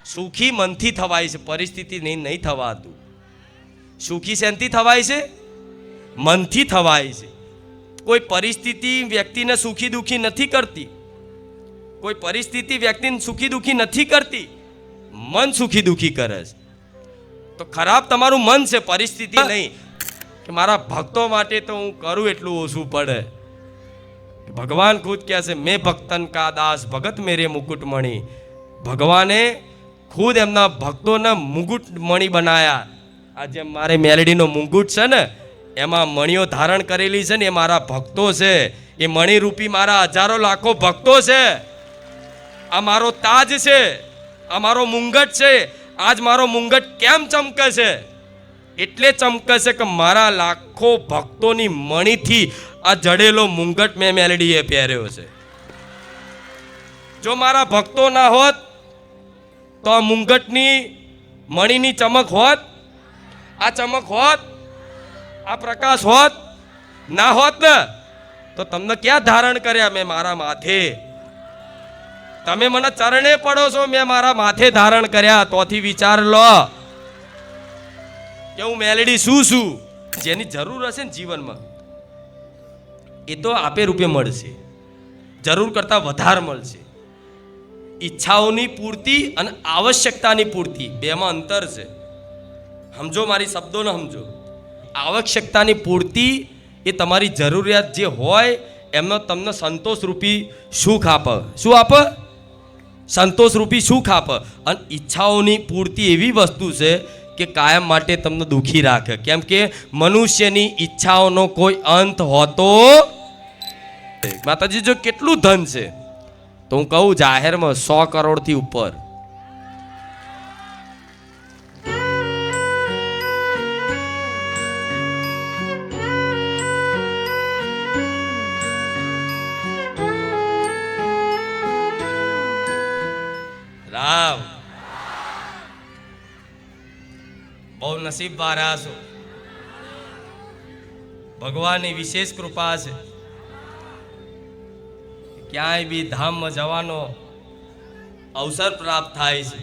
સુખી મનથી થવાય છે, પરિસ્થિતિ નહીં થવાતું. સુખી શેનથી થવાય છે? મનથી થવાય છે. કોઈ પરિસ્થિતિ વ્યક્તિને સુખી દુઃખી નથી કરતી. કોઈ પરિસ્થિતિ વ્યક્તિને સુખી દુઃખી નથી કરતી, મન સુખી દુઃખી કરે છે. તો ખરાબ તમારું મન છે, પરિસ્થિતિ નહીં. કે મારા ભક્તો માટે તો હું કરું એટલું ઓછું પડે. ભગવાન ખુદ કહે છે, મેં ભક્તન કા દાસ ભગત મેરે મુકુટમણી. ભગવાને ખુદ એમના ભક્તોને મુકુટમણી બનાયા. આ જેમ મારે મેલડીનો મુંગુટ છે ને, એમાં મણીઓ ધારણ કરેલી છે ને, એ મારા ભક્તો છે. એ મણીરૂપી મારા હજારો લાખો ભક્તો છે. આ મારો તાજ છે, આ મારો મુંગટ છે. આજ મારો મુંગટ કેમ ચમકે છે? એટલે ચમકે છે કે મારા લાખો ભક્તોની મણીથી આ જડેલો મુંગટ મેં મેલડીએ પહેર્યો છે. જો મારા ભક્તો ના હોત તો આ મુંગટની મણીની ચમક હોત, આ ચમક હોત, આ પ્રકાશ હોત? ના હોત ને. તો તમને ક્યાં ધારણ કર્યા મેં? મારા માથે. તમે મને ચરણે પડો છો, મેં મારા માથે ધારણ કર્યા. તોથી વિચાર લો કે હું મેલડી શું છું. જેની જરૂર હશે ને જીવનમાં, એ તો આપે રૂપે મળશે, જરૂર કરતાં વધારે મળશે. ઈચ્છાઓની પૂર્તિ અને આવશ્યકતાની પૂર્તિ, બેમાં અંતર છે. સમજો, મારી શબ્દોને સમજો. આવશ્યકતાની પૂર્તિ એ તમારી જરૂરિયાત જે હોય એમનો તમને સંતોષરૂપી સુખ આપે. શું આપે? સંતોષરૂપી સુખ આપે. અને ઈચ્છાઓની પૂર્તિ એવી વસ્તુ છે કે કાયમ માટે તમને દુઃખી રાખે. કેમ કે મનુષ્યની ઈચ્છાઓનો કોઈ અંત હોતો. માતાજી જો કેટલું ધન છે તો હું કહું જાહેરમાં 100 કરોડથી ઉપર. રામ બહુ નસીબ વાળા છો. ભગવાનની વિશેષ કૃપા છે. ક્યાંય બી ધામમાં જવાનો અવસર પ્રાપ્ત થાય છે.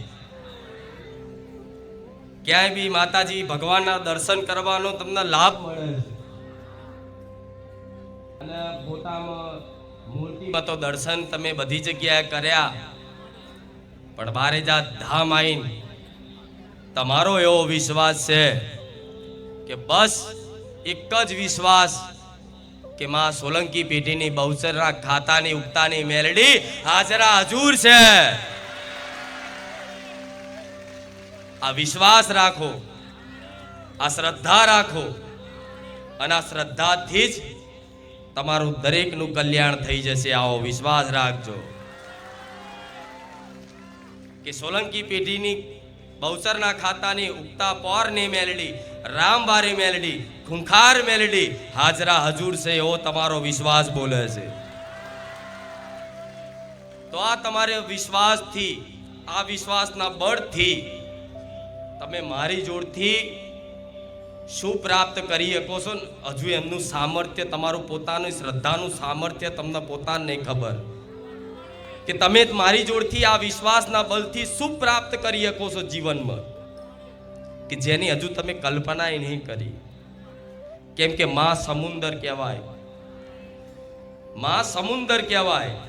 ક્યાંય બી માતાજી ભગવાનના દર્શન કરવાનો તમને લાભ મળે છે. અને પોતામાં મૂર્તિમાં તો દર્શન તમે બધી જગ્યાએ કર્યા, પણ બારેજા ધામ આવીને તમારો એવો વિશ્વાસ છે કે બસ એક જ વિશ્વાસ કે માં સોલંકી પેઢીની બહુચરના ખાતાની ઉગતાની મેલડી હાજરા હજુર છે. આ વિશ્વાસ રાખો, આ શ્રદ્ધા રાખો, અને આ શ્રદ્ધાથી જ તમારું દરેકનું કલ્યાણ થઈ જશે. આવો વિશ્વાસ રાખજો કે સોલંકી પેઢીની બહુચરના ખાતાની ઉગતા પોરની મેલડી, રામવારી મેલડી, ખૂંખાર મેલડી હાજરા હજુર છે, એવો તમારો વિશ્વાસ બોલે છે. તો આ તમારે વિશ્વાસથી, આ વિશ્વાસના બળથી તમે મારી જોડથી શું પ્રાપ્ત કરી શકો છો. હજુ એમનું સામર્થ્ય, તમારું પોતાનું શ્રદ્ધાનું સામર્થ્ય તમને પોતાને નહીં ખબર કે તમે મારી જોડથી આ વિશ્વાસના બળથી શું પ્રાપ્ત કરી શકો છો જીવનમાં, કે જેની હજુ તમે કલ્પના નહીં કરી. કેમ કે માં સમુંદર કહેવાય, માં સમુંદર કહેવાય,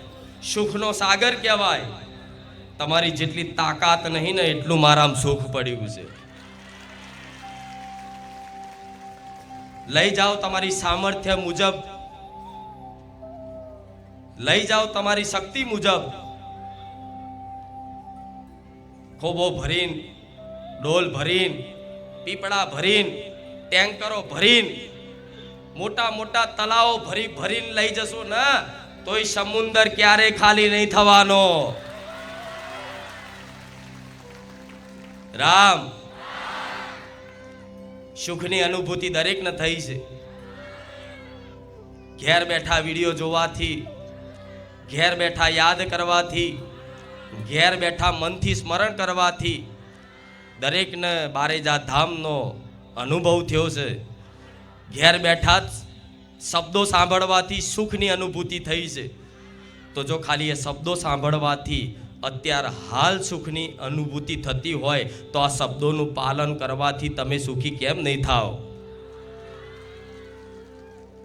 સુખનો સાગર કહેવાય. તમારી જેટલી તાકાત નહીં ને એટલું મારામાં સુખ પડ્યું છે. લઈ જાઓ તમારી સામર્થ્ય મુજબ, લઈ જાઓ તમારી શક્તિ મુજબ. ખોબો ભરીને, ડોલ ભરીને, પીપળા ભરીને, ટેન્કરો ભરીને, મોટા મોટા તલાવો ભરીને લઈ જશો ને તોય સમુંદર ક્યારે ખાલી નહીં થવાનો. રામ સુખની અનુભૂતિ દરેકને થઈ છે. ઘેર બેઠા વિડીયો જોવાથી, ઘેર બેઠા યાદ કરવાથી, ઘેર બેઠા મનથી સ્મરણ કરવાથી દરેકને બારેજા ધામનો અનુભવ થયો છે. ઘેર બેઠા શબ્દો સાંભળવાથી સુખની અનુભૂતિ થઈ છે. તો જો ખાલી એ શબ્દો સાંભળવાથી અત્યારે હાલ સુખની અનુભૂતિ થતી હોય તો આ શબ્દોનું પાલન કરવાથી તમે સુખી કેમ નહીં થાઓ?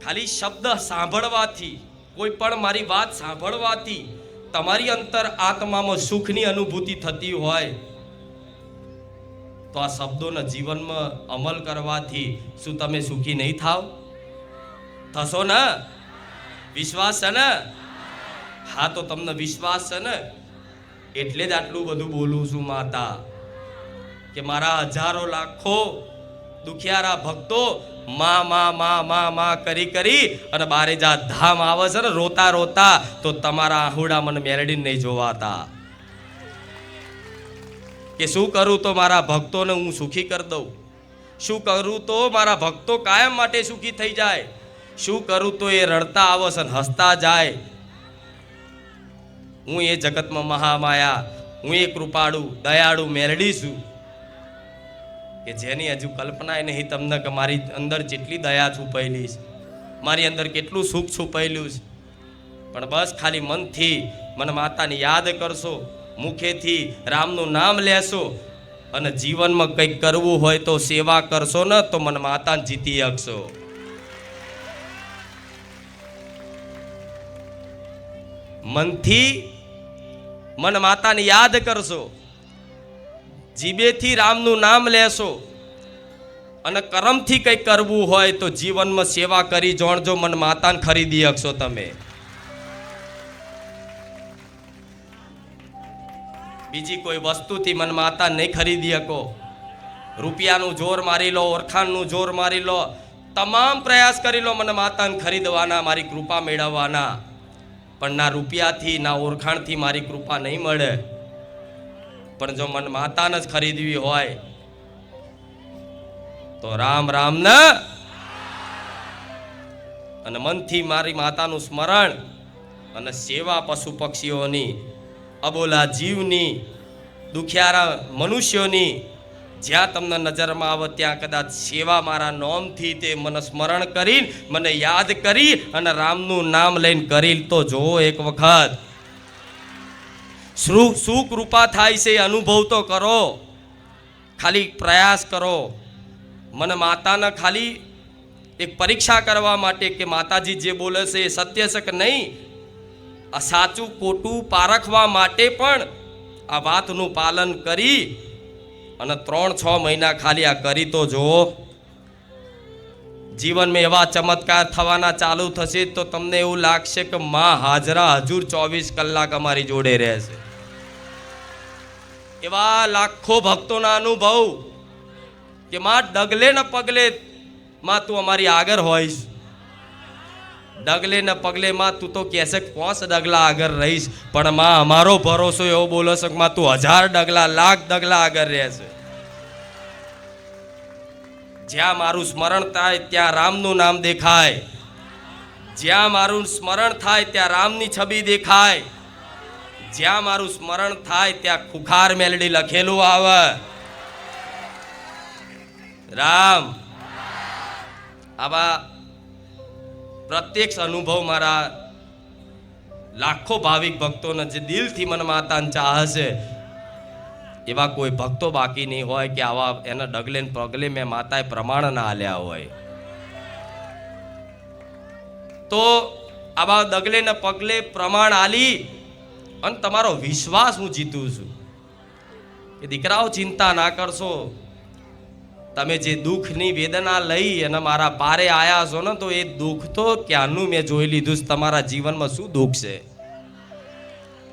ખાલી શબ્દ સાંભળવાથી, કોઈ પણ મારી વાત સાંભળવાથી તમારી અંતર આત્મામાં સુખની અનુભૂતિ થતી હોય તો આ શબ્દોના જીવનમાં અમલ કરવાથી શું તમે સુખી નહીં થાવ? થશો ને? વિશ્વાસ છે ને? હા, તો તમને વિશ્વાસ છે ને એટલે જ આટલું બધું બોલું છું માતા, કે મારા હજારો લાખો દુખિયારા ભક્તો માં માં માં માં માં કરી કરી અને બારે જા ધામ આવે છે ને રોતા રોતા, તો તમારા આહુડા મને મેલડીને નહીં જોવાતા કે શું કરું તો મારા ભક્તોને હું સુખી કરી દઉં, શું કરું તો મારા ભક્તો કાયમ માટે સુખી થઈ જાય, શું કરું તો એ રડતા આવે છે ને હસતા જાય. હું એ જગતમાં મહામાયા, હું એ કૃપાળુ દયાળુ મેલડી છું કે જેની હજુ કલ્પના નહીં તમને કે મારી અંદર જેટલી દયા છુપાયેલી છે, મારી અંદર કેટલું સુખ છુપાયેલું છે. પણ બસ ખાલી મનથી મને માતાને યાદ કરશો, મુખેથી રામનું નામ લેશો અને જીવનમાં કંઈક કરવું હોય તો સેવા કરશો ને તો મને માતાને જીતી શકશો. મનથી મન માતાને યાદ કરશો, જીભેથી રામનું નામ લેશો અને કર્મથી કંઈક કરવું હોય તો જીવનમાં સેવા કરી જોણજો, મન માતાને ખરીદી શકશો તમે. બીજી કોઈ વસ્તુથી મન માતા નહીં ખરીદી શકો. રૂપિયાનું જોર મારી લો, ઓળખાણનું જોર મારી લો, તમામ પ્રયાસ કરી લો મને માતાને ખરીદવાના, મારી કૃપા મેળવવાના, પણ ના રૂપિયાથી ના ઓળખાણથી મારી કૃપા નહીં મળે. પણ જો મન માતાને જ ખરીદવી હોય તો રામ રામ ને અને મનથી મારી માતાનું સ્મરણ અને સેવા પશુ પક્ષીઓની, અબોલા જીવની, દુખિયારા મનુષ્યોની, જ્યાં તમને નજરમાં આવે ત્યાં કદાચ સેવા મારા નોમથી તે મને સ્મરણ કરી, મને યાદ કરી અને રામનું નામ લઈને કરી તો જો એક વખત શું કૃપા થાય છે અનુભવ તો કરો. ખાલી પ્રયાસ કરો. મને માતાના ખાલી એક પરીક્ષા કરવા માટે કે માતાજી જે બોલે છે એ સત્ય છે કે નહીં, આ સાચું ખોટું પારખવા માટે પણ આ વાતનું પાલન કરી અને 3-6 મહિના ખાલી આ કરી તો જુઓ. જીવનમાં એવા ચમત્કાર થવાના ચાલુ થશે તો તમને એવું લાગશે કે માં હાજરા હજુર 24 કલાક અમારી જોડે રહેશે. એવા લાખો ભક્તોના અનુભવ કે માં ડગલે ને પગલે માં તું અમારી આગળ હોઈશ, ડગલે ને પગલે માં તું તો કહેશે 5 ડગલા આગળ રહીશ, પણ માં અમારો ભરોસો એવો બોલો છે કે માં તું 1000 ડગલા લાખ ડગલા આગળ રહેશે. જ્યાં મારું સ્મરણ થાય ત્યાં રામનું નામ દેખાય, જ્યાં મારું સ્મરણ થાય ત્યાં રામની છબી દેખાય, જ્યાં મારું સ્મરણ થાય ત્યાં ખુખાર મેલડી લખેલું આવે. રામ આવા પ્રત્યક્ષ અનુભવ મારા લાખો ભાવિક ભક્તોને જે દિલથી મન માતાને ચાહે છે એવા કોઈ ભક્તો બાકી નહીં હોય કે આવા એના ડગલે ને પગલે મેં માતાએ પ્રમાણ ના આલ્યા હોય. તો આવા ડગલે ને પગલે પ્રમાણ આલી અને તમારો વિશ્વાસ હું જીતું છું કે દીકરાઓ ચિંતા ના કરશો, તમે જે દુઃખની વેદના લઈ અને મારા પારે આયા છો ને તો એ દુઃખ તો ક્યાંનું મેં જોઈ લીધું છે. તમારા જીવનમાં શું દુઃખ છે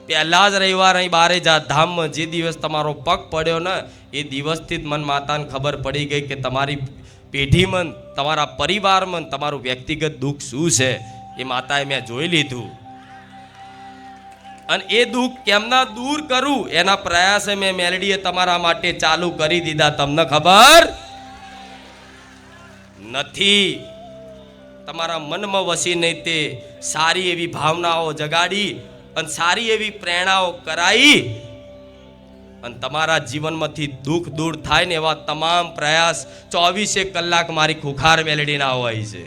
પહેલા જ રવિવાર અહીં બારે જા ધામમાં જે દિવસ તમારો પગ પડ્યો ને એ દિવસથી જ મન માતાને ખબર પડી ગઈ કે તમારી પેઢીમાં, તમારા પરિવારમાં તમારું વ્યક્તિગત દુઃખ શું છે એ માતાએ મેં જોઈ લીધું. અને એ દુઃખ કેમના દૂર કરું એના પ્રયાસે મેં મેલડીએ તમારા માટે ચાલુ કરી દીધા. તમને ખબર નથી, તમારા મનમાં વસી નહીં તે સારી એવી ભાવનાઓ જગાડી અને સારી એવી પ્રેરણાઓ કરાઈ અને તમારા જીવનમાંથી દુઃખ દૂર થાય ને એવા તમામ પ્રયાસ 24 કલાક મારી ખુખાર મેલડીના હોય છે.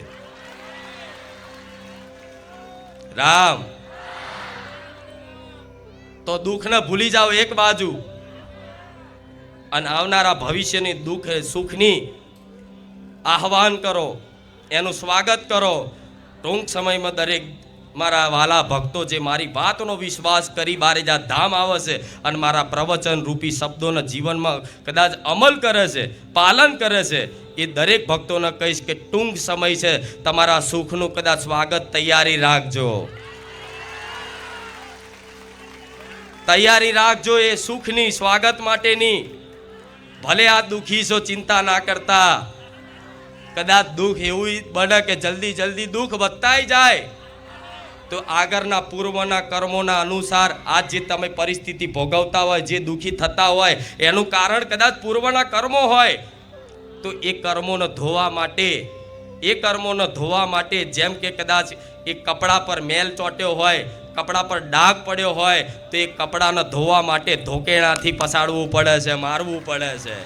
રામ તો દુઃખને ભૂલી જાઓ એક બાજુ, અને આવનારા ભવિષ્યની દુઃખ સુખની આહવાન કરો, એનું સ્વાગત કરો. ટૂંક સમયમાં દરેક મારા વાલા ભક્તો જે મારી વાતનો વિશ્વાસ કરી બારેજા ધામ આવે છે અને મારા પ્રવચન રૂપી શબ્દોના જીવનમાં કદાચ અમલ કરે છે, પાલન કરે છે, એ દરેક ભક્તોને કહીશ કે ટૂંક સમય છે, તમારા સુખનું કદાચ સ્વાગત તૈયારી રાખજો, તૈયારી રાખજો એ સુખની સ્વાગત માટેની. ભલે આ દુઃખી છો, ચિંતા ના કરતા. કદાચ દુઃખ એવું બને કે જલ્દી જલ્દી દુઃખ વધતાય જાય, તો આગળના પૂર્વના કર્મોના અનુસાર આજ જે તમે પરિસ્થિતિ ભોગવતા હોય, જે દુઃખી થતા હોય, એનું કારણ કદાચ પૂર્વના કર્મો હોય. તો એ કર્મોને ધોવા માટે જેમ કે કદાચ એ કપડા પર મેલ ચોટ્યો હોય, કપડા પર ડાઘ પડ્યો હોય, તો એ કપડાને ધોવા માટે ધોકેણાથી પસાડવું પડે છે, મારવું પડે છે.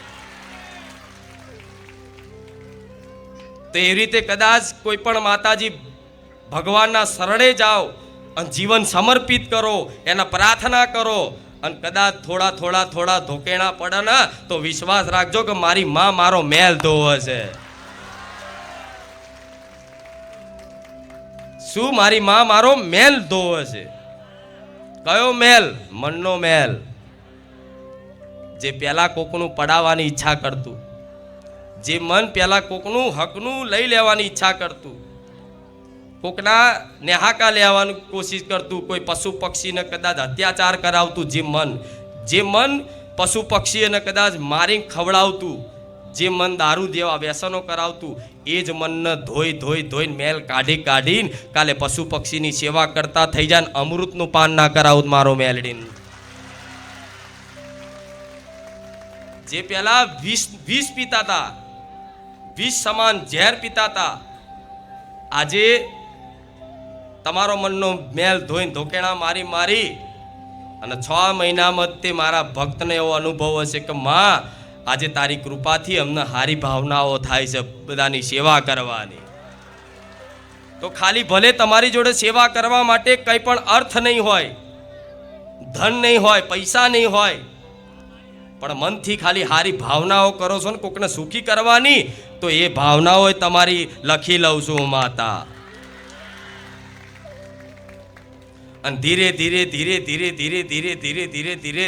તો એ રીતે કદાચ કોઈ પણ માતાજી ભગવાનના શરણે જાઓ અને જીવન સમર્પિત કરો, એના પ્રાર્થના કરો, અને કદાચ થોડા ધોકેણા પડે ને, તો વિશ્વાસ રાખજો કે મારી માં મારો મેલ ધોવે છે. શું? મારી માં મારો મેલ ધોવે છે. કયો મેલ? મનનો મેલ. જે પેલા કોકનું પડાવવાની ઈચ્છા કરતું, જે મન પેલા કોકનું હકનું લઈ લેવાની ઈચ્છા કરતું, કોકના નેહાકા લેવાની કોશિશ કરતું, કોઈ પશુ પક્ષીને કદાચ અત્યાચાર કરાવતું, જે મન પશુ પક્ષીને કદાચ મારી ખવડાવતું, જે મન દારૂ જેવા વ્યસનો કરાવતું, એ જ મનને ધોઈને મેલ કાઢીને કાલે પશુ પક્ષીની સેવા કરતા થઈ જાય, અમૃતનું પાન ના કરાવું મારો મેલડીન. જે પેલા વિષ પીતા હતા, વિષ સમાન ઝેર પીતા હતા, આજે તમારો મનનો મેલ ધોઈને ધોકેણા મારી અને 6 મહિનામાં તે મારા ભક્તને એવો અનુભવ હશે કે માં, આજે તારી કૃપાથી અમને હારી ભાવનાઓ થાય છે બધાની સેવા કરવાની. તો ખાલી ભલે તમારી જોડે સેવા કરવા માટે કંઈ પણ અર્થ નહીં હોય, ધન નહીં હોય, પૈસા નહીં હોય, પણ મનથી ખાલી હારી ભાવનાઓ કરો છો ને કોકને સુખી કરવાની, તો એ ભાવનાઓ તમારી લખી લઉં છું માતા. અને ધીરે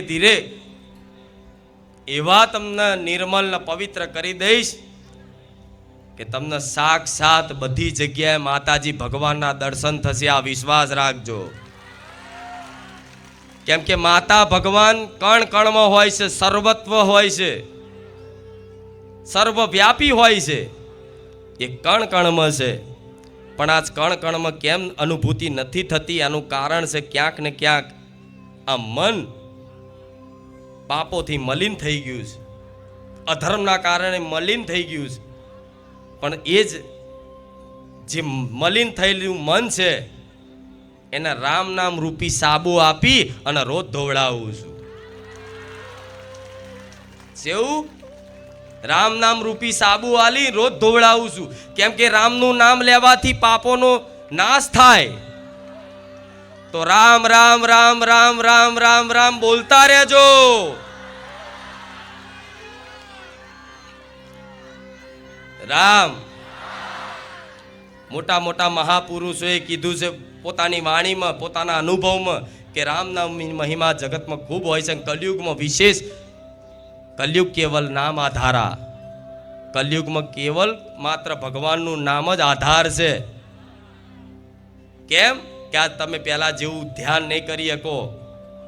ધીરે એવા તમને નિર્મલ ને પવિત્ર કરી દઈશ કે તમને સાક્ષાત બધી જગ્યાએ માતાજી ભગવાનના દર્શન થશે. આ વિશ્વાસ રાખજો. કેમ કે માતા ભગવાન કણ કણમાં હોય છે, સર્વત્વ હોય છે, સર્વવ્યાપી હોય છે. એ કણ કણમાં છે, પણ આજ કણ કણમાં કેમ અનુભૂતિ નથી થતી? એનું કારણ છે ક્યાંક ને ક્યાંક આ મન પાપોથી મલિન થઈ ગયું છે, અધર્મના કારણે મલિન થઈ ગયું છે. પણ એ જ જે મલિન થયેલું મન છે, એને રામ નામ રૂપી સાબુ આપી અને રોજ ધોવડાવું છું. સેવું રામ નામ રૂપી સાબુ આલી રોજ ધોવડાવું છું. કેમ કે રામનું નામ લેવાથી પાપોનો નાશ થાય. તો રામ રામ રામ રામ રામ રામ રામ બોલતા રહેજો. રામ મોટા મોટા મહાપુરુષોએ કીધું છે પોતાની વાણીમાં, પોતાના અનુભવમાં કે રામ નામની મહિમા જગતમાં ખૂબ હોય છે. કલયુગમાં વિશેષ, કલયુગ કેવલ નામ આધારા. કલયુગમાં કેવલ માત્ર ભગવાનનું નામ જ આધાર છે. કેમ કે આજ તમે પહેલા જેવું ધ્યાન નહીં કરી શકો,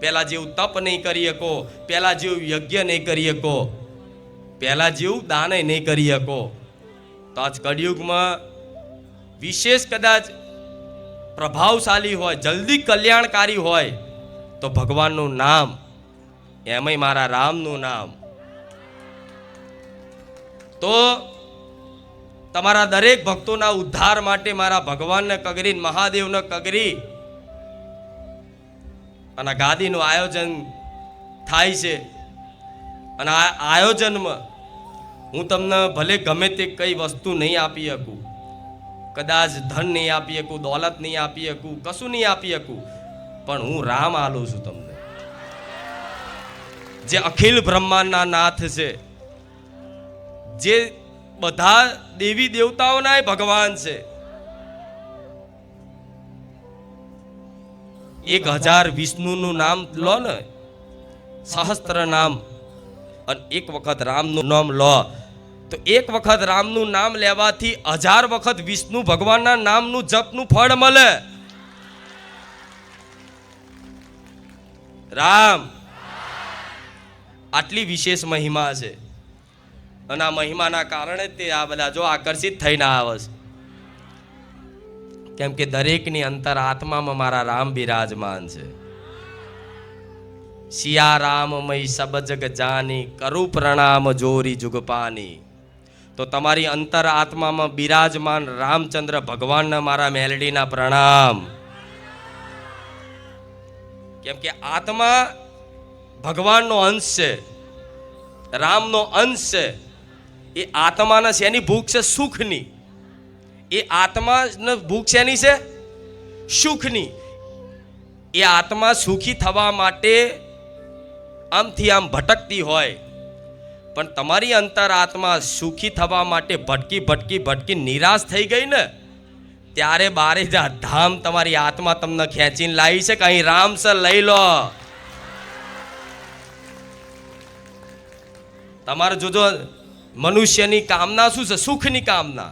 પહેલા જેવું તપ નહીં કરી શકો, પહેલા જેવું યજ્ઞ નહીં કરી શકો, પહેલા જેવું દાન નહીં કરી શકો. તો આજ કલયુગમાં વિશેષ કદાચ પ્રભાવશાળી હોય, જલ્દી કલ્યાણકારી હોય તો ભગવાનનું નામ, એમાંય મારા રામનું નામ. તો તમારા દરેક ભક્તોના ઉદ્ધાર માટે મારા ભગવાનને કગરી, મહાદેવને કગરી અને ગાદીનું આયોજન થાય છે. અને આ આયોજનમાં હું તમને ભલે ગમે તે કઈ વસ્તુ નહીં આપી શકું, કદાચ ધન નહીં આપી શકું, દોલત નહીં આપી શકું, કશું નહીં આપી શકું, પણ હું રામ આલું છું તમને. જે અખિલ બ્રહ્માંડના નાથ છે, જે બધા દેવી દેવતાઓના ભગવાન છે, 1000 વિષ્ણુનું નામ લો ને, સહસ્ત્ર નામ, અને એક વખત રામનું નામ લો તો એક વખત રામનું નામ લેવાથી 1000 વખત વિષ્ણુ ભગવાનના નામનું જપનું ફળ મળે. રામ આટલી વિશેષ મહિમા છે, અને આ મહિમાના કારણે તે આ બધા જો આકર્ષિત થઈને આવે છે. કેમ કે દરેકની અંતર આત્મામાં મારા રામ બિરાજમાન છે. સિયા રામ મય સબ જગ જાની, કરું પ્રણામ જોરી જુગપાની. તો તમારી અંતર આત્મામાં બિરાજમાન રામચંદ્ર ભગવાનને મારા મેલડીના પ્રણામ. કેમ કે આત્મા ભગવાનનો અંશ છે, રામનો અંશ છે. એ આત્માને શેની ભૂખ છે? સુખની. એ આત્માને ભૂખ શેની છે? સુખની. એ આત્મા સુખી થવા માટે આમથી આમ ભટકતી હોય, પણ તમારી અંતર આત્મા સુખી થવા માટે ભટકી ભટકી ભટકી નિરાશ થઈ ગઈ ને, ત્યારે બારે જા ધામ તમારી આત્મા તમને ખેંચીને લાવી છે કે અહીં રામ સર લઈ લો. તમારે જોજો, મનુષ્યની કામના શું છે? સુખની કામના.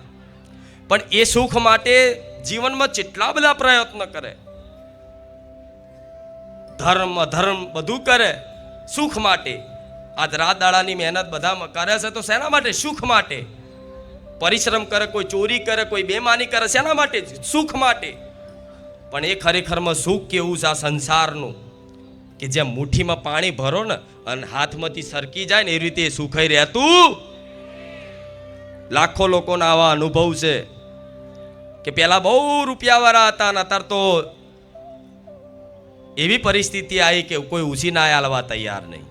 પણ એ સુખ માટે જીવનમાં કેટલા બધા પ્રયત્ન કરે, ધર્મ અધર્મ બધું કરે સુખ માટે. આજ રાત દાડાની મહેનત બધા કરે છે તો શેના માટે? સુખ માટે. પરિશ્રમ કરે, કોઈ ચોરી કરે, કોઈ બેમાની કરે, શેના માટે? સુખ માટે. પણ એ ખરેખરમાં સુખ કેવું છે આ સંસારનું, કે જેમ મુઠ્ઠીમાં પાણી ભરો ને અને હાથમાંથી સરકી જાય ને, એ રીતે સુખાઈ રહેતું. લાખો લોકોના આવા અનુભવ છે કે પેલા બહુ રૂપિયાવાળા હતા ને અત્યારે તો એવી પરિસ્થિતિ આવી કે કોઈ ઉછીના આલવા તૈયાર નહીં.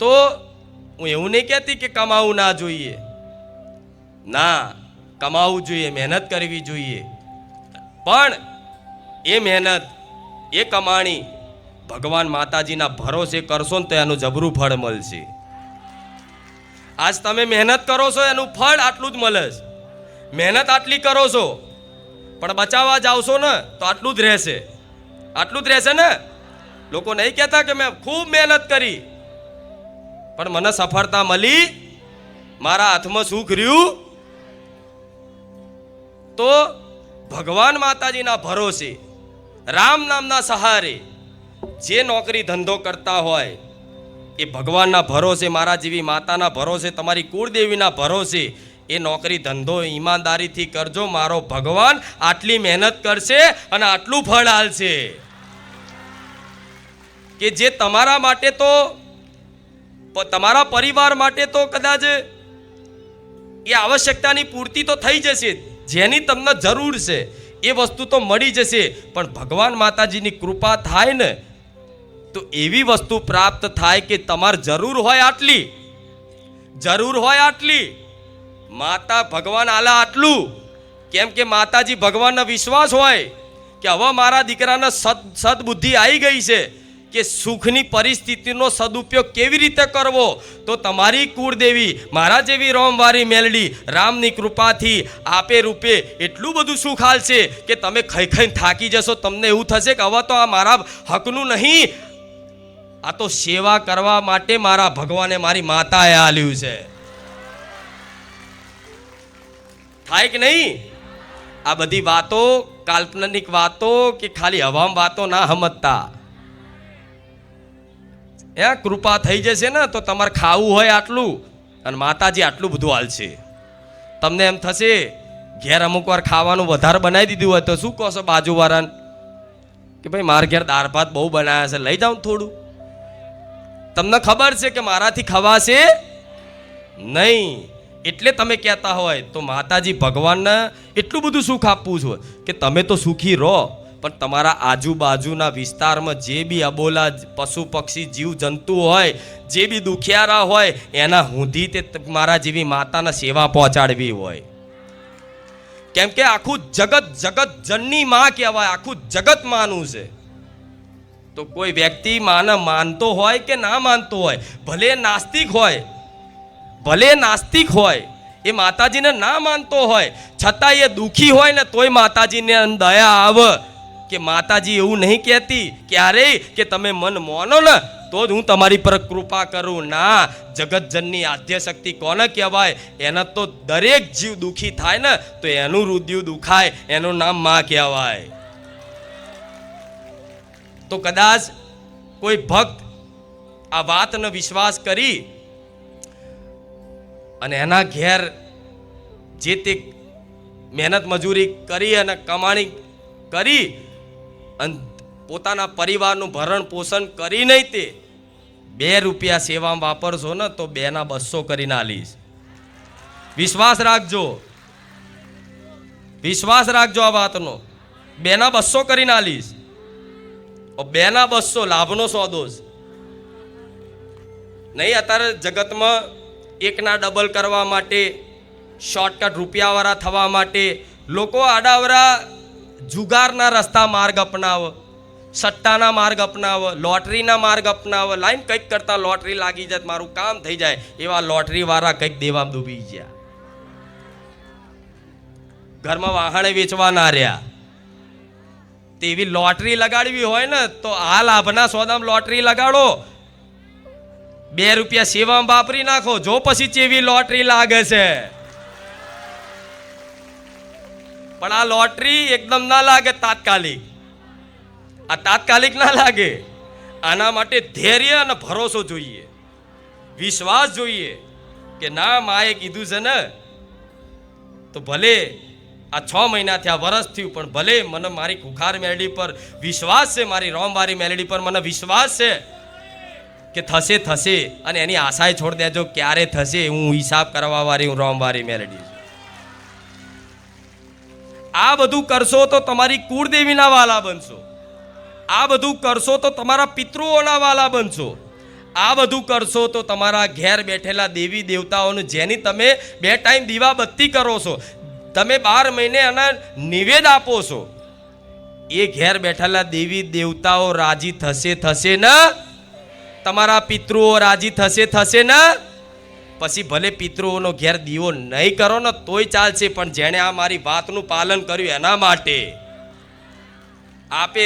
તો હું એવું નહીં કહેતી કે કમાવું ના જોઈએ, ના, કમાવું જોઈએ, મહેનત કરવી જોઈએ. પણ એ મહેનત, એ કમાણી ભગવાન માતાજીના ભરોસે કરશો ને તો એનું જબરું ફળ મળશે. આજ તમે મહેનત કરો છો એનું ફળ આટલું જ મળે છે. મહેનત આટલી કરો છો પણ બચાવવા જાવશો ને તો આટલું જ રહેશે. આટલું જ રહેશે ને. લોકો નહીં કહેતા કે મેં ખૂબ મહેનત કરી પણ મને સફળતા મળી, મારા હાથમાં સુખ રહ્યું. તો ભગવાન માતાજીના ભરોસે, રામ નામના સહારે જે નોકરી ધંધો કરતા હોય એ ભગવાનના ભરોસે, મારા જેવી માતાના ભરોસે, તમારી કુળદેવીના ભરોસે એ નોકરી ધંધો ઈમાનદારીથી કરજો. મારો ભગવાન આટલી મહેનત કરશે અને આટલું ફળ આલશે કે જે તમારા માટે તો, તમારા પરિવાર માટે તો કદાચ એ આવશ્યકતાની પૂર્તિ તો થઈ જશે, જેની તમને જરૂર છે એ વસ્તુ તો મળી જશે. પણ ભગવાન માતાજીની કૃપા થાય ને તો એવી વસ્તુ પ્રાપ્ત થાય કે તમારે જરૂર હોય આટલી, જરૂર હોય આટલી, માતા ભગવાન આલા આટલું. કેમ કે માતાજી ભગવાનનો વિશ્વાસ હોય કે હવે મારા દીકરાને સદબુદ્ધિ આવી ગઈ છે કે સુખની પરિસ્થિતિનો સદુપયોગ કેવી રીતે કરવો. તો તમારી કુળદેવી, મારા જેવી રોમવારી મેલડી રામની કૃપાથી આપે રૂપે એટલું બધું સુખ હાલશે કે તમે ખાઈ ખાઈને થાકી જશો. તમને એવું થશે કે હવે તો આ મારા હકનું નહીં, આ તો સેવા કરવા માટે મારા ભગવાને, મારી માતાએ આલ્યું છે. થાય કે નહીં? આ બધી વાતો કાલ્પનિક વાતો કે ખાલી હવામાં વાતો ના સમજતા. એ કૃપા થઈ જશે ને તો તમારે ખાવું હોય આટલું અને માતાજી આટલું બધું હાલશે. તમને એમ થશે ઘેર અમુક વાર ખાવાનું વધારે બનાવી દીધું હોય તો શું કહો છો બાજુવાળાને કે ભાઈ મારા ઘેર દાળ ભાત બહુ બનાવ્યા છે, લઈ જાઉં થોડું. તમને ખબર છે કે મારાથી ખવાશે નહીં, એટલે તમે કહેતા હોય તો માતાજી ભગવાનને એટલું બધું સુખ આપવું છે કે તમે તો સુખી રહો, પણ તમારા આજુબાજુના વિસ્તારમાં જે બી અબોલા પશુ પક્ષી જીવ જંતુ હોય, જે બી દુખિયારા હોય, એના સુધી તે મારા જેવી માતાને સેવા પહોંચાડવી હોય. કેમ કે આખું જગત જગત જનની માં કહેવાય, આખું જગત માનું છે. તો કોઈ વ્યક્તિ માને માનતો હોય કે ના માનતો હોય, ભલે નાસ્તિક હોય, એ માતાજીને ના માનતો હોય, છતાં એ દુઃખી હોય ને તોય માતાજીને દયા આવે કે માતાજી એવું નહીં કહેતી ક્યારેય કે તમે મન માનો ને તો જ હું તમારી પર કૃપા કરું. ના, જગતજનની આદ્ય શક્તિ કોને કહેવાય? એના તો દરેક જીવ દુઃખી થાય ને તો એનું હૃદય દુખાય, એનું નામ માં કહેવાય. તો કદાચ કોઈ ભક્ત આ વાતનો વિશ્વાસ કરી અને એના ઘેર જે તે મહેનત મજૂરી કરી અને કમાણી કરી અને પોતાના પરિવારનું ભરણ પોષણ કરી નહીં, તે 2 રૂપિયા સેવામાં વાપરશો ને તો 2 ના 200 કરીને આલીશ. વિશ્વાસ રાખજો આ વાતનો. 2 ના 200 કરીને આલીશ. 2 ના 200 લાભનો સોદો નહીં. અત્યારે જગતમાં 1 ના ડબલ કરવા માટે, શોર્ટકટ રૂપિયાવાળા થવા માટે લોકો આડાવરા જુગારના રસ્તા માર્ગ અપનાવે, સટ્ટાના માર્ગ અપનાવે, લોટરીના માર્ગ અપનાવે. લાઈન કંઈક કરતા લોટરી લાગી જાય, મારું કામ થઈ જાય, એવા લોટરી વાળા કંઈક દેવામાં ડૂબી ગયા. ઘરમાં વાહણે વેચવા ના રહ્યા. તેવી લોટરી લગાડવી હોય ને તો આ લાભના સોદામાં લોટરી લગાડો, 2 રૂપિયા સેવામાં વાપરી નાખો, જો પછી ચેવી લોટરી લાગે છે. પણ આ લોટરી એકદમ ના લાગે તાત્કાલિક. આ તાત્કાલિક ના લાગે. આના માટે ધૈર્ય અને ભરોસો જોઈએ, વિશ્વાસ જોઈએ કે ના, માએ કીધું છે ને તો ભલે આ 6 મહિના થયા, વર્ષ થયું, પણ ભલે મને મારી ખુખાર મેલડી પર વિશ્વાસ છે, મારી રોમવારી મેલડી પર મને વિશ્વાસ છે કે થશે. અને એની આશાએ છોડ દેજો, ક્યારે થશે હું હિસાબ કરવા વાળી, હું રોમવારી મેલડી. આ બધું કરશો તો તમારી કુળદેવીના વાલા બનશો. આ બધું કરશો તો તમારા પિતૃઓના વાલા બનશો. આ બધું કરશો તો તમારા ઘેર બેઠેલા દેવી દેવતાઓનું, જેની તમે 2 ટાઈમ દીવાબત્તી કરો છો, તમે 12 મહિને એના નિવેદ આપો છો, એ ઘેર બેઠેલા દેવી દેવતાઓ રાજી થશે ને? તમારા પિતૃઓ રાજી થશે ને? પછી ભલે પિતૃઓનો ઘેર દીવો નહીં કરો ને તોય ચાલશે, પણ જેણે આ મારી વાતનું પાલન કર્યું એના માટે આપે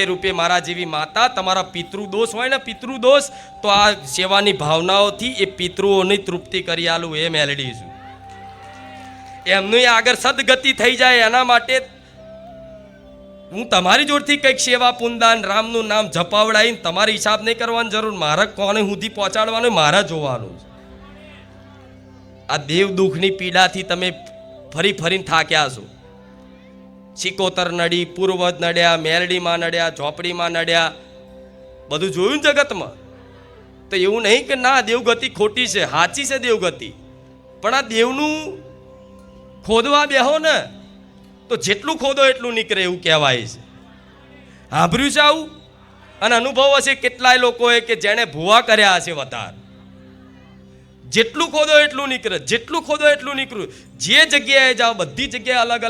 રૂપે મારા જેવી માતા, તમારા પિતૃદોષ હોય ને, પિતૃદોષ તો આ સેવાની ભાવનાઓથી એ પિતૃઓની તૃપ્તિ કરી આલું એ મેલડી છું. એમનું આગળ સદગતિ થઈ જાય એના માટે હું તમારી જોડથી કંઈક સેવા પુનદાન રામનું નામ જપાવડાવીને તમારી હિસાબ નહીં કરવાની જરૂર. મારે કોને સુધી પહોંચાડવાનું મારે જોવાનું. આ દેવ દુઃખની પીડાથી તમે ફરીને થાક્યા છો. સિકોતર નડી, પૂર્વજ નડ્યા, મેલડીમાં નડ્યા, ઝોપડીમાં નડ્યા, બધું જોયું જગતમાં. તો એવું નહીં કે ના દેવગતિ ખોટી છે, સાચી છે દેવગતિ, પણ આ દેવનું ખોદવા બેહો ને તો જેટલું ખોદો એટલું નીકળે એવું કહેવાય છે. સાંભળ્યું છે આવું? અને અનુભવ હશે કેટલાય લોકોએ કે જેણે ભૂવા કર્યા હશે વધારે. જેટલું ખોદો એટલું નીકળે, જેટલું ખોદો એટલું નીકળ્યું. જે જગ્યાએ જાઓ બધી જગ્યાએ અલગ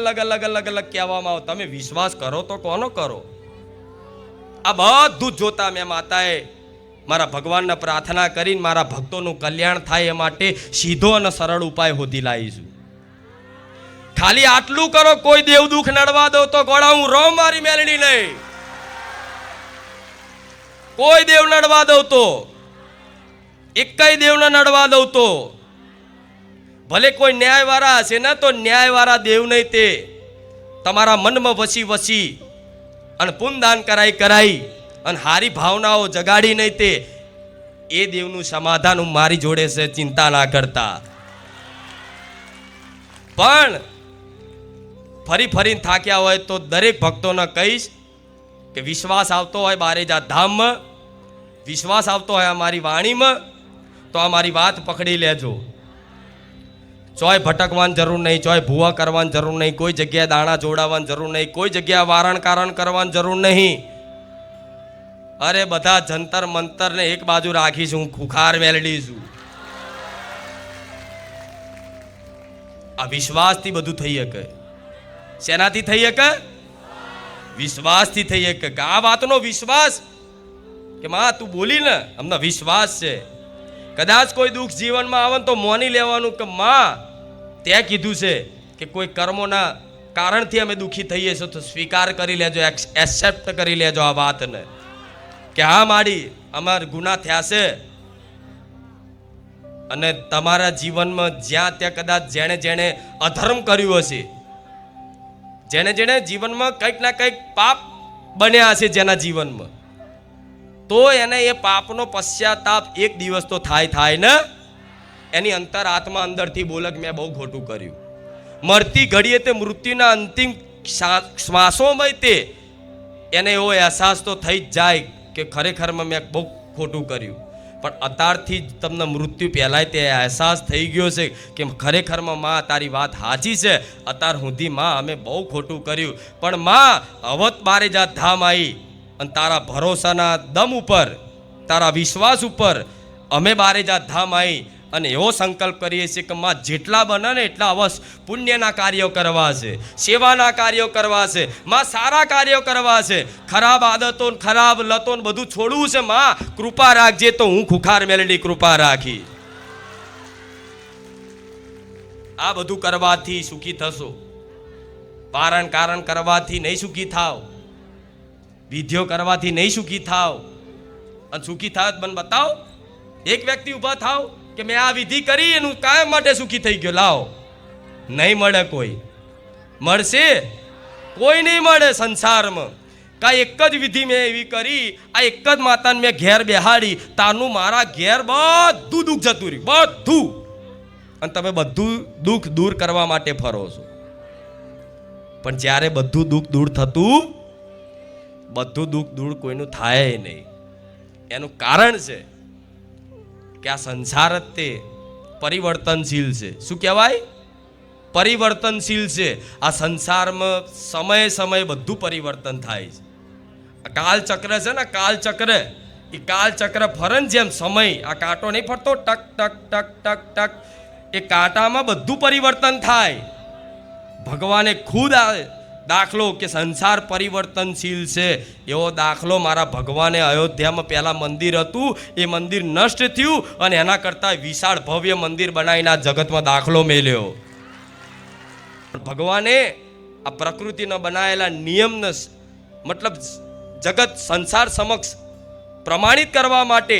અલગ કહેવામાં આવે. તમે વિશ્વાસ કરો તો કોનો કરો? આ બધું જોતા મેં માતાએ મારા ભગવાનને પ્રાર્થના કરીને મારા ભક્તોનું કલ્યાણ થાય એ માટે સીધો અને સરળ ઉપાય શોધી લાવીશું. ખાલી આટલું કરો, કોઈ દેવ દુઃખ નડવા દો તો ગોળા હું રોમ મારી મેલડી નહીં. કોઈ દેવ નડવા દઉં તો, એકેય દેવને નડવા દઉં તો, ભલે કોઈ ન્યાયવાળા હશે ને તો ન્યાયવાળા દેવ નહીં, તે તમારા મનમાં વસી અને પુનદાન કરાઈ અને હારી ભાવનાઓ જગાડી નહીં, તે એ દેવનું સમાધાન હું મારી જોડે છે, ચિંતા ના કરતા. પણ ફરીને થાક્યા હોય તો દરેક ભક્તોને કહીશ કે વિશ્વાસ આવતો હોય બારેજા ધામમાં, વિશ્વાસ આવતો હોય અમારી વાણીમાં, તો અમારી વાત પકડી લેજો. ચોય ભટકવાની જરૂર નહીં, ચોય ભૂવા કરવાની જરૂર નહીં, કોઈ જગ્યાએ દાણા જોડાવાની જરૂર નહીં, કોઈ જગ્યાએ વારણ કારણ કરવાની જરૂર નહીં. અરે બધા જંતર મંતરને એક બાજુ રાખીશું, હું ખુખાર મેલડી છું. આ વિશ્વાસથી બધું થઈ શકે. શેનાથી થઈ શકે? વિશ્વાસથી થઈ શકે. આ વાતનો વિશ્વાસ કે માં તું બોલી ને, અમને વિશ્વાસ છે. કદાચ કોઈ દુઃખ જીવનમાં આવે તો માની લેવાનું કે માં તે કીધું છે કે કોઈ કર્મોના કારણથી અમે દુઃખી થઈએ છીએ, તો સ્વીકાર કરી લેજો, એક્સેપ્ટ કરી લેજો આ વાતને કે હા માડી અમાર ગુનાહ થયા છે. અને તમારા જીવનમાં જ્યાં ત્યાં કદાચ જેણે જેણે અધર્મ કર્યું હશે, જેણે જેણે જીવનમાં કંઈક ના કંઈક પાપ બન્યા હશે જેના જીવનમાં, તો એને એ પાપનો પશ્ચાતાપ એક દિવસ તો થાય ને. એની અંતર આત્મા અંદરથી બોલે કે મેં બહુ ખોટું કર્યું. મરતી ઘડીએ તે મૃત્યુના અંતિમ શ્વાસોમાં તે એને એવો અહેસાસ તો થઈ જ જાય કે ખરેખરમાં મેં બહુ ખોટું કર્યું. પણ અત્યારથી જ તમને મૃત્યુ પહેલાંય તે અહેસાસ થઈ ગયો છે કે ખરેખરમાં માં તારી વાત સાચી છે, અત્યાર સુધી માં અમે બહુ ખોટું કર્યું, પણ માં અવત બારે જાત ધામ આવી અને તારા ભરોસાના દમ ઉપર, તારા વિશ્વાસ ઉપર અમે બારે જાત ધામ આવી અને એવો સંકલ્પ કરીએ છીએ કે માં જેટલા બને ને એટલા અવશ્ય પુણ્યના કાર્યો કરવા છે, સેવાના કાર્યો કરવા છે, માં સારા કાર્યો કરવા છે, ખરાબ આદતો ખરાબ લતો બધું છોડવું છે. માં કૃપા રાખજે. તો હું ખુખાર મેલડી કૃપા રાખી. આ બધું કરવાથી સુખી થશો. પારણ કારણ કરવાથી નહીં સુખી થાવ, વિધિઓ કરવાથી નહીં સુખી થાવ. અને સુખી થાવ મને બતાવો એક વ્યક્તિ ઊભા થાવ કે મેં આ વિધિ કરી એનું કાયમ માટે સુખી થઈ ગયો. લાવો, નહીં મળે. કોઈ મળશે? કોઈ નહીં મળે સંસારમાં. કાંઈ એક જ વિધિ મેં એવી કરી, આ એક જ માતાને મેં ઘેર બેહાડી, તાનું મારા ઘેર બધું દુઃખ જતું રહ્યું, બધું. અને તમે બધું દુઃખ દૂર કરવા માટે ફરો છો. પણ જ્યારે બધું દુઃખ દૂર થતું, બધું દુઃખ દૂર કોઈનું થાય નહીં. એનું કારણ છે કે આ સંસાર જ તે પરિવર્તનશીલ છે. શું કહેવાય? પરિવર્તનશીલ છે. આ સંસારમાં સમયે સમયે બધું પરિવર્તન થાય છે. આ કાલચક્ર છે ને, કાલચક્ર, એ કાલચક્ર ફરન જેમ સમય, આ કાંટો નહીં ફરતો ટક ટક ટક ટક ટક, એ કાંટામાં બધું પરિવર્તન થાય. ભગવાને ખુદ દાખલો કે સંસાર પરિવર્તનશીલ છે એવો દાખલો મારા ભગવાને અયોધ્યામાં પહેલાં મંદિર હતું, એ મંદિર નષ્ટ થયું અને એના કરતાં વિશાળ ભવ્ય મંદિર બનાવીને આ જગતમાં દાખલો મેલ્યો. ભગવાને આ પ્રકૃતિના બનાવેલા નિયમને મતલબ જગત સંસાર સમક્ષ પ્રમાણિત કરવા માટે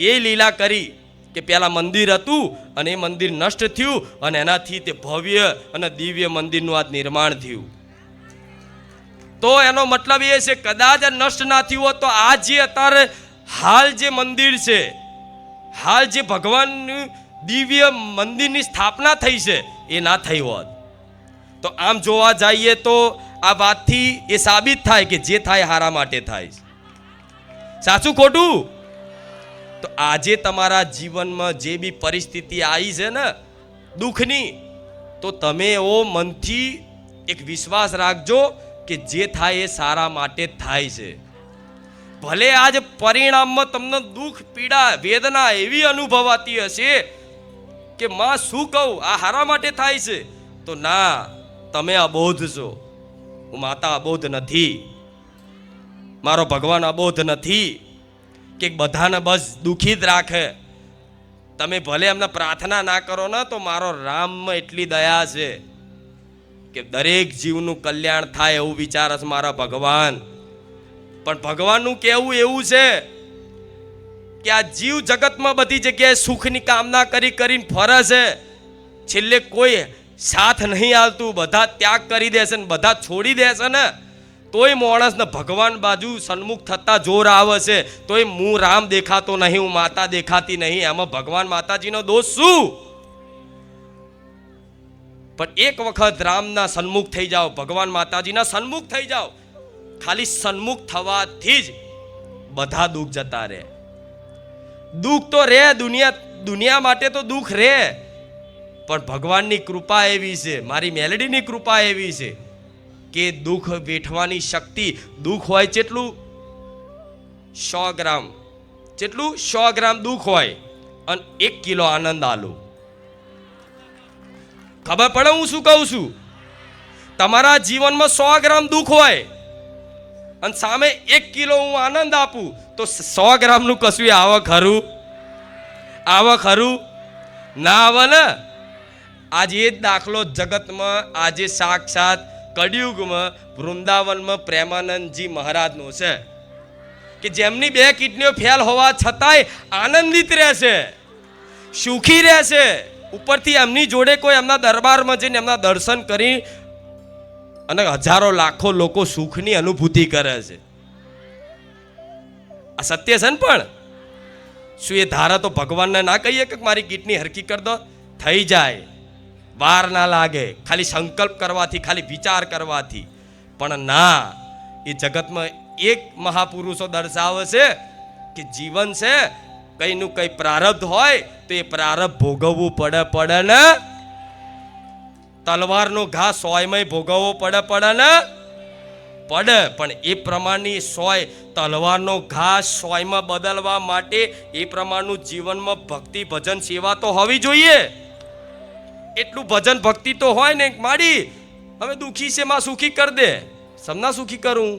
એ લીલા કરી કે પહેલાં મંદિર હતું અને એ મંદિર નષ્ટ થયું અને એનાથી તે ભવ્ય અને દિવ્ય મંદિરનું આ નિર્માણ થયું. તો એનો મતલબ એ છે કદાચ નષ્ટ ના થયું હોત તો આ જે અત્યારે હાલ જે મંદિર છે, હાલ જે ભગવાનનું દિવ્ય મંદિરની સ્થાપના થઈ છે એ ના થઈ હોત. તો આમ જોવા જઈએ તો આ વાતથી એ સાબિત થાય કે જે થાય હારા માટે થાય. સાચું ખોટું? તો આજે તમારા જીવનમાં જે બી પરિસ્થિતિ આવી છે ને દુઃખની, તો તમે એવો મનથી એક વિશ્વાસ રાખજો કે જે થાય એ સારા માટે જ થાય છે. ભલે આજ પરિણામમાં તમને દુઃખ, પીડા, વેદના એવી અનુભવાતી હશે કે માં શું કહું, આ હારા માટે થાય છે, તો ના, તમે અબોધ છો. હું માતા અબોધ નથી, મારો ભગવાન અબોધ નથી કે બધાને બસ દુઃખી જ રાખે. તમે ભલે એમને પ્રાર્થના ના કરો ને તો મારો રામમાં એટલી દયા છે કે દરેક જીવનું કલ્યાણ થાય એવું વિચાર છે મારા ભગવાન. પણ ભગવાનનું કહેવું એવું છે કે આ જીવ જગતમાં બધી જગ્યાએ સુખની કામના કરી કરીને ફરે છે, છેલ્લે કોઈ સાથ નહીં આવતું, બધા ત્યાગ કરી દેશે ને બધા છોડી દેશે ને તોય માણસને ભગવાન બાજુ સન્મુખ થતા જોર આવે છે. તોય હું રામ દેખાતો નહીં, હું માતા દેખાતી નહીં, એમાં ભગવાન માતાજીનો દોષ શું? પણ એક વખત રામના સન્મુખ થઈ જાઓ, ભગવાન માતાજીના સન્મુખ થઈ જાઓ, ખાલી સન્મુખ થવાથી જ બધા દુઃખ જતા રહે. દુઃખ તો રહે, દુનિયા માટે તો દુઃખ રહે, પણ ભગવાનની કૃપા એવી છે, મારી મેલડીની કૃપા એવી છે કે દુઃખ વેઠવાની શક્તિ, દુઃખ હોય કેટલું? 100 ગ્રામ, કેટલું? 100 ગ્રામ દુઃખ હોય અને 1 કિલો આનંદ આલો. ખબર પડે હું શું કહું છું? તમારા જીવનમાં 100 ગ્રામ દુઃખ હોય અને સામે 1 કિલો હું આનંદ આપું તો 100 ગ્રામનું કશું આવે ખરું? આવે ખરું? ના આવે ને. આજે એ જ દાખલો જગતમાં આજે સાક્ષાત કળિયુગમાં વૃંદાવનમાં પ્રેમાનંદજી મહારાજનો છે કે જેમની 2 કિડનીઓ ફેલ હોવા છતાંય આનંદિત રહેશે, સુખી રહેશે. ઉપરથી એમની જોડે કોઈ એમના દરબારમાં જઈને એમના દર્શન કરી અને હજારો લાખો લોકો સુખની અનુભૂતિ કરે છે. આ સત્ય છે ને. પણ શું એ ધારા તો ભગવાનને ના કહીએ કે મારી કિડની હરકી કરી દો? થઈ જાય, વાર ના લાગે, ખાલી સંકલ્પ કરવાથી, ખાલી વિચાર કરવાથી. પણ ના, એ જગતમાં એક મહાપુરુષો દર્શાવે છે કે જીવન છે કઈનું કઈ પ્રારબ્ધ હોય તો એ પ્રારબ્ધ ભોગવવું પડે ને. તલવારનો ઘા 100 ભોગવવો પડે ને. પણ એ પ્રમાણની 100 તલવારનો ઘા 100 બદલવા માટે એ પ્રમાણનું જીવનમાં ભક્તિ ભજન સેવા તો હોવી જોઈએ. એટલું ભજન ભક્તિ તો હોય ને. માડી હવે દુખી છે માં સુખી કર દે, સમના સુખી કરું.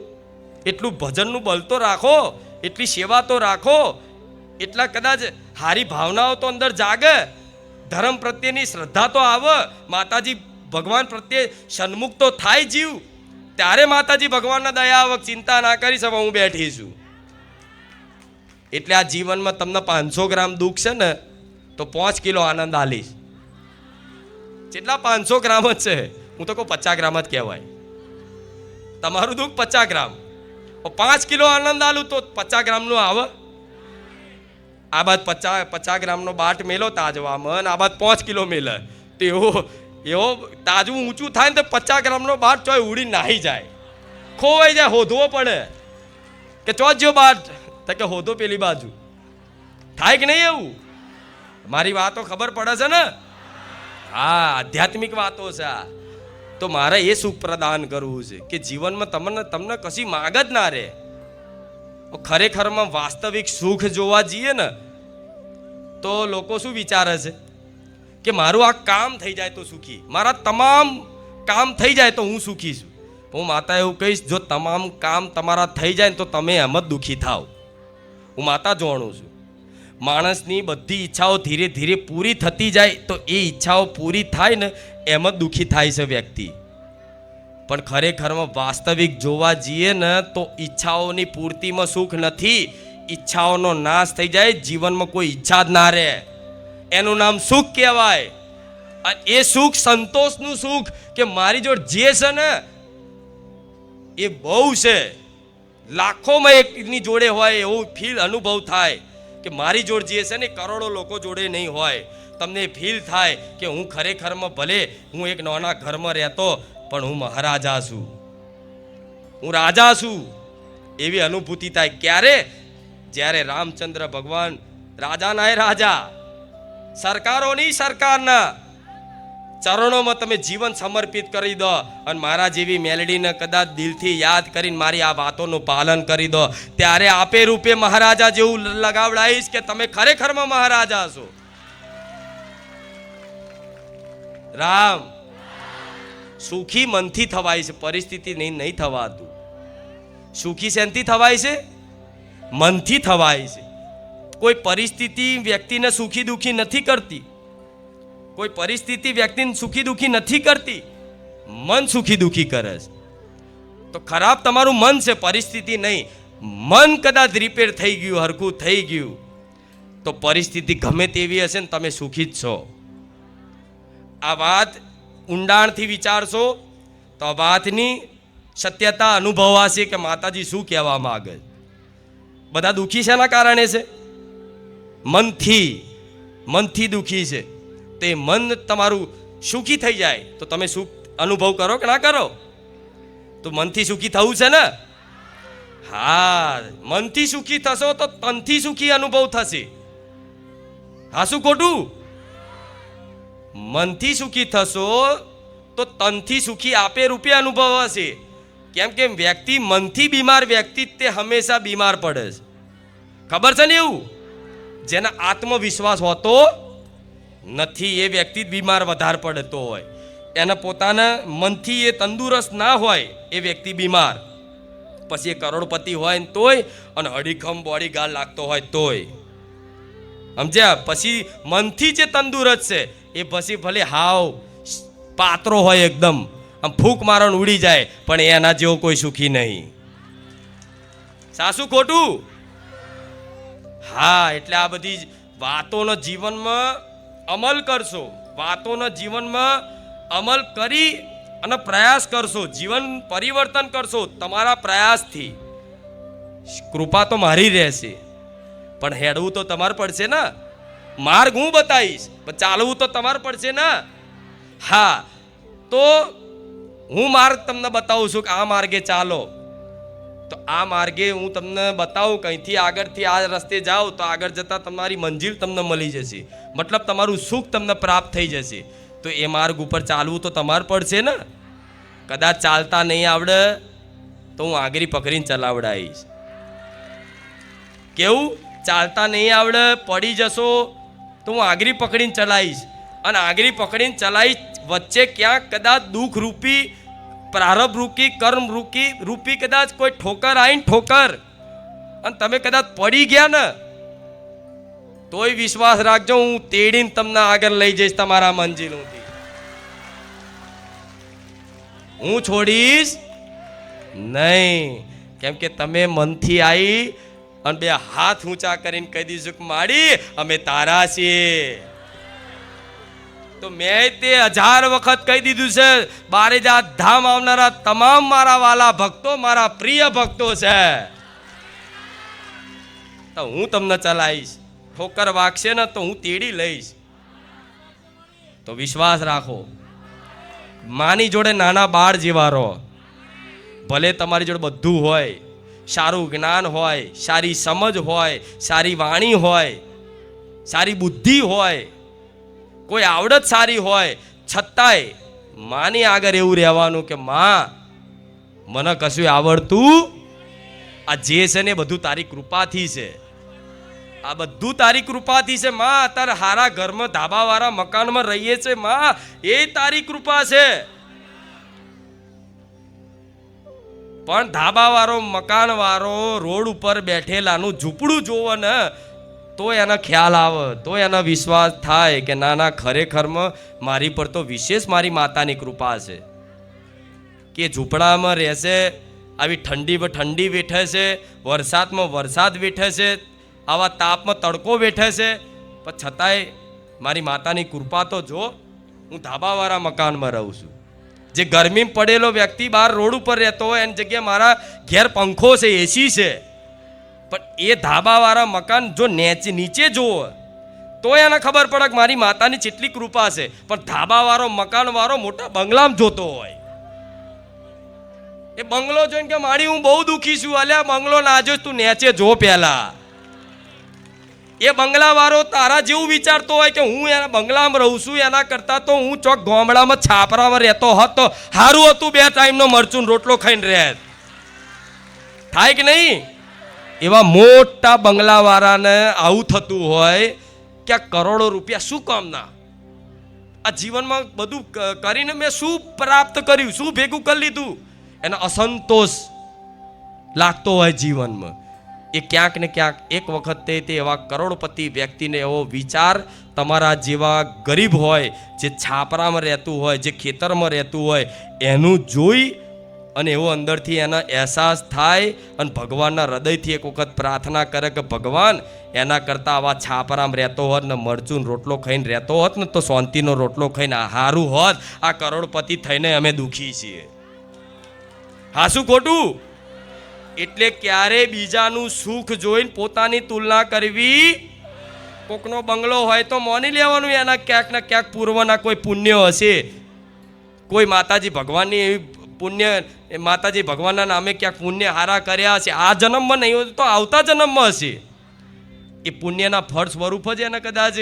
એટલું ભજનનું બળ તો રાખો, એટલી સેવા તો રાખો, એટલા કદાચ હારી ભાવનાઓ તો અંદર જાગે, ધર્મ પ્રત્યેની શ્રદ્ધા તો આવે, માતાજી ભગવાન પ્રત્યે સન્મુખ તો થાય જીવ. ત્યારે માતાજી ભગવાનના દયા આવક. ચિંતા ના કરી શકો, હું બેઠી છું. એટલે આ જીવનમાં તમને 500 ગ્રામ દુઃખ છે ને તો 5 કિલો આનંદ આલીશ. જેટલા 500 ગ્રામ જ છે, હું તો કહું 50 ગ્રામ જ કહેવાય. તમારું દુઃખ 50 ગ્રામ, 5 કિલો આનંદ આલું તો 50 ગ્રામનું આવે. આ બાદ 50 ગ્રામનો બાટ મેલો તાજવામાં, આ બાદ 5 કિલો મેલે તો એવો તાજું ઊંચું થાય ને તો 50 ગ્રામનો બાટ ચોય ઉડી નાહી જાય, ખોવાઈ જાય, હોધવો પડે કે ચોજો બાટ, તો કે હોધો પેલી બાજુ. થાય કે નહીં એવું? મારી વાતો ખબર પડે છે ને? હા, આધ્યાત્મિક વાતો છે આ. તો મારે એ સુખ પ્રદાન કરવું છે કે જીવનમાં તમને કશી માગ જ ના રહે. ખરેખરમાં વાસ્તવિક સુખ જોવા જઈએ ને તો લોકો શું વિચારે છે કે મારું આ કામ થઈ જાય તો સુખી, મારા તમામ કામ થઈ જાય તો હું સુખી છું. હું માતા એવું કહીશ, જો તમામ કામ તમારા થઈ જાય ને તો તમે એમ જ દુઃખી થાવ. હું માતા જાણું છું. માણસની બધી ઈચ્છાઓ ધીરે ધીરે પૂરી થતી જાય તો એ ઈચ્છાઓ પૂરી થાય ને એમ જ દુઃખી થાય છે વ્યક્તિ. પણ ખરેખરમાં વાસ્તવિક જોવા જઈએ ને તો ઈચ્છાઓની પૂર્તિમાં સુખ નથી. ઈચ્છાઓનો નાશ થઈ જાય, જીવનમાં કોઈ ઈચ્છા જ ના રહે, એનું નામ સુખ કહેવાય. એ સુખ સંતોષનું સુખ કે મારી જોડે જે છે ને એ બહુ છે, લાખોમાં એકની જોડે હોય એવું ફીલ અનુભવ થાય કે મારી જોડે જે છે ને કરોડો લોકો જોડે નહીં હોય. તમને ફીલ થાય કે હું ખરેખરમાં ભલે હું એક નાના ઘરમાં રહેતો પણ હું મહારાજા છું, હું રાજા છું, એવી અનુભૂતિ થાય. ક્યારે? જ્યારે રામચંદ્ર ભગવાન રાજાના રાજા, સરકારોની સરકારના ચરણોમાં તમે જીવન સમર્પિત કરી દો અને મારા જેવી મેલડીને કદાચ દિલથી યાદ કરીને મારી આ વાતોનું પાલન કરી દો, ત્યારે આપે રૂપે મહારાજા જેવું લગાવડાવીશ કે તમે ખરેખરમાં મહારાજા છો. રામ સુખી મનથી થવાય છે, પરિસ્થિતિ નહીં થવાતું. સુખી શેનથી થવાય છે? મનથી થવાય છે. કોઈ પરિસ્થિતિ વ્યક્તિને સુખી દુખી નથી કરતી, કોઈ પરિસ્થિતિ વ્યક્તિને સુખી દુખી નથી કરતી, મન સુખી દુખી કરે છે. તો ખરાબ તમારું મન છે, પરિસ્થિતિ નહીં. મન કદાચ રિપેર થઈ ગયું, હરખું થઈ ગયું તો પરિસ્થિતિ ગમે તેવી હશે ને તમે સુખી જ છો. આ વાત ઊંડાણથી વિચારશો તો આ વાતની સત્યતા અનુભવાશે કે માતાજી શું કહેવા માંગે. બધા દુઃખી શેના કારણે છે? મનથી દુઃખી છે. તે મન તમારું સુખી થઈ જાય તો તમે સુખ અનુભવ કરો કે ના કરો? તો મનથી સુખી થવું છે ને? હા, મનથી સુખી થશો તો તનથી સુખી અનુભવ થશે. હા, શું ખોટું? મનથી સુખી થશો તો તનથી સુખી આપે રૂપે અનુભવ હશે. કેમ કે વ્યક્તિ મનથી બીમાર વ્યક્તિ તે હંમેશા બીમાર પડે છે. ખબર છે ને? એવું જેના આત્મવિશ્વાસ હોતો નથી એ વ્યક્તિ બીમાર વધારે પડતો હોય. એના પોતાના મનથી એ તંદુરસ્ત ના હોય એ વ્યક્તિ બીમાર. પછી એ કરોડપતિ હોય ને તોય, અને અડીખમ બોડી ગાર્ડ લાગતો હોય તોય. સમજ્યા? પછી મનથી જે તંદુરસ્ત છે એ પછી ભલે હાવ પાત્રો હોય એકદમ, આમ ફૂંક મારણ ઉડી જાય, પણ એના જેવો કોઈ સુખી નહીં. સાસુ ખોટું? હા, એટલે આ બધી વાતોનો જીવનમાં અમલ કરશો, વાતોનો જીવનમાં અમલ કરી અને પ્રયાસ કરશો, જીવન પરિવર્તન કરશો તમારા પ્રયાસથી. કૃપા તો મારી રહેશે, પણ હેડવું તો તમારે પડશે ને. માર્ગ હું બતાવીશ, પણ ચાલવું તો તમારે પડશે ને. હા, તો હું માર્ગ તમને બતાવું છું કે આ માર્ગે ચાલો. તો આ માર્ગે હું તમને બતાવું, કંઈથી આગળથી આ રસ્તે જાઓ તો આગળ જતાં તમારી મંજિલ તમને મળી જશે, મતલબ તમારું સુખ તમને પ્રાપ્ત થઈ જશે. તો એ માર્ગ ઉપર ચાલવું તો તમારે પડશે ને. કદાચ ચાલતા નહીં આવડે તો હું આગળી પકડીને ચલાવડાવીશ. કેવું? ચાલતા નહીં આવડે, પડી જશો તો હું આગળી પકડીને ચલાવીશ, અને આગળી પકડીને ચલાવીશ. વચ્ચે ક્યાંક કદાચ દુઃખ રૂપી, પ્રારબ્ધ રૂપી, કર્મ રૂપી કદાચ કોઈ ઠોકર આવીને ઠોકર, અને તમે કદાચ પડી ગયા ને, તોય વિશ્વાસ રાખજો, હું તેડીને તમને આગળ લઈ જઈશ તમારા મંજિલ સુધી. હું છોડીશ નહીં, કેમ કે તમે મનથી આવી અને બે હાથ ઊંચા કરીને કહી દીધું કે માડી અમે તારા છીએ. તો મેં તે 1000 વખત કહી દીધું છે, બારેજા ધામ આવનારા તમામ મારા વાલા ભક્તો મારા પ્રિય ભક્તો છે, તો હું તમને ચલાવીશ. ઠોકર વાગશે ને તો હું તેડી લઈશ. તો વિશ્વાસ રાખો, માની જોડે નાના બાળ જેવા રહો. ભલે તમારી જોડે બધું હોય, સારું જ્ઞાન હોય, સારી સમજ હોય, સારી વાણી હોય, સારી બુદ્ધિ હોય, કોઈ આવડત સારી હોય, છતાંય માની આગળ એવું રહેવાનું કે માં મને કશું આવડતું, આ જે છે ને બધું તારી કૃપાથી છે, આ બધું તારી કૃપાથી છે માં. અત્યારે હારા ઘરમાં ધાબાવાળા મકાનમાં રહીએ છે માં, એ તારી કૃપા છે. પણ ધાબાવાળો મકાનવાળો રોડ ઉપર બેઠેલાનું ઝૂંપડું જોવો ને તો એનો ખ્યાલ આવે, તો એનો વિશ્વાસ થાય કે ના ના ખરેખરમાં મારી પર તો વિશેષ મારી માતાની કૃપા છે કે ઝૂંપડામાં રહેશે, આવી ઠંડીમાં ઠંડી વેઠે છે, વરસાદમાં વરસાદ વેઠે છે, આવા તાપમાં તડકો વેઠે છે, પણ છતાંય મારી માતાની કૃપા તો જો. હું ધાબાવાળા મકાનમાં રહું છું. જે ગરમીમાં પડેલો વ્યક્તિ બહાર રોડ ઉપર રહેતો હોય એની જગ્યાએ મારા ઘેર પંખો છે, એસી છે, પણ એ ધાબાવાળા મકાન જો નીચે જોવો તો એને ખબર પડે કે મારી માતાની કેટલી કૃપા છે. પણ ધાબાવાળો મકાનવાળો મોટા બંગલામાં જોતો હોય, એ બંગલો જોઈને કે મારી હું બહુ દુઃખી છું, અલ્યા બંગલો ના જોઈશ, તું નીચે જો પહેલા. એ બંગલાવાળો તારા જેવું વિચારતો હોય કે હું એના બંગલામાં રહું છું, એના કરતાં તો હું ચોક ગામડામાં છાપરામાં રહેતો હોત તો સારું હતું, 2 ટાઈમનો મરચું રોટલો ખાઈને રહેત. થાય કે નહીં? એવા મોટા બંગલાવાળાને આવું થતું હોય કે આ કરોડો રૂપિયા શું કામના, આ જીવનમાં બધું કરીને મેં શું પ્રાપ્ત કર્યું, શું ભેગું કરી લીધું, એનો અસંતોષ લાગતો હોય જીવનમાં. એ ક્યાંક ને ક્યાંક એક વખતે તે એવા કરોડપતિ વ્યક્તિને એવો વિચાર તમારા જેવા ગરીબ હોય, જે છાપરામાં રહેતું હોય, જે ખેતરમાં રહેતું હોય, એનું જોઈ અને એવો અંદરથી એનો અહેસાસ થાય અને ભગવાનના હૃદયથી એક વખત પ્રાર્થના કરે કે ભગવાન એના કરતાં આવા છાપરામાં રહેતો હોત ને મરચું રોટલો ખાઈને રહેતો હોત ને તો શાંતિનો રોટલો ખાઈને સારું હોત. આ કરોડપતિ થઈને અમે દુઃખી છીએ. હા શું ખોટું? એટલે ક્યારે બીજાનું સુખ જોઈને પોતાની તુલના કરવી. કોકનો બંગલો હોય તો માની લેવાનું એના ક્યાંક ને ક્યાંક પૂર્વના કોઈ પુણ્ય હશે, કોઈ માતાજી ભગવાનની એવી પુણ્ય, માતાજી ભગવાનના નામે ક્યાંક પુણ્ય હારા કર્યા હશે. આ જન્મમાં નહીં હોય તો આવતા જન્મમાં હશે. એ પુણ્યના ફળ સ્વરૂપ જ એને કદાચ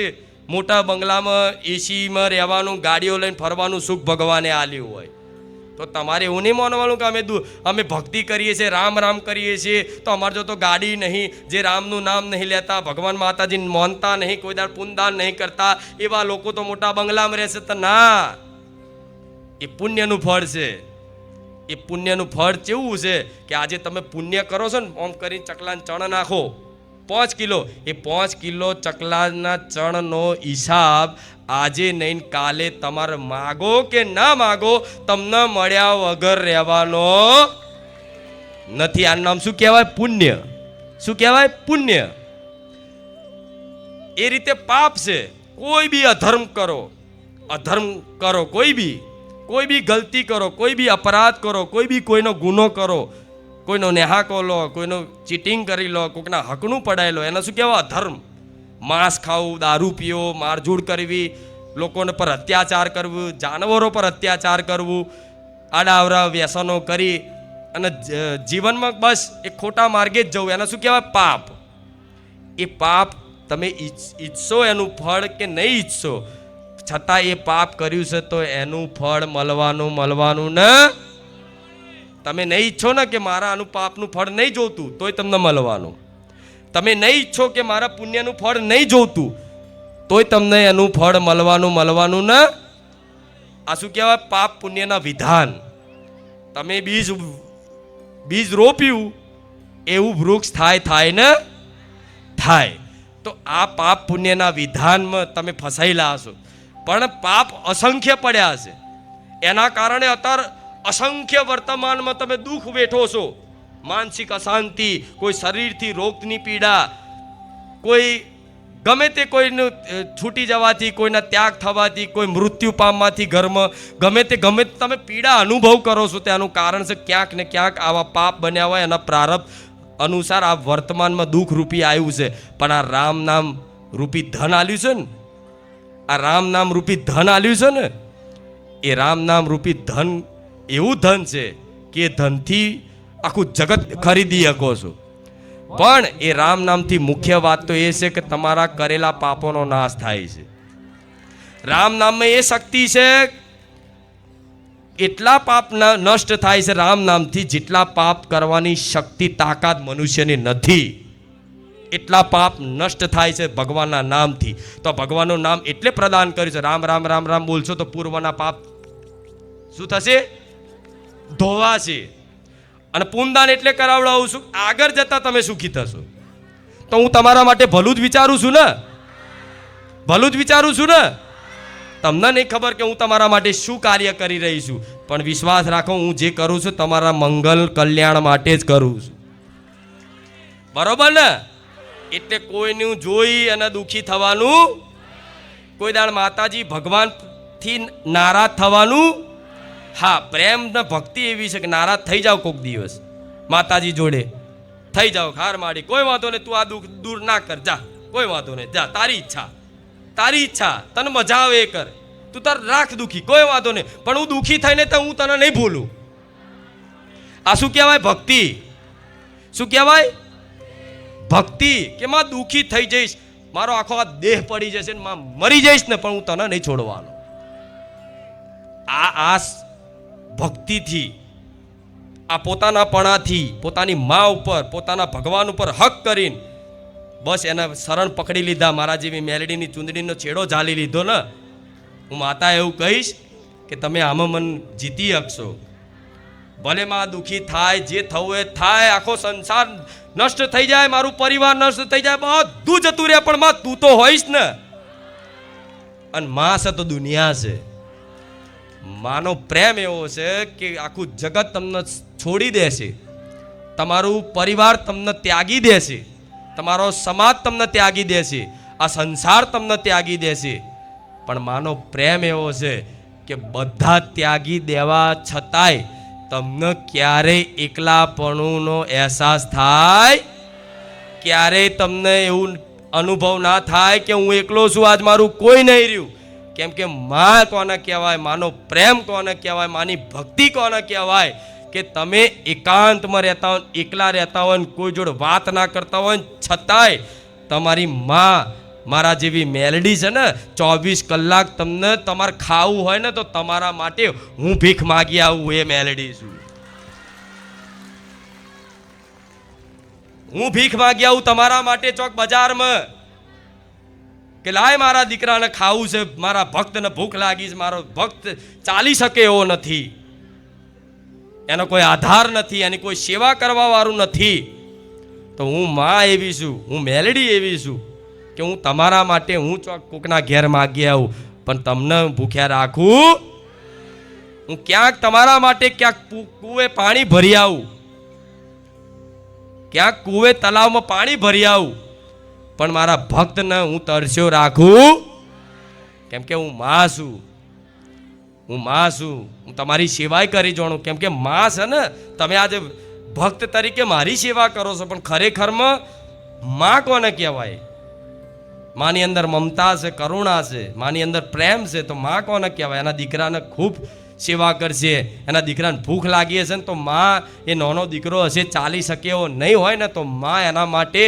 મોટા બંગલામાં એસીમાં રહેવાનું, ગાડીઓ લઈને ફરવાનું સુખ ભગવાને આલ્યું હોય. તો તમારે એવું નહીં માનવાનું કે અમે ભક્તિ કરીએ છીએ, રામ રામ કરીએ છીએ, તો અમારે જો તો ગાડી નહીં, જે રામનું નામ નહીં લેતા, ભગવાન માતાજીને માનતા નહીં, કોઈ દાડ પુણ્યદાન નહીં કરતા, એવા લોકો તો મોટા બંગલામાં રહેશે. તો ના, એ પુણ્યનું ફળ છે. એ પુણ્યનું ફળ કેવું છે કે આજે તમે પુણ્ય કરો છો ને, ઓમ કરીને ચકલાને ચણ નાખો 5 કિલો, એ 5 કિલો ચકલાના ચણનો હિસાબ આજે નહીં કાલે તમારે માગો કે ના માગો તમને મળ્યા વગર રહેવાનો નથી. આનું નામ શું કહેવાય? પુણ્ય. શું કહેવાય? પુણ્ય. એ રીતે પાપ છે. કોઈ બી અધર્મ કરો, કોઈ બી ગલતી કરો, કોઈ બી અપરાધ કરો, કોઈ બી કોઈનો ગુનો કરો, કોઈનો નેહાકો લો, કોઈનો ચીટિંગ કરી લો, કોઈના હકનું પડાય લો, એને શું કહેવાય? અધર્મ. માંસ ખાવું, દારૂ પીવો, મારઝૂડ કરવી, લોકોને પર અત્યાચાર કરવું, જાનવરો પર અત્યાચાર કરવું, આડાવરા વ્યસનો કરી અને જીવનમાં બસ એ ખોટા માર્ગે જ જવું, એને શું કહેવાય? પાપ. એ પાપ તમે ઈચ્છો એનું ફળ કે નહીં ઈચ્છો, છતાં એ પાપ કર્યું છે તો એનું ફળ મળવાનું ને. તમે નહીં ઈચ્છો ને કે મારા આનું પાપનું ફળ નહીં જોતું તોય તમને મળવાનું. તમે નહીં ઈચ્છો કે મારા પુણ્યનું ફળ નહીં જોતું તોય તમને એનું ફળ મળવાનું ને. આ શું કહેવાય? પાપ પુણ્યના વિધાન. તમે બીજ રોપ્યું એવું વૃક્ષ થાય ને થાય. તો આ પાપ પુણ્યના વિધાનમાં તમે ફસાયેલા હશો, પણ પાપ અસંખ્ય પડ્યા છે. એના કારણે અત્યારે અસંખ્ય વર્તમાનમાં તમે દુઃખ વેઠો છો, માનસિક અશાંતિ, કોઈ શરીરથી રોગની પીડા, કોઈ ગમે તે કોઈનું છૂટી જવાથી, કોઈના ત્યાગ થવાથી, કોઈ મૃત્યુ પામવાથી ઘરમાં ગમે તે તમે પીડા અનુભવ કરો છો. તેનું કારણ છે ક્યાંક ને ક્યાંક આવા પાપ બન્યા હોય, એના પ્રારબ્ધ અનુસાર આ વર્તમાનમાં દુઃખ રૂપી આવ્યું છે. પણ આ રામ નામ રૂપી ધન આલ્યું છે ને, આ રામ નામ રૂપી ધન આલ્યું છે ને, એ રામ નામ રૂપી ધન એવું ધન છે કે ધનથી આખું જગત ખરીદી શકો છો. પણ એ રામ નામથી મુખ્ય વાત તો એ છે કે તમારા કરેલા પાપોનો નાશ થાય છે. રામ નામમાં એ શક્તિ છે, એટલા પાપ નષ્ટ થાય છે રામ નામથી જેટલા પાપ કરવાની શક્તિ તાકાત મનુષ્યની નથી. એટલા પાપ નષ્ટ થાય છે ભગવાનના નામથી. તો ભગવાનનું નામ એટલે પ્રદાન કર્યું છે. રામ રામ રામ રામ બોલશો તો પૂર્વના પાપ શું થશે? ધોવાશે. અને પૂનદાન એટલે કરાવડાવું છું, આગળ જતા તમે સુખી થશો. તો હું તમારા માટે ભલું જ વિચારું છું ને, ભલું જ વિચારું છું ને. તમને નહીં ખબર કે હું તમારા માટે શું કાર્ય કરી રહી છું, પણ વિશ્વાસ રાખો હું જે કરું છું તમારા મંગલ કલ્યાણ માટે જ કરું છું. બરોબર ને? એટલે કોઈનું જોઈ અને દુઃખી થવાનું, કોઈ દાડ માતાજી ભગવાનથી નારાજ થવાનું. હા, પ્રેમ ને ભક્તિ એવી છે કે નારાજ થઈ જાઓ કોઈક દિવસ માતાજી જોડે, થઈ જાઓ હાર માડી, કોઈ વાંધો નહીં, તું આ દુઃખ દૂર ના કર, જા, કોઈ વાંધો નહીં, જા, તારી ઈચ્છા, તને મજા આવે એ કર, તું તાર રાખ દુઃખી, કોઈ વાંધો નહીં, પણ હું દુઃખી થઈને તો હું તને નહીં ભૂલું. આ શું કહેવાય? ભક્તિ. શું કહેવાય? ભક્તિ. કે માં દુઃખી થઈ જઈશ, મારો આખો આ દેહ પડી જશે ને માં મરી જઈશ ને, પણ હું તને નહીં છોડવાનો. આ ભક્તિથી, આ પોતાનાપણાથી, પોતાની મા ઉપર, પોતાના ભગવાન ઉપર હક કરીને બસ એના શરણ પકડી લીધા, મારા જેવી મેલડીની ચૂંદડીનો છેડો ઝાલી લીધો ને, હું માતા એવું કહીશ કે તમે આમાં મન જીતી શકશો. ભલે માં દુઃખી થાય, જે થવું એ થાય, આખો સંસાર નષ્ટ થઈ જાય, મારું પરિવાર નષ્ટ થઈ જાય, બધું જતું રહે, પણ માં તું તો હોઈશ ને. અને માં છે તો દુનિયા છે. માનો પ્રેમ એવો છે કે આખું જગત તમને છોડી દેશે, તમારું પરિવાર તમને ત્યાગી દેશે, તમારો સમાજ તમને ત્યાગી દેશે, આ સંસાર તમને ત્યાગી દેશે, પણ માનો પ્રેમ એવો છે કે બધા ત્યાગી દેવા છતાંય તમને ક્યારેય એકલાપણુંનો અહેસાસ થાય, ક્યારેય તમને એવું અનુભવ ના થાય કે હું એકલો છું, આજ મારું કોઈ નહીં રહ્યું. કેમ કે માં કોને કહેવાય, માનો પ્રેમ કોને કહેવાય, માની ભક્તિ કોને કહેવાય કે તમે એકાંતમાં રહેતા હોય, એકલા રહેતા હોય, કોઈ જોડે વાત ના કરતા હોય, છતાંય તમારી માં મારા જેવી મેલડી છે ને, 24 કલાક તમને તમારે ખાવું હોય ને તો તમારા માટે હું ભીખ માગી આવું, એ મેલડી છું. હું ભીખ માગી આવું તમારા માટે ચોક બજારમાં કે લાય મારા દીકરાને ખાવું છે, મારા ભક્તને ભૂખ લાગી છે, મારો ભક્ત ચાલી શકે એવો નથી. એનો કોઈ આધાર નથી, એની કોઈ સેવા કરવા વાળું નથી, તો હું માં એવી છું, હું મેલડી એવી છું કે હું તમારા માટે હું કોકના ઘેર માગી આવું પણ તમને ભૂખ્યા રાખું. હું ક્યાંક તમારા માટે ક્યાંક કૂવે પાણી ભરી આવું, ક્યાંક કૂવે તલાવમાં પાણી ભરી આવું, પણ મારા ભક્તને હું તરસ્યો રાખું, કેમ કે હું માં છું. હું માં છું, હું તમારી સેવાય કરી જાણું, કેમ કે માં છે ને. તમે આજે ભક્ત તરીકે મારી સેવા કરો છો, પણ ખરેખરમાં માં કોને કહેવાય? માની અંદર મમતા છે, કરુણા છે, માની અંદર પ્રેમ છે, તો માં કોને કહેવાય? એના દીકરાને ખૂબ સેવા કરશે, એના દીકરાને ભૂખ લાગી હશે ને તો માં, એ નાનો દીકરો હશે ચાલી શકે એવો નહીં હોય ને, તો માં એના માટે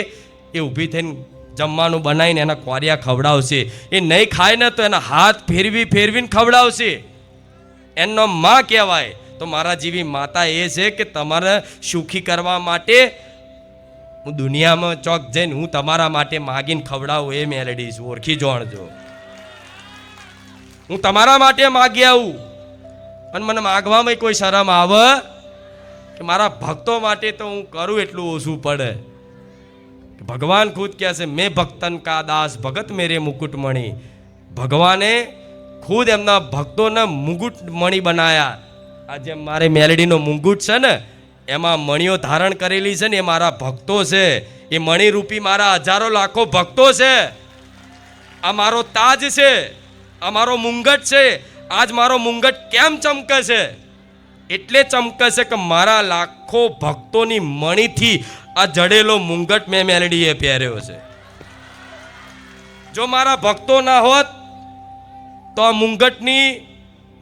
એ ઊભી થઈને જમવાનું બનાવીને એના કોરિયા ખવડાવશે. એ નહીં ખાય ને તો એના હાથ ફેરવીને ખવડાવશે. એનો માં કહેવાય. તો મારા જેવી માતા એ છે કે તમારે સુખી કરવા માટે હું દુનિયામાં ચોક જઈને હું તમારા માટે માગીને ખવડાવું. એ મેલડી છું, ઓળખી જોણજો. હું તમારા માટે માગી આવું અને મને માગવામાં કોઈ શરમ આવે કે મારા ભક્તો માટે તો હું કરું એટલું ઓછું પડે. ભગવાન ખુદ કહે છે, મેં ભક્તન કા દાસ ભગત મેરે મુકુટમણી. ભગવાને ખુદ એમના ભક્તોને મુકુટમણી બનાયા. આ જેમ મારે મેલડીનો મુંગુટ છે ને, એમાં મણીઓ ધારણ કરેલી છે ને, એ મારા ભક્તો છે. એ મણીરૂપી મારા હજારો લાખો ભક્તો છે. આ મારો તાજ છે, આ મારો મુંગટ છે. આજ મારો મુંગટ કેમ ચમકે છે? એટલે ચમકે છે કે મારા લાખો ભક્તોની મણીથી આ જડેલો મુંગટ મેં મેલડીએ પહેર્યો છે. જો મારા ભક્તો ના હોત તો આ મુંગટની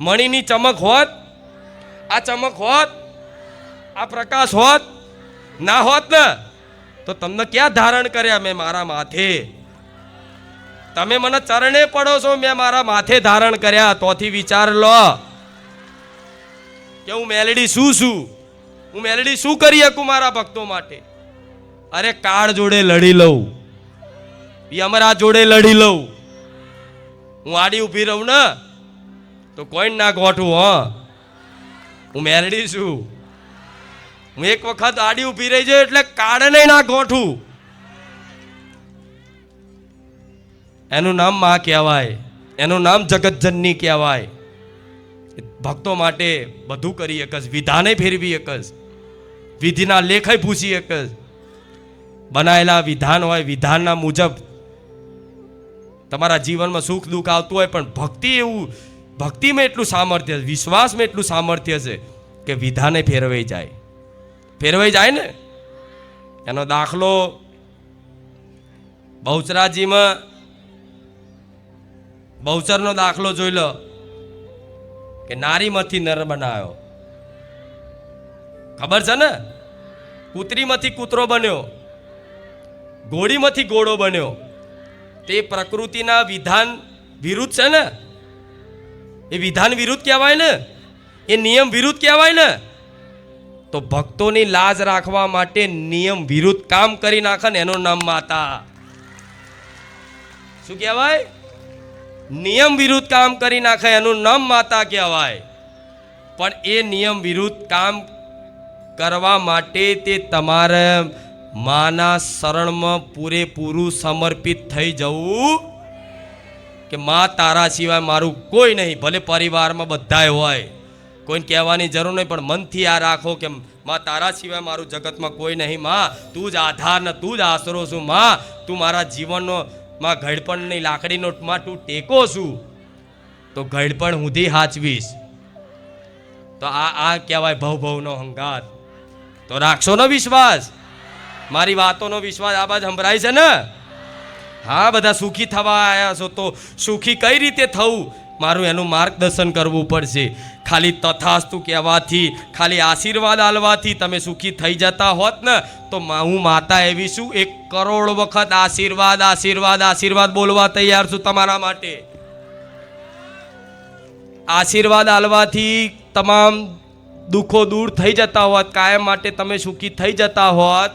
મણીની ચમક હોત, આ ચમક હોત, આ પ્રકાશ હોત? ના હોત ને. તો તમને ક્યાં ધારણ કર્યા મેં મારા માથે? તમે મને ચરણે પડો છો, મેં મારા માથે ધારણ કર્યા. તોથી વિચાર લો કે હું મેલડી શું છું, હું મેલડી શું કરી શકું મારા ભક્તો માટે. અરે કાળ જોડે લડી લઉં, યમરાજ જોડે લડી લઉં. હું આડી ઊભી રહું ને તો કોઈ ના ગોઠું. હું મેલડી છું. હું એક વખત આડી ઊભી રહી જાય એટલે કાળને ના ગોઠું. એનું નામ માં કહેવાય, એનું નામ જગતજનની કહેવાય. ભક્તો માટે બધું કરી એકસ, વિધાને ફેરવી એકસ, વિધિના લેખાય પૂછી એકસ. બનાયેલા વિધાન હોય, વિધાનના મુજબ તમારા જીવનમાં સુખ દુઃખ આવતું હોય, પણ ભક્તિ એવું, ભક્તિમાં એટલું સામર્થ્ય, વિશ્વાસમાં એટલું સામર્થ્ય છે કે વિધાને ફેરવાઈ જાય. ફેરવાઈ જાય ને. એનો દાખલો બહુચરાજીમાં, બહુચરનો દાખલો જોઈ લો કે નારીમાંથી નર બનાવ્યો. ખબર છે ને? કૂતરીમાંથી કૂતરો બન્યો, ઘોડીમાંથી ઘોડો બન્યો. તે પ્રકૃતિના વિધાન વિરુદ્ધ છે ને. એ વિધાન વિરુદ્ધ કહેવાય ને, એ નિયમ વિરુદ્ધ કહેવાય ને. તો ભક્તોની લાજ રાખવા માટે નિયમ વિરુદ્ધ કામ કરી નાખે ને, એનું નામ માતા. શું કહેવાય? નિયમ વિરુદ્ધ કામ કરી નાખે એનું નામ માતા કહેવાય. પણ એ નિયમ વિરુદ્ધ કામ કરવા માટે તે તમારે માના શરણમાં પૂરેપૂરું સમર્પિત થઈ જવું કે માં તારા સિવાય મારું કોઈ નહીં. ભલે પરિવારમાં બધાય હોય, કોઈને કહેવાની જરૂર નહીં, પણ મનથી આ રાખો કે માં તારા સિવાય મારું જગતમાં કોઈ નહીં. માં તું જ આધાર ને તું જ આશરો છું. માં તું મારા જીવનનો, માં ઘડપણની લાકડીનો માં તું ટેકો છું, તો ઘડપણ સુધી હાચવીશ. તો આ કહેવાય ભવનો હંગાત. તો રાખશો ને વિશ્વાસ? મારી વાતોનો વિશ્વાસ આ બાજુ સંભળાય છે ને? હા, બધા સુખી થવા આવ્યા છો, તો સુખી કઈ રીતે થવું મારું એનું માર્ગદર્શન કરવું પડશે. ખાલી તથાસ્તુ કહેવાથી, ખાલી આશીર્વાદ આલવાથી તમે સુખી થઈ જતા હોત ને, તો હું માતા એવી છું, 1 કરોડ વખત આશીર્વાદ આશીર્વાદ આશીર્વાદ બોલવા તૈયાર છું તમારા માટે. આશીર્વાદ આલવાથી તમામ દુઃખો દૂર થઈ જતા હોત, કાયમ માટે તમે સુખી થઈ જતા હોત,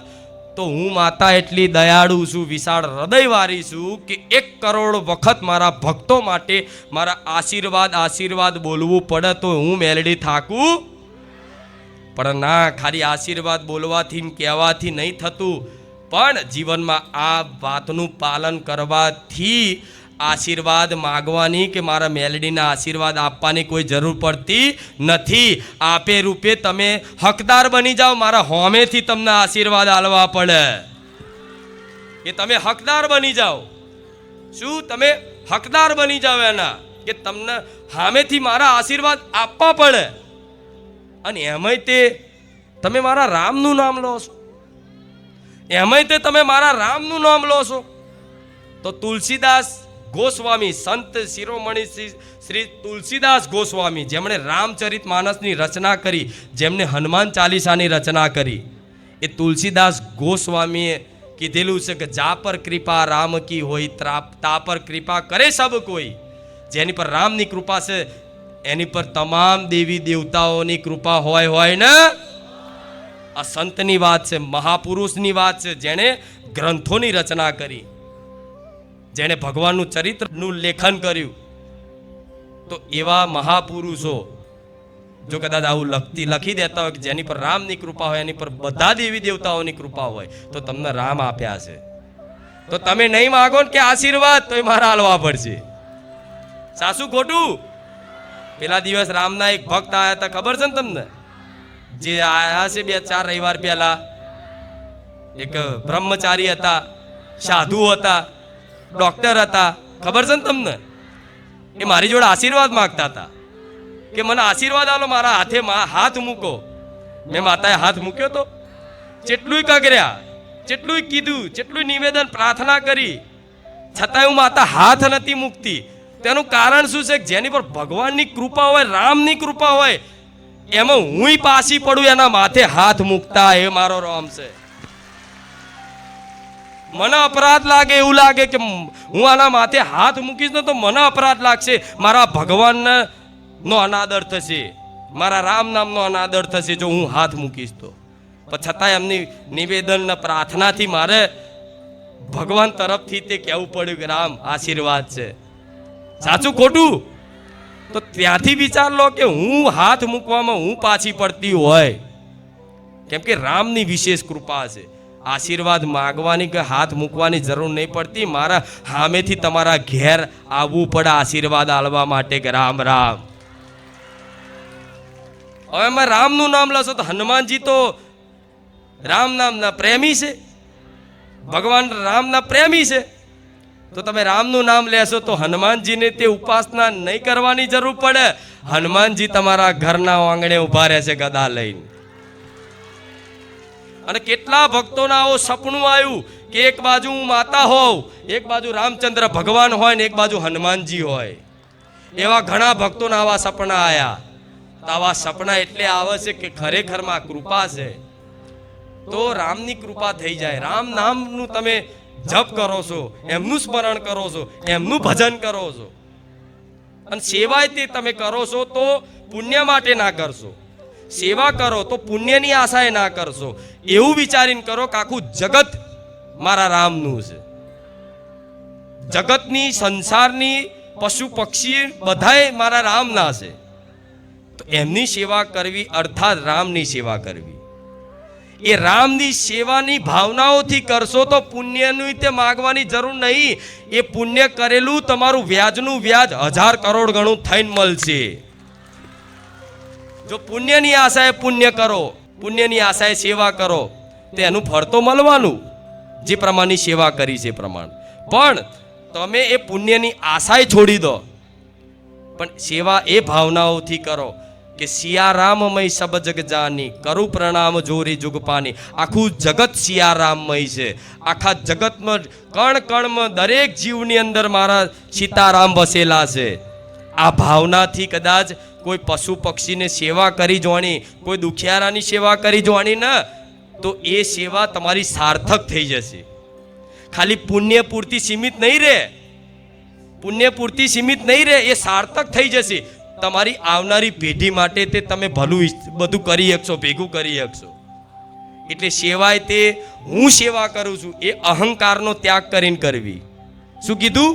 તો હું માતા એટલી દયાળુ છું, વિશાળ હૃદયવાળી છું કે 1 કરોડ વખત મારા ભક્તો માટે મારા આશીર્વાદ આશીર્વાદ બોલવું પડે તો હું મેલડી થાકું પણ ના, ખાલી આશીર્વાદ બોલવાથી ને કહેવાથી નહીં થતું, પણ જીવનમાં આ વાતનું પાલન કરવાથી આશીર્વાદ માગવાની કે મારા મેલડીના આશીર્વાદ આપવાની કોઈ જરૂર પડતી નથી. આપે રૂપે તમે હકદાર બની જાઓ, મારા હોમેથી તમને આશીર્વાદ આલવા પડે કે તમે હકદાર બની જાઓ. શું તમે હકદાર બની જાઓ એના, કે તમને સામેથી મારા આશીર્વાદ આપવા પડે. અને એમાંય તે તમે મારા રામનું નામ લો છો, એમાંય તે તમે મારા રામનું નામ લો છો. તો તુલસીદાસ ગોસ્વામી, સંત શિરોમણી શ્રી તુલસીદાસ ગોસ્વામી, જેમણે રામચરિત માનસની રચના કરી, જેમને હનુમાન ચાલીસાની રચના કરી, એ તુલસીદાસ ગોસ્વામીએ કીધેલું છે કે જા પર કૃપા રામ કી હોય, તા પર કૃપા કરે સબ કોઈ. જેની પર રામની કૃપા છે એની પર તમામ દેવી દેવતાઓની કૃપા હોય ને. આ સંતની વાત છે, મહાપુરુષની વાત છે, જેણે ગ્રંથોની રચના કરી, જેણે ભગવાનનું ચરિત્રનું લેખન કર્યું. તો એવા મહાપુરુષો જો કદાચ આવું લખી દેતા હોય કે જેની પર રામની કૃપા હોય, એની પર બધા દેવી દેવતાઓની કૃપા હોય, તો તમને રામ આપ્યા છે. તો તમે નહીં માગો ને કે આશીર્વાદ, તો એ મારા હાલવા પડશે. સાસુ ખોટું? પેલા દિવસ રામના એક ભક્ત આયા હતા, ખબર છે ને તમને? જે આયા છે 2-4 રવિવાર પહેલા. એક બ્રહ્મચારી હતા, સાધુ હતા, ડોક્ટર હતા, ખબર છે ને તમને? એ મારી જોડે આશીર્વાદ માંગતા હતા કે મને આશીર્વાદ આલો, મારા હાથે હાથ મૂકો. મેં માતાએ હાથ મૂક્યો તો, જેટલું કગર્યા, જેટલું કીધું, જેટલું નિવેદન પ્રાર્થના કરી, છતાંય હું માતા હાથ નથી મૂકતી. તેનું કારણ શું છે? જેની પર ભગવાનની કૃપા હોય, રામની કૃપા હોય, એમાં હું પાછી પડું એના માથે હાથ મૂકતા. એ મારો રામ છે. મને અપરાધ લાગે, એવું લાગે કે હું આના માથે હાથ મૂકીશ ને તો મને અપરાધ લાગશે, મારા ભગવાનનો અનાદર થશે, મારા રામ નામનો અનાદર થશે જો હું હાથ મૂકીશ તો. પણ છતાં એમની નિવેદન પ્રાર્થનાથી મારે ભગવાન તરફથી તે કહેવું પડ્યું કે રામ આશીર્વાદ છે. સાચું ખોટું? તો ત્યાંથી વિચાર લો કે હું હાથ મૂકવામાં હું પાછી પડતી હોય, કેમ કે રામની વિશેષ કૃપા છે. આશીર્વાદ માગવાની કે હાથ મૂકવાની જરૂર નહીં પડતી, મારા સામેથી તમારા ઘેર આવવું પડે આશીર્વાદ આલવા માટે કે રામ રામ. હવે એમાં રામનું નામ લેશો તો હનુમાનજી તો રામ નામના પ્રેમી છે, ભગવાન રામના પ્રેમી છે. તો તમે રામનું નામ લેશો તો હનુમાનજીને તે ઉપાસના નહીં કરવાની જરૂર પડે. હનુમાનજી તમારા ઘરના આંગણે ઉભા રહેશે ગદા લઈને. અને કેટલા ભક્તોના આવો સપનું આવ્યું કે એક બાજુ હું માતા હોઉં, એક બાજુ રામચંદ્ર ભગવાન હોય ને એક બાજુ હનુમાનજી હોય. એવા ઘણા ભક્તોના આવા સપના આવ્યા. આવા સપના એટલે આવે છે કે ખરેખરમાં કૃપા છે તો રામની કૃપા થઈ જાય. રામ નામનું તમે જપ કરો છો, એમનું સ્મરણ કરો છો, એમનું ભજન કરો છો, અને સેવાય તે તમે કરો છો તો પુણ્ય માટે ના કરશો. સેવા કરો તો પુણ્યની આશાએ ના કરશો. એવું વિચારીને કરો કે આખું જગત મારા રામનું છે. જગતની, સંસારની, પશુ પક્ષી બધાય મારા રામના છે. તો એમની સેવા કરવી અર્થાત રામની સેવા કરવી. એ રામની સેવાની ભાવનાઓથી કરશો તો પુણ્યનું તે માગવાની જરૂર નહીં. એ પુણ્ય કરેલું તમારું વ્યાજનું વ્યાજ 1000 કરોડ ગણું થઈને મળશે. જો પુણ્યની આશાએ પુણ્ય કરો, પુણ્યની આશાએ સેવા કરો, તો એનું ફળ તો મળવાનું, જે પ્રમાણની સેવા કરી છે પ્રમાણ. પણ તમે એ પુણ્યની આશાએ છોડી દો, પણ સેવા એ ભાવનાઓથી કરો કે સિયારામમય સબ જગ જાની, કરું પ્રણામ જોરી જુગપાની. આખું જગત સિયારામમય છે. આખા જગતમાં કણ કણમાં દરેક જીવની અંદર મારા સીતારામ વસેલા છે. આ ભાવનાથી કદાચ કોઈ પશુ પક્ષીને સેવા કરી જોવાની, કોઈ દુખિયારાની સેવા કરી જોવાની ને, તો એ સેવા તમારી સાર્થક થઈ જશે. ખાલી પુણ્ય પૂરતી સીમિત નહીં રહે, પુણ્ય પૂરતી સીમિત નહીં રહે, એ સાર્થક થઈ જશે. તમારી આવનારી પેઢી માટે તે તમે ભલું બધું કરી શકશો, ભેગું કરી શકશો. એટલે સેવાય તે હું સેવા કરું છું એ અહંકારનો ત્યાગ કરીને કરવી. શું કીધું?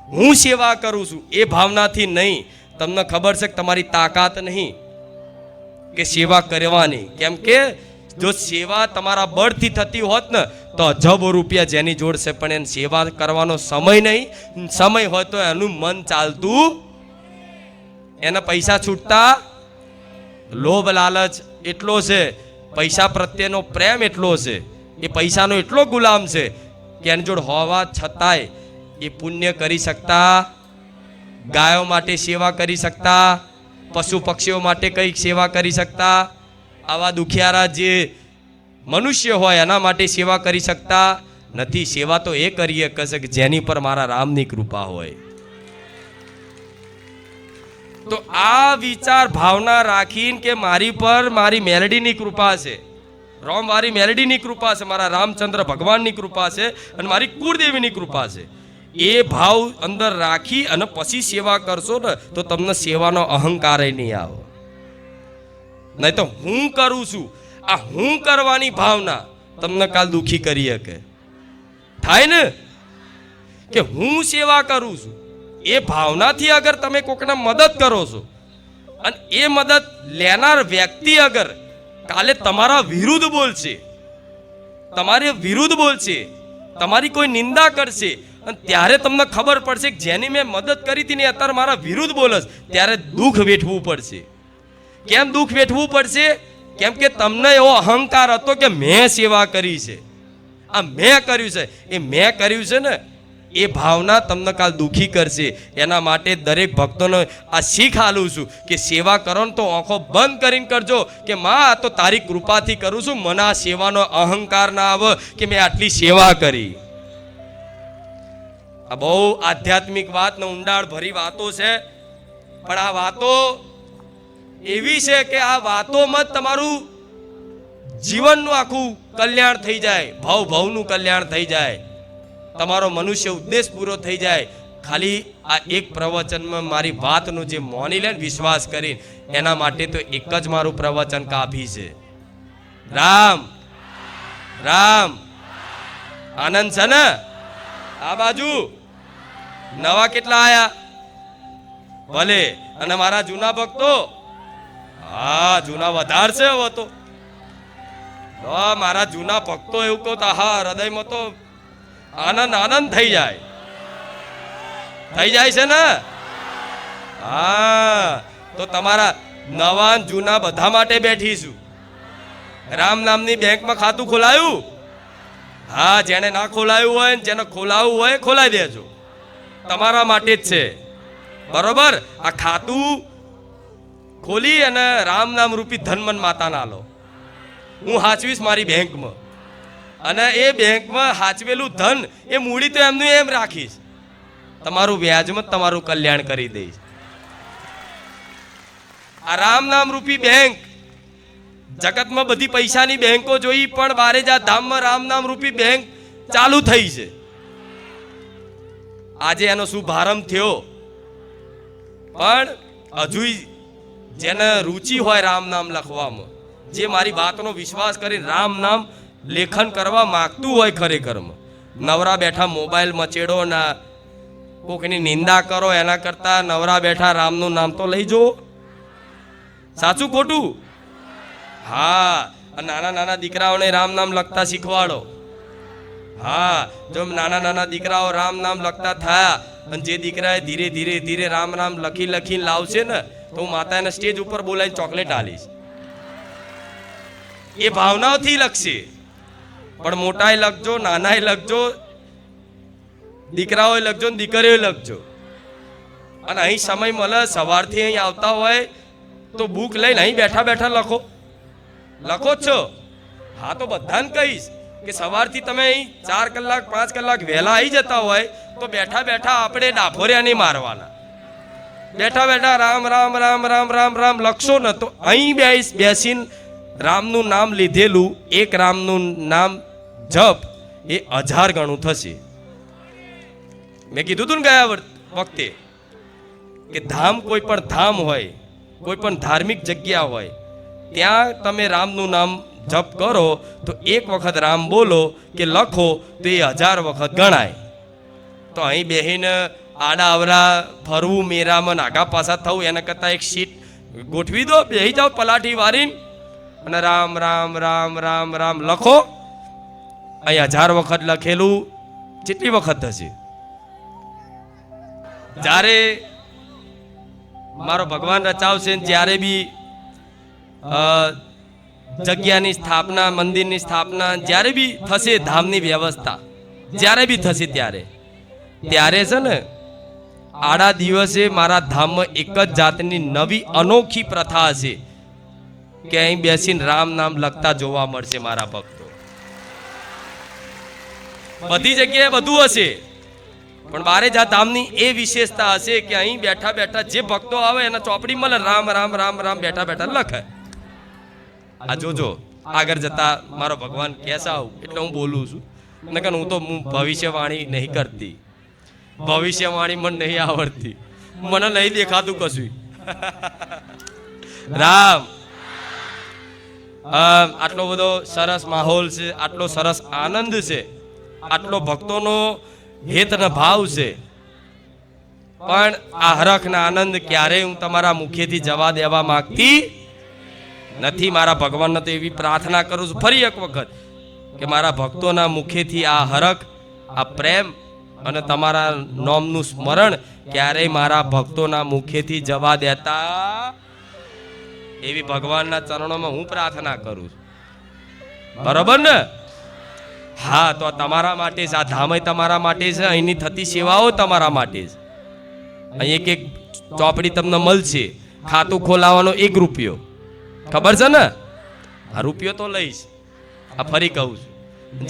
હું સેવા કરું છું એ ભાવનાથી નહીં. તમને ખબર છે કે તમારી તાકાત નહીં, કે સેવા કરવાની. કેમ કે જો સેવા તમારા બળથી થતી હોત ને તો અજબો રૂપિયા જેની જોડ છે, પણ એને સેવા કરવાનો સમય નહીં. સમય હોય તો એનું મન ચાલતું, એને પૈસા છૂટતા, લોભ લાલચ એટલો છે, પૈસા પ્રત્યેનો પ્રેમ એટલો છે, એ પૈસાનો એટલો ગુલામ છે કે એની જોડ હોવા છતાંય એ પુણ્ય કરી શકતા, ગાયો માટે સેવા કરી શકતા, પશુ પક્ષીઓ માટે કંઈક સેવા કરી શકતા, આવા દુખિયારા જે મનુષ્ય હોય એના માટે સેવા કરી શકતા નથી. સેવા તો એ કરીએ કશે કે જેની પર મારા રામની કૃપા હોય. તો આ વિચાર ભાવના રાખીને કે મારી પર મારી મેલડીની કૃપા છે, રોમવારી મેલડીની કૃપા છે, મારા રામચંદ્ર ભગવાનની કૃપા છે અને મારી કુળદેવીની કૃપા છે, એ ભાવ અંદર રાખી અને પછી સેવા કરશો ને તો તમને સેવાનો અહંકાર નહીં આવે. નહીં તો હું કરું છું, આ હું કરવાની ભાવના તમને કાલ દુખી કરી શકે. થાય ને કે હું સેવા કરું છું, એ ભાવનાથી અગર તમે કોકને મદદ કરો છો અને એ મદદ લેનાર વ્યક્તિ અગર કાલે તમારા વિરુદ્ધ બોલશે, તમારી વિરુદ્ધ બોલશે, તમારી કોઈ નિંદા કરશે અને ત્યારે તમને ખબર પડશે કે જેની મેં મદદ કરી હતી ને અત્યારે મારા વિરુદ્ધ બોલસ, ત્યારે દુઃખ વેઠવું પડશે. કેમ દુઃખ વેઠવું પડશે? કેમ કે તમને એવો અહંકાર હતો કે મેં સેવા કરી છે, આ મેં કર્યું છે, એ મેં કર્યું છે ને એ ભાવના તમને કાલ દુઃખી કરશે. એના માટે દરેક ભક્તોને આ શીખ આલું છું કે સેવા કરો ને તો આંખો બંધ કરીને કરજો કે માં આ તો તારી કૃપાથી કરું છું, મને આ સેવાનો અહંકાર ના આવે કે મેં આટલી સેવા કરી. આ બહુ આધ્યાત્મિક વાત ને ઊંડાણ ભરી વાતો છે, પણ આ વાતો એવી છે કે આ વાતોમાં તમારું જીવનનું આખું કલ્યાણ થઈ જાય, ભવનું કલ્યાણ થઈ જાય, તમારો મનુષ્ય ઉદ્દેશ પૂરો થઈ જાય. ખાલી આ એક પ્રવચનમાં મારી વાતનું જે મોની લે વિશ્વાસ કરી એના માટે તો એક જ મારું પ્રવચન કાફી છે. રામ રામ. આનંદ છે ને? આ બાજુ નવા કેટલા આયા? ભલે. અને મારા જૂના ભક્તો, હા જૂના વધાર છે હવે તો. મારા જૂના ભક્તો એવું કહો તો હા હૃદયમાં તો આનંદ આનંદ થઈ જાય છે ને? હા તો તમારા નવા જૂના બધા માટે બેઠીશું. રામ નામની બેંકમાં ખાતું ખોલાયું? હા, જેને ના ખોલાયું હોય જેને ખોલાવવું હોય ખોલાવી દેજો, તમારા માટે જ છે. બરોબર? આ ખાતું ખોલી અને રામ નામ રૂપી ધન મન માતા ના લો. હું હાચવીશ મારી બેંકમાં, અને એ બેંકમાં હાચવેલું ધન એ મૂડી તો એમનું એમ રાખીશ, તમારું વ્યાજમાં તમારું કલ્યાણ કરી દઈશ. આ રામ નામ રૂપી બેંક, જગતમાં બધી પૈસાની બેંકો જોઈ પણ બારેજા ધામમાં રામ નામ રૂપી બેંક ચાલુ થઈ છે. આજે એનો શુભારંભ થયો, પણ હજુ જેને રુચિ હોય રામ નામ લખવામાં, જે મારી વાતનો વિશ્વાસ કરી રામ નામ લેખન કરવા માંગતું હોય ખરેખરમાં, નવરા બેઠા મોબાઈલ મચેડો ના કોકની નિંદા કરો એના કરતા નવરા બેઠા રામનું નામ તો લઈ જો. સાચું ખોટું? હા. નાના નાના દીકરાઓને રામ નામ લખતા શીખવાડો. હા, જો નાના નાના દીકરાઓ રામ નામ લખતા થયા અને જે દીકરાએ ધીરે ધીરે ધીરે રામ નામ લખીને લાવશે ને તો હું માતાને સ્ટેજ ઉપર બોલાવીને ચોકલેટ આલીશ. એ ભાવનાઓથી લખશે. પણ મોટાએ લખજો, નાનાએ લખજો, દીકરાઓએ લખજો ને દીકરીઓએ લખજો. અને અહીં સમય મળે, સવારથી અહીં આવતા હોય તો બુક લઈને અહીં બેઠા બેઠા લખો જ છો. હા, તો બધાને કહીશ કે સવારથી તમે અહીં 4 કલાક 5 કલાક વહેલા આવી જતા હોય તો બેઠા બેઠા આપણે ડાભોર્યા નહીં મારવાના. બેઠા બેઠા રામ રામ રામ રામ રામ રામ લખશો ને તો અહીં બેસીને રામનું નામ લીધેલું એક રામનું નામ જપ એ 1000 ગણું થશે. મેં કીધું તું ને ગયા વખતે કે ધામ કોઈ પણ ધામ હોય, કોઈ પણ ધાર્મિક જગ્યા હોય, ત્યાં તમે રામનું નામ જપ કરો તો એક વખત રામ બોલો કે લખો તો એ 1000 વખત ગણાય. તો અહીં બેહીને આડા અવરા ફરવું, મેરામાં નાગા પાસા થવું એના કરતાં એક સીટ ગોઠવી દો, બેહી જાઓ પલાઠી વારીને અને રામ રામ રામ રામ રામ લખો. અહીં 1000 વખત લખેલું કેટલી વખત થશે? જ્યારે મારો ભગવાન રચાવશે જ્યારે બી જગ્યાની સ્થાપના, મંદિરની સ્થાપના જ્યારે બી થશે, ધામની વ્યવસ્થા જ્યારે બી થશે ત્યારે છે ને આડા દિવસે મારા ધામમાં એક જ જાતની નવી અનોખી પ્રથા હશે કે અહીં બેસીને રામ નામ લખતા જોવા મળશે મારા ભક્તો. બધી જગ્યાએ બધું હશે પણ બારેજા ધામની એ વિશેષતા હશે કે અહીં બેઠા બેઠા જે ભક્તો આવે એને ચોપડી મળે, રામ રામ રામ રામ બેઠા બેઠા લખે. આ જોજો આગળ જતા મારો ભગવાન કેસા આવું એટલે હું બોલું છું, નકર હું તો ભવિષ્યવાણી નહીં કરતી, ભવિષ્યવાણી મને નહીં આવડતી, મને નહીં દેખાતું કશું. રામ આટલો બધો સરસ માહોલ છે, આટલો સરસ આનંદ છે, આટલો ભક્તોનો હેતનો ભાવ છે, પણ આ હરખના આનંદ ક્યારેય હું તમારા મુખેથી જવા દેવા માંગતી નથી. મારા ભગવાનને તો એવી પ્રાર્થના કરું છું ફરી એક વખત કે મારા ભક્તોના મુખેથી આ હરખ, આ પ્રેમ અને તમારા નામનું સ્મરણ ક્યારેય મારા ભક્તોના મુખેથી જવા દેતા એવી ભગવાનના ચરણોમાં હું પ્રાર્થના કરું છું. બરોબર ને? હા, તો તમારા માટે છે, આ ધામ તમારા માટે છે, અહીંની થતી સેવાઓ તમારા માટે છે. અહીં એક ચોપડી તમને મળશે, ખાતું ખોલાવાનો 1 રૂપિયો, ખબર છે ને? આ રૂપિયો તો લઈશ, આ ફરી કહું છું,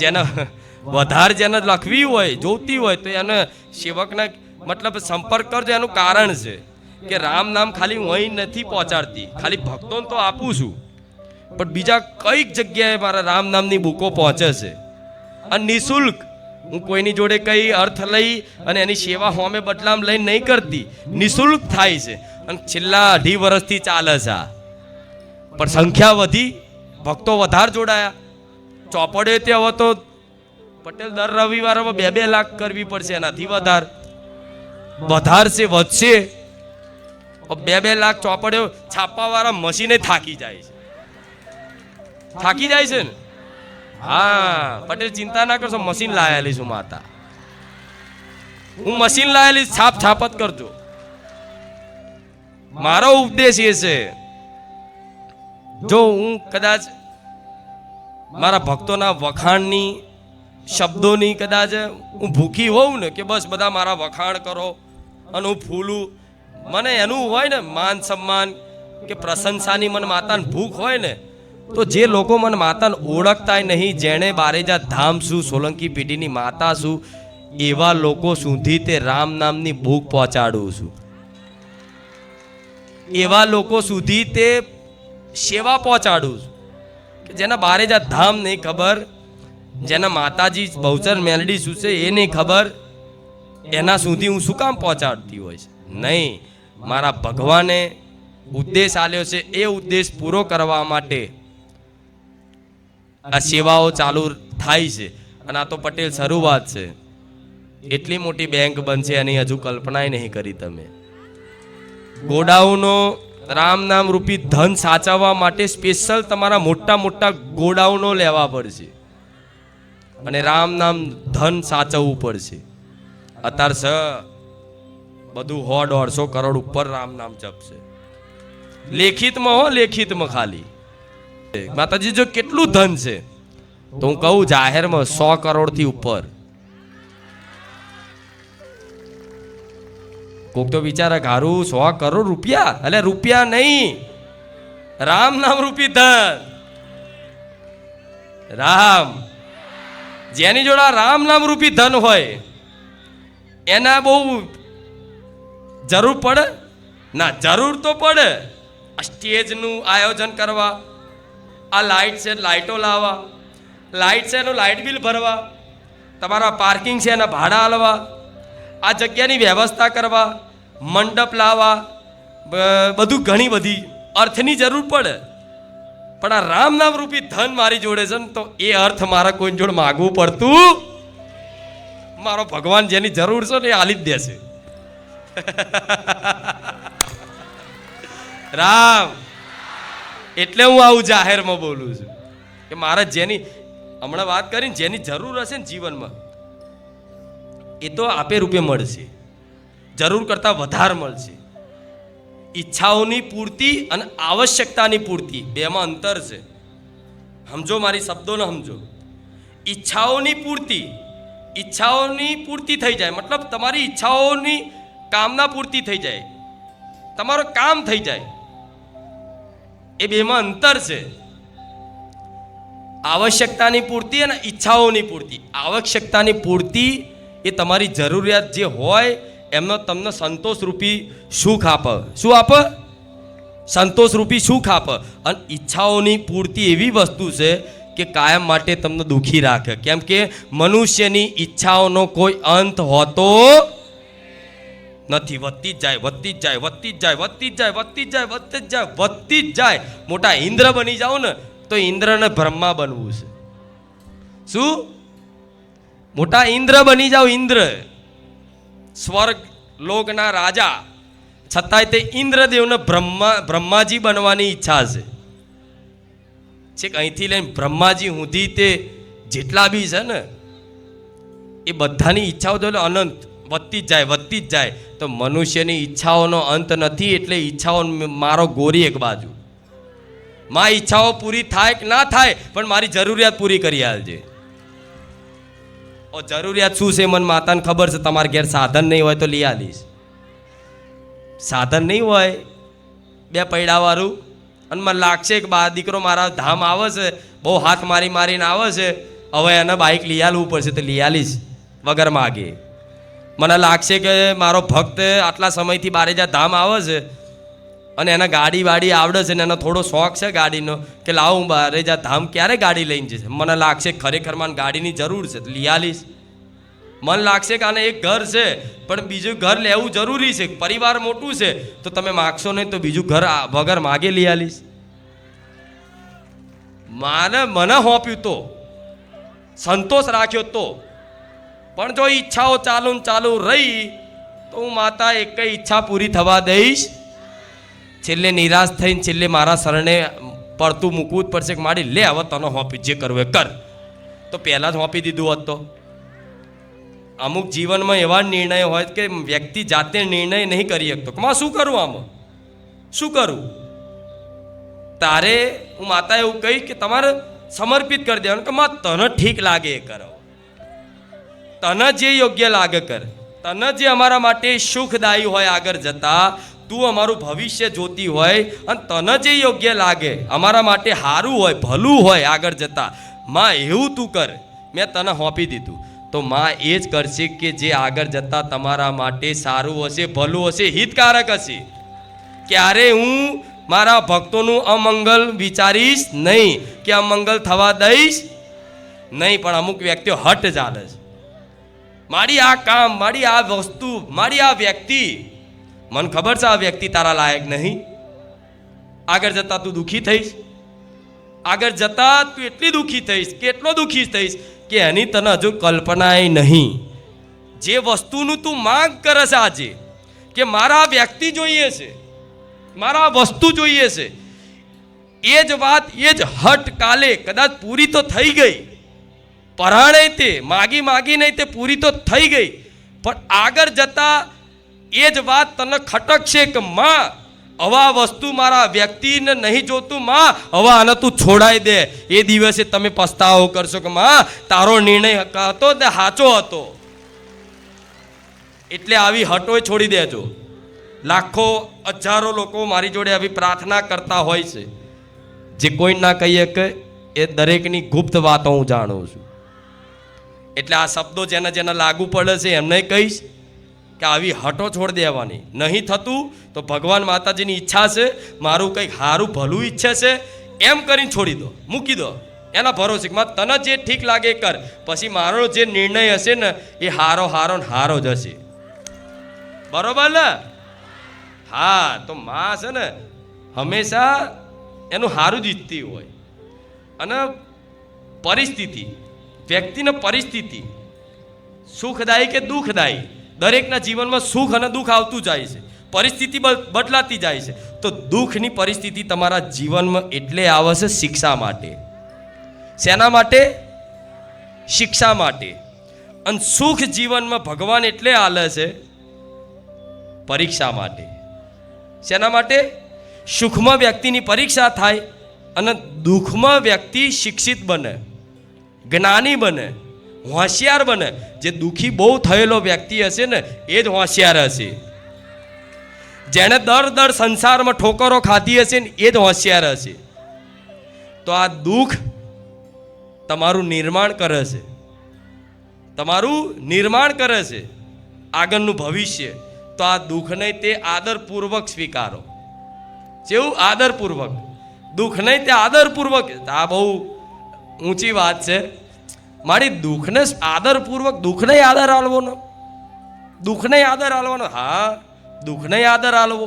જેને વધારે જેને લખવી હોય, જોતી હોય તો એને સેવકના મતલબ સંપર્ક કરજો. એનું કારણ છે કે રામ નામ ખાલી હું અહીં નથી પહોંચાડતી, ખાલી ભક્તોને તો આપું છું, પણ બીજા કઈક જગ્યાએ મારા રામ નામની બુકો પહોંચે છે અને નિઃશુલ્ક. હું કોઈની જોડે કઈ અર્થ લઈ અને એની સેવા હોમે બદલામ લઈને નહીં કરતી, નિઃશુલ્ક થાય છે અને છેલ્લા 2.5 વર્ષથી ચાલે છે આ. પણ સંખ્યા વધી, ભક્તો વધારે જોડાયા, ચોપડે તે હવે તો પટેલ દર રવિવારે 2-2 લાખ કરવી પડશે, એનાથી વધારશે, વધશે. 2-2 લાખ ચોપડે છાપવા વાળા મશીને થાકી જાય છે ને. હા પટેલ ચિંતા ના કરશો, મશીન લાયેલી છું માતા, હું મશીન લાયેલી, છાપ છાપ જ કરજો. મારો ઉપદેશ એ છે, જો હું કદાચ મારા ભક્તોના વખાણની, શબ્દોની કદાચ હું ભૂખી હોઉં ને કે બસ બધા મારા વખાણ કરો અને હું ફૂલું, મને એનું હોય ને માન સન્માન કે પ્રશંસાની મને માતાને ભૂખ હોય ને, તો જે લોકો મને માતાને ઓળખતા નહીં, જેણે બારેજા ધામ શું, સોલંકી પેઢીની માતા શું, એવા લોકો સુધી તે રામ નામની ભૂખ પહોંચાડું છું. એવા લોકો સુધી તે સેવા પહોંચાડું છું કે જેના બારેજા ધામ નહીં ખબર, જેના માતાજી બહુચર મેલડી શું છે એ નહીં ખબર, એના સુધી હું શું કામ પહોંચાડતી હોય છે? નહીં, મારા ભગવાને ઉદ્દેશ આલ્યો છે, એ ઉદ્દેશ પૂરો કરવા માટે આ સેવાઓ ચાલુ થાય છે. અને આ તો પટેલ શરૂઆત છે, એટલી મોટી બેંક બનશે એની હજુ કલ્પના નહીં કરી તમે. ગોડાઉનો રામ નામ રૂપી ધન સાચવવા માટે સ્પેશિયલ તમારા મોટા મોટા ગોડાઉનો લેવા પડશે અને રામ નામ ધન સાચવવું પડશે. અત્યારે બધું 100-150 કરોડ ઉપર રામ નામ જપશે, લેખિતમાં હો, લેખિતમાં ખાલી. માતાજી જો કેટલું ધન છે તો હું કહું જાહેરમાં 100 કરોડથી ઉપર. કોક તો વિચારે ગારું 100 કરોડ રૂપિયા, એટલે રૂપિયા નહીં, રામ નામ રૂપી ધન. રામ, જેની જોડે રામ નામ રૂપી ધન હોય એના બહુ જરૂર પડે ના? જરૂર તો પડે. આ સ્ટેજનું આયોજન કરવા, આ લાઇટ છે લાઇટો લાવવા, લાઇટ છે એનું લાઇટ બિલ ભરવા, તમારા પાર્કિંગ છે એના ભાડા આલવા, આ જગ્યાની વ્યવસ્થા કરવા, મંડપ લાવવા, બધું ઘણી બધી અર્થની જરૂર પડે. પણ આ રામ નામ રૂપી ધન મારી જોડે છે ને, તો એ અર્થ મારા કોઈ જોડે માગવું પડતું. મારો ભગવાન જેની જરૂર છે ને એ આલી જ દેશે. રામ. એટલે હું આવું જાહેરમાં બોલું છું કે મારે જેની હમણાં વાત કરીને જેની જરૂર હશે ને જીવનમાં એ તો આપે રૂપે મળશે, જરૂર કરતાં વધારે મળશે. ઈચ્છાઓની પૂર્તિ અને આવશ્યકતાની પૂર્તિ બેમાં અંતર છે. સમજો, મારી શબ્દોને સમજો. ઈચ્છાઓની પૂર્તિ થઈ જાય, મતલબ તમારી ઈચ્છાઓની કામના પૂર્તિ થઈ જાય, તમારું કામ થઈ જાય, એ બેમાં અંતર છે. આવશ્યકતાની પૂર્તિ અને ઈચ્છાઓની પૂર્તિ. આવશ્યકતાની પૂર્તિ એ તમારી જરૂરિયાત જે હોય એમનો તમને સંતોષરૂપી સુખ આપે. શું આપે? સંતોષરૂપી સુખ આપે. અને ઈચ્છાઓની પૂર્તિ એવી વસ્તુ છે કે કાયમ માટે તમને દુઃખી રાખે. કેમ કે મનુષ્યની ઈચ્છાઓનો કોઈ અંત હોતો નથી. વધતી જ જાય, વધતી જ જાય, વધતી જ જાય, વધતી જ જાય, વધતી જ જાય, વધતી જ જાય, વધતી જ જાય. મોટા ઇન્દ્ર બની જાઓ ને તો ઇન્દ્રને બ્રહ્મા બનવું છે. શું? મોટા ઇન્દ્ર બની જાઓ, ઇન્દ્ર સ્વર્ગ લોકના રાજા, છતાંય તે ઇન્દ્રદેવને બ્રહ્માજી બનવાની ઈચ્છા છે. છેક અહીંથી લઈને બ્રહ્માજી સુધી તે જેટલા બી છે ને એ બધાની ઈચ્છાઓ તો અનંત વધતી જ જાય, વધતી જ જાય. તો મનુષ્યની ઈચ્છાઓનો અંત નથી. એટલે ઈચ્છાઓ મારો ગોરી એક બાજુ. મારી ઈચ્છાઓ પૂરી થાય કે ના થાય પણ મારી જરૂરિયાત પૂરી કરી આલજે. જરૂરિયાત શું છે મને માતાને ખબર છે. તમારા ઘેર સાધન નહીં હોય તો લઈ આલીશ. સાધન નહીં હોય બે પૈડાવાળું અને મને લાગશે કે બા દીકરો મારા ધામ આવે છે, બહુ હાથ મારીને આવે છે, હવે એને બાઇક લઈ આલવું પડશે તો લઈ આલીશ વગર માગે. મને લાગશે કે મારો ભક્ત આટલા સમયથી બારેજા ધામ આવે છે અને એને ગાડી વાડી આવડે છે ને એનો થોડો શોખ છે ગાડીનો કે લાવ હું બારેજા ધામ ક્યારે ગાડી લઈને જશે. મને લાગશે ખરેખર મને ગાડીની જરૂર છે તો લઈ આલીશ. મન લાગશે કે આને એક ઘર છે પણ બીજું ઘર લેવું જરૂરી છે, પરિવાર મોટું છે તો તમે માગશો નહીં તો બીજું ઘર વગર માગે લઈ આલીશ. મને હોપ્યું તો સંતોષ રાખ્યો તો, પણ જો ઈચ્છાઓ ચાલુ રહી તો હું માતા એક ઈચ્છા પૂરી થવા દઈશ. છેલ્લે નિરાશ થઈને છેલ્લે મારા શરણે પડતું મૂકવું જ પડશે કે માડી લે હવે તને હોપી જે કરવું એ કર. તો પહેલાં જ હોપી દીધું હોત તો. અમુક જીવનમાં એવા નિર્ણય હોય કે વ્યક્તિ જાતે નિર્ણય નહીં કરી શકતો કે શું કરું, આમાં શું કરું. તારે હું માતા એવું કહી કે તમારે સમર્પિત કરી દેવાનું કે માં તને ઠીક લાગે એ કરો, તને જે યોગ્ય લાગે કર, તને જે અમારા માટે સુખદાયી હોય આગળ જતા, તું અમારું ભવિષ્ય જોતી હોય અને તને જે યોગ્ય લાગે અમારા માટે સારું હોય ભલું હોય આગળ જતા, માં એવું તું કર. મેં તને સોંપી દીધું તો માં એ જ કરશે કે જે આગળ જતા તમારા માટે સારું હશે, ભલું હશે, હિતકારક હશે. ક્યારે હું મારા ભક્તોનું અમંગલ વિચારીશ નહીં કે અમંગલ થવા દઈશ નહીં. પણ અમુક વ્યક્તિઓ હટ ચાલે છે. મારી આ કામ, મારી આ વસ્તુ, મારી આ વ્યક્તિ, મને ખબર છે આ વ્યક્તિ તારા લાયક નહીં. આગળ જતા તું દુઃખી થઈશ. આગળ જતા તું એટલી દુઃખી થઈશ કે એટલો દુઃખી થઈશ કે એની તને હજુ કલ્પનાય નહીં. જે વસ્તુનું તું માંગ કરે છે આજે કે મારા આ વ્યક્તિ જોઈએ છે, મારા વસ્તુ જોઈએ છે, એ જ વાત એ જ હટ કાલે કદાચ પૂરી તો થઈ ગઈ. પરાણે તે માગી નહીં તે પૂરી તો થઈ ગઈ, પણ આગળ જતા એ જ વાત તને ખટકશે કે માં હવે આ વસ્તુ મારા વ્યક્તિને નહીં જોતું, માં હવે આને તું છોડાઈ દે. એ દિવસે તમે પસ્તાવો કરશો કે માં તારો નિર્ણય હતો તે સાચો હતો. એટલે આવી હટોય છોડી દેજો. લાખો હજારો લોકો મારી જોડે આવી પ્રાર્થના કરતા હોય છે, જે કોઈ ના કહીએ કે એ દરેકની ગુપ્ત વાતો હું જાણું છું. એટલે આ શબ્દો જેને લાગુ પડે છે એમને કહીશ કે આવી હટો છોડી દેવાની. નહીં થતું તો ભગવાન માતાજીની ઈચ્છા છે, મારું કંઈક સારું ભલું ઈચ્છે છે, એમ કરીને છોડી દો, મૂકી દો એના ભરોસે. તને જે ઠીક લાગે કર, પછી મારો જે નિર્ણય હશે ને એ હારો જ હશે. બરોબર ને? હા, તો માં છે ને હંમેશા એનું સારું જ ઈચ્છતી હોય. અને પરિસ્થિતિ, વ્યક્તિને પરિસ્થિતિ સુખદાયી કે દુઃખદાયી, દરેકના જીવનમાં સુખ અને દુઃખ આવતું જાય છે. પરિસ્થિતિ બદલાતી જાય છે. તો દુઃખની પરિસ્થિતિ તમારા જીવનમાં એટલે આવે છે શિક્ષા માટે. શેના માટે? શિક્ષા માટે. અને સુખ જીવનમાં ભગવાન એટલે આલે છે પરીક્ષા માટે. શેના માટે? સુખમાં વ્યક્તિની પરીક્ષા થાય અને દુઃખમાં વ્યક્તિ શિક્ષિત બને, જ્ઞાની બને, હોશિયાર બને. જે દુઃખી બહુ થયેલો વ્યક્તિ હશે ને એ જ હોશિયાર હશે. જેણે દર સંસારમાં ઠોકરો ખાધી હશે ને એ જ હોશિયાર હશે. તો આ દુઃખ તમારું નિર્માણ કરે છે, તમારું નિર્માણ કરે છે આગળનું ભવિષ્ય. તો આ દુઃખને તે આદરપૂર્વક સ્વીકારો. જેવું આદરપૂર્વક, દુઃખ નહીં તે આદરપૂર્વક. આ બહુ ઊંચી વાત છે મારી. દુઃખને આદરપૂર્વક, દુઃખને આદર આલવો ને, દુઃખને આદર આલવાનો. હા, દુઃખને આદર આલવો.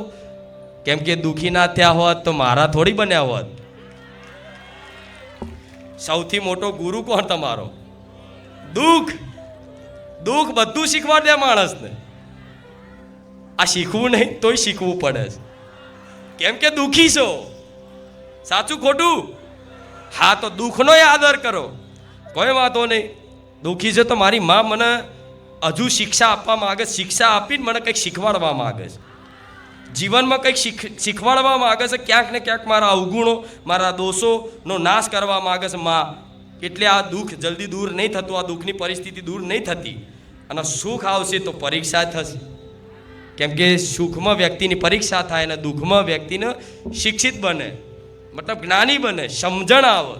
કેમ કે દુઃખી ના થયા હોત તો મારા થોડી બન્યા હોત. સૌથી મોટો ગુરુ કોણ તમારો? દુઃખ. દુઃખ બધું શીખવા દે માણસને. આ શીખવું નહીં તોય શીખવું પડે છે. કેમ કે દુઃખી છો. સાચું ખોટું? હા, તો દુઃખનો આદર કરો, કોઈ વાંધો નહીં. દુઃખી છે તો મારી મા મને હજુ શિક્ષા આપવા માંગે, શિક્ષા આપીને મને કંઈક શીખવાડવા માંગે છે, જીવનમાં કંઈક શીખવાડવા માંગે છે. ક્યાંક ને ક્યાંક મારા અવગુણો, મારા દોષોનો નાશ કરવા માંગે છે મા. એટલે આ દુઃખ જલ્દી દૂર નહીં થતું, આ દુઃખની પરિસ્થિતિ દૂર નહીં થતી. અને સુખ આવશે તો પરીક્ષા થશે. કેમ કે સુખમાં વ્યક્તિની પરીક્ષા થાય અને દુઃખમાં વ્યક્તિને શિક્ષિત બને, મતલબ જ્ઞાની બને, સમજણ આવે.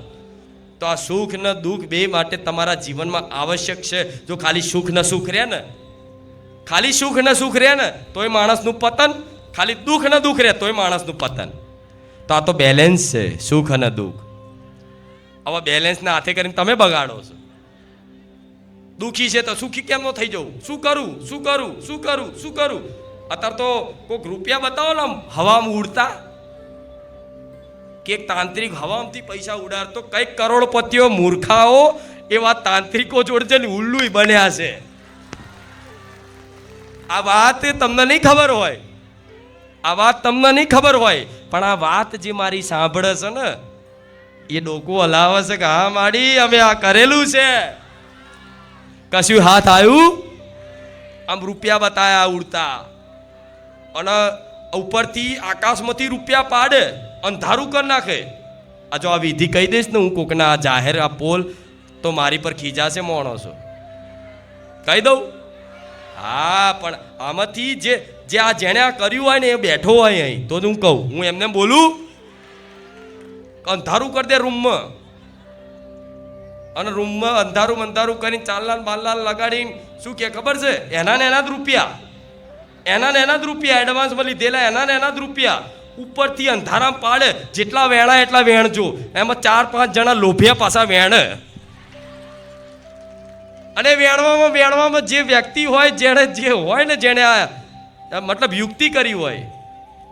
તો આ સુખ ને દુઃખ બે માટે તમારા જીવનમાં આવશ્યક છે. જો ખાલી સુખ ને સુખ રહે ને, ખાલી સુખ ને સુખ રહે ને તોય માણસનું પતન, ખાલી દુઃખ ને દુઃખ રહે તોય માણસનું પતન. તો આ તો બેલેન્સ છે, સુખ અને દુઃખ. હવે બેલેન્સના હાથે કરીને તમે બગાડો છો. દુઃખી છે તો સુખી કેમ ન થઈ જવું? શું કરું, શું કરું, શું કરું, શું કરું? અત્યારે તો કોઈક રૂપિયા બતાવો ને હવામાં ઉડતા, કે એક તાંત્રિક હવામાંથી પૈસા ઉડાડતો, કઈક કરોડપતિઓ મૂર્ખાઓ એવા તાંત્રિકો જોડે ને ઉલ્લુય બન્યા છે. આ વાત તમને નહીં ખબર હોય, આ વાત તમને નહીં ખબર હોય, પણ આ વાત જે મારી સાંભળે છે ને એ ડોકું હલાવે છે કે હા માડી અમે આ કરેલું છે. કશું હાથ આવ્યું, આમ રૂપિયા બતાયા ઉડતા, અને ઉપરથી આકાશમાંથી રૂપિયા પાડે, અંધારું કરી નાખે. આ જો આ વિધિ કહી દઈશ ને હું કોકના જાહેર આ પોલ, તો મારી પર ખીજાશે માણસો. કહી દઉં? હા, પણ આમાંથી જે આ જેણે આ કર્યું હોય ને એ બેઠો હોય અહીં, તો હું કહું, હું એમને બોલું અંધારું કરી દે રૂમમાં, અને રૂમમાં અંધારું કરીને ચાલલાલ બાલલાલ લગાડીને શું કે ખબર છે? એના ને એના જ રૂપિયા, એના ને એના જ રૂપિયા એડવાન્સમાં લીધેલા, એના ને એના જ રૂપિયા ઉપરથી અંધારામ પાડે. જેટલા વેણા એટલા વેણજો. એમાં 4-5 જણા લોભિયા પાછા વેણે. અને વેણવામાં જે વ્યક્તિ હોય, જેણે જે હોય ને, જેણે આ મતલબ યુક્તિ કરી હોય,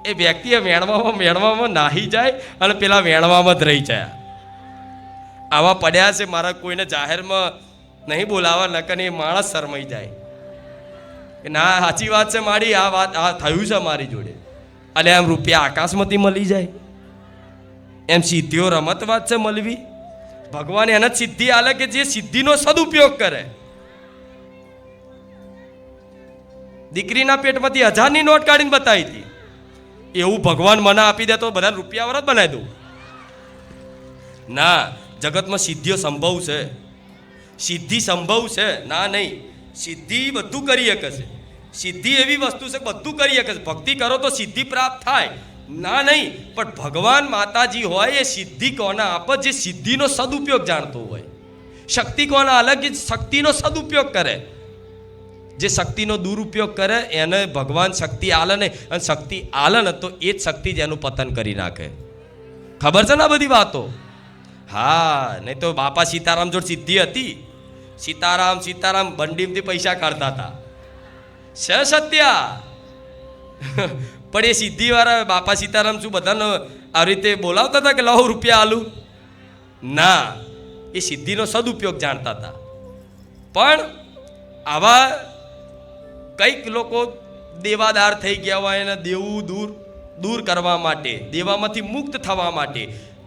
એ વ્યક્તિ વેણવામાં નાહી જાય અને પેલા વેણવામાં જ રહી જાય. આવા પડ્યા છે. મારા કોઈને જાહેરમાં નહીં બોલાવા, નકર એ માણસ શરમાઈ જાય કે ના સાચી વાત છે મારી, આ વાત આ થયું છે મારી જોડે. એટલે એમ રૂપિયા આકાશમાંથી મળી જાય, એમ સિદ્ધિઓ રમત વાત છે મળવી. ભગવાન એને જ સિદ્ધિ આલે કે જે સિદ્ધિનો સદુપયોગ કરે. દીકરીના પેટમાંથી 1000ની નોટ કાઢીને બતાવી હતી. એવું ભગવાન મને આપી દે તો બધા રૂપિયા વરત બનાવી દઉં. ના, જગતમાં સિદ્ધિઓ સંભવ છે, સિદ્ધિ સંભવ છે. ના નહીં, સિદ્ધિ બધું કરી શકે છે. સિદ્ધિ એવી વસ્તુ છે બધું કરી શકે છે. ભક્તિ કરો તો સિદ્ધિ પ્રાપ્ત થાય. ના નહીં, પણ ભગવાન માતાજી હોય એ સિદ્ધિ કોને આપે? જે સિદ્ધિનો સદુપયોગ જાણતો હોય. શક્તિ કોને અલગ? શક્તિનો સદુપયોગ કરે. જે શક્તિનો દુરુપયોગ કરે એને ભગવાન શક્તિ આલે ને, અને શક્તિ આલે ને તો એ જ શક્તિ જ એનું પતન કરી નાખે. ખબર છે ને આ બધી વાતો? હા, નહીં તો બાપા સીતારામ જોડે સિદ્ધિ હતી. સીતારામ બંડીમથી પૈસા કાઢતા હતા. છે સત્ય. પણ એ સિદ્ધિવાળા બાપા સીતારામ શું બધાને આવી રીતે બોલાવતા હતા કે લાવો રૂપિયા આલું? ના, એ સિદ્ધિનો સદુપયોગ જાણતા હતા. પણ આવા કંઈક લોકો દેવાદાર થઈ ગયા હોય એને દેવું દૂર કરવા માટે, દેવામાંથી મુક્ત થવા માટે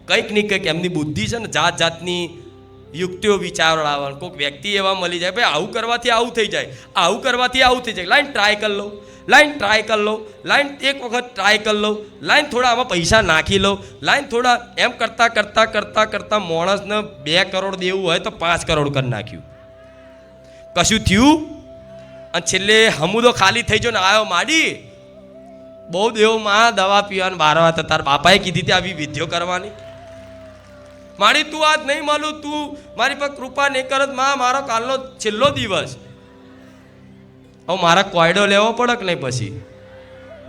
કંઈક ને કંઈક એમની બુદ્ધિ છે ને જાત જાતની યુક્તિઓ વિચારો લાવવાનું. કોઈક વ્યક્તિ એવા મળી જાય, ભાઈ આવું કરવાથી આવું થઈ જાય, આવું કરવાથી આવું થઈ જાય, લાઈન ટ્રાય કરી લો, લાઈન ટ્રાય કરી લો, લાઈન એક વખત ટ્રાય કરી લો, લાઈન થોડા આમાં પૈસા નાખી લો, લાઈન થોડા એમ કરતાં માણસને 2 કરોડ દેવું હોય તો 5 કરોડ કરી નાખ્યું, કશું થયું. અને છેલ્લે હમુદો ખાલી થઈ ગયો ને આવ્યો માડી બહુ દેવ માં દવા પીવાનું બારવા હતા, તાર બાપાએ કીધી હતી આવી વિધિઓ કરવાની. માડી તું આજ નહીં માલું, તું મારી પર કૃપા નહીં કરત માં, મારો કાલનો છેલ્લો દિવસ. હવે મારા કોયડો લેવો પડે કે નહીં? પછી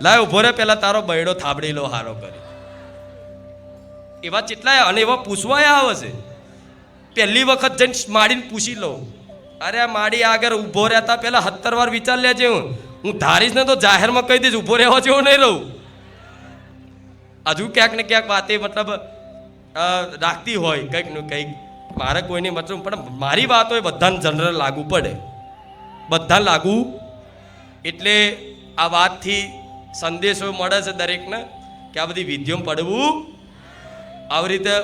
લાય ઉભો રે, પેલા તારો બૈડો થાબડી લો હારો કરી. એવા કેટલાય અને એવા પૂછવાય આવે છે. પહેલી વખત જઈને માડીને પૂછી લો, અરે આ માડી આગળ ઊભો રહેતા પહેલા 70 વાર વિચાર લેજે. હું ધારીશ ને તો જાહેરમાં કહી દઈશ ઊભો રહેવા જેવો નહીં રહું. હજુ ક્યાંક ને ક્યાંક વાતે મતલબ રાખતી હોય કંઈક ને કંઈક, મારે કોઈને મતલબ પણ મારી વાત હોય બધાને જનરલ લાગુ પડે, બધાને લાગુ. એટલે આ વાતથી સંદેશો મળે છે દરેકને કે આ બધી વિધિઓમાં પડવું. આવી રીતે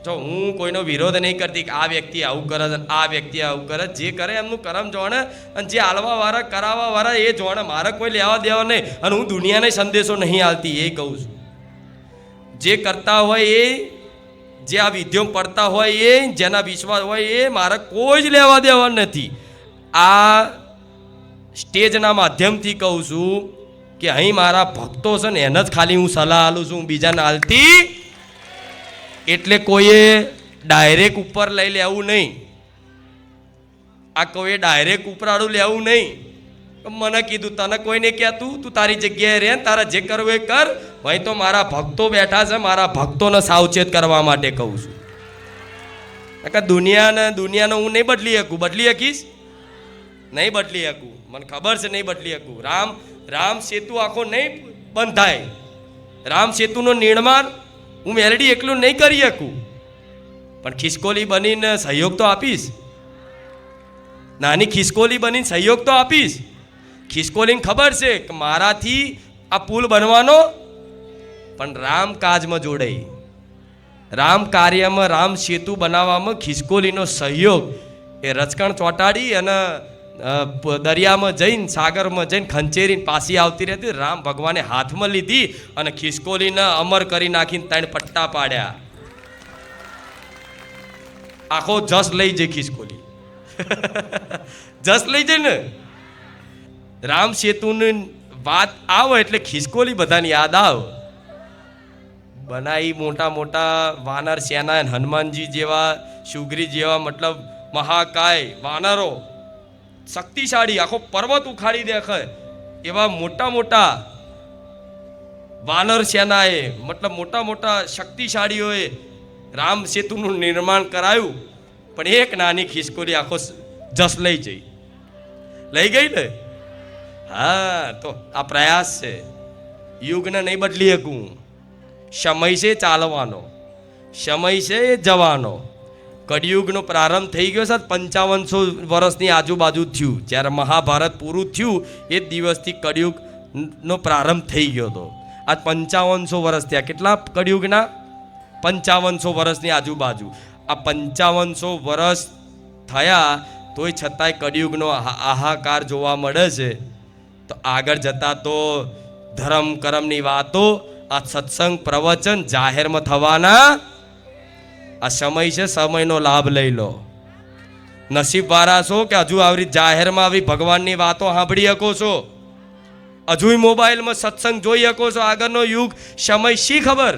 જો હું કોઈનો વિરોધ નહીં કરતી કે આ વ્યક્તિ આવું કરે છે, આ વ્યક્તિ આવું કરે, જે કરે એમનું કરમ જોણે, અને જે આલવાવાળા કરાવવાવાળા એ જોણે, મારે કોઈ લેવા દેવા નહીં. અને હું દુનિયાને સંદેશો નહીં આલતી એ કહું છું. જે કરતા હોય એ, જે આ વિધિઓ પડતા હોય એ, જેના વિશ્વાસ હોય એ, મારે કોઈ જ લેવા દેવા નથી. આ સ્ટેજના માધ્યમથી કહું છું કે અહીં મારા ભક્તો છે ને એને જ ખાલી હું સલાહ આલું છું, બીજાને આલતી. એટલે કોઈએ ડાયરેક્ટ ઉપર લઈ લેવું નહીં, આ કોઈએ ડાયરેક્ટ ઉપરાળું લેવું નહીં. મને કીધું તને કોઈને કહેતું, તું તારી જગ્યાએ રહે, તારા જે કરવું એ કર. ભાઈ તો મારા ભક્તો બેઠા છે, મારા ભક્તોને સાવચેત કરવા માટે કહું છું. દુનિયાને હું નહીં બદલી શકું. બદલી શકીશ? નહીં બદલી શકું, મને ખબર છે નહીં બદલી શકું. રામ સેતુ આખો નહીં બંધાય. રામ સેતુનું નિર્માણ હું મેલડી એકલું નહીં કરી શકું, પણ ખિસકોલી બનીને સહયોગ તો આપીશ. નાની ખિસકોલી બનીને સહયોગ તો આપીશ. ખિસકોલીને ખબર છે કે મારાથી આ પુલ બનવાનો, પણ રામ કાજમાં જોડાઈ, રામ કાર્યમાં, રામ સેતુ બનાવવામાં ખિસકોલીનો સહયોગ એ રચકણ ચોંટાડી અને દરિયામાં જઈને, સાગરમાં જઈને ખંચેરીને પાછી આવતી રહેતી. રામ ભગવાને હાથમાં લીધી અને ખિસકોલીને અમર કરી નાખીને 3 પટ્ટા પાડ્યા. આખો જસ લઈ જાય ખિસકોલી. જસ લઈ જાય ને. રામ સેતુની વાત આવે એટલે ખિસકોલી બધાની યાદ આવે. બનાવી મોટા મોટા વાનર સેના, હનુમાનજી જેવા, સુગ્રી જેવા, મતલબ મહાકાય વાનરો, શક્તિશાળી, આખો પર્વત ઉખાડી દેખે એવા મોટા મોટા વાનર સેનાએ, મતલબ મોટા મોટા શક્તિશાળીઓએ રામ સેતુનું નિર્માણ કરાયું. પણ એક નાની ખિસકોલી આખો જસ લઈ જઈ. લઈ ગઈ ને. હા, તો આ પ્રયાસ છે. યુગને નહીં બદલી શકું. સમય છે ચાલવાનો, સમય છે એ જવાનો. કળિયુગનો પ્રારંભ થઈ ગયો છે. 5500 વર્ષની આજુબાજુ થયું. જ્યારે મહાભારત પૂરું થયું એ દિવસથી કળિયુગનો પ્રારંભ થઈ ગયો હતો. આજ 5500 વર્ષ થયા. કેટલા કળિયુગના? 5500 વર્ષની આજુબાજુ. આ 5500 વર્ષ થયા તોય છતાંય કળિયુગનો હાહાકાર જોવા મળે છે. તો આગળ જતા તો ધર્મ કરમની વાતો, આ સત્સંગ પ્રવચન જાહેરમાં થવાના. આ સમય છે, સમયનો લાભ લઈ લો. નસીબ વાળા છો કે હજુ આવી જાહેરમાં આવી ભગવાનની વાતો સાંભળી શકો છો, હજુ મોબાઈલમાં સત્સંગ જોઈ શકો છો. આગળનો યુગ સમય શી ખબર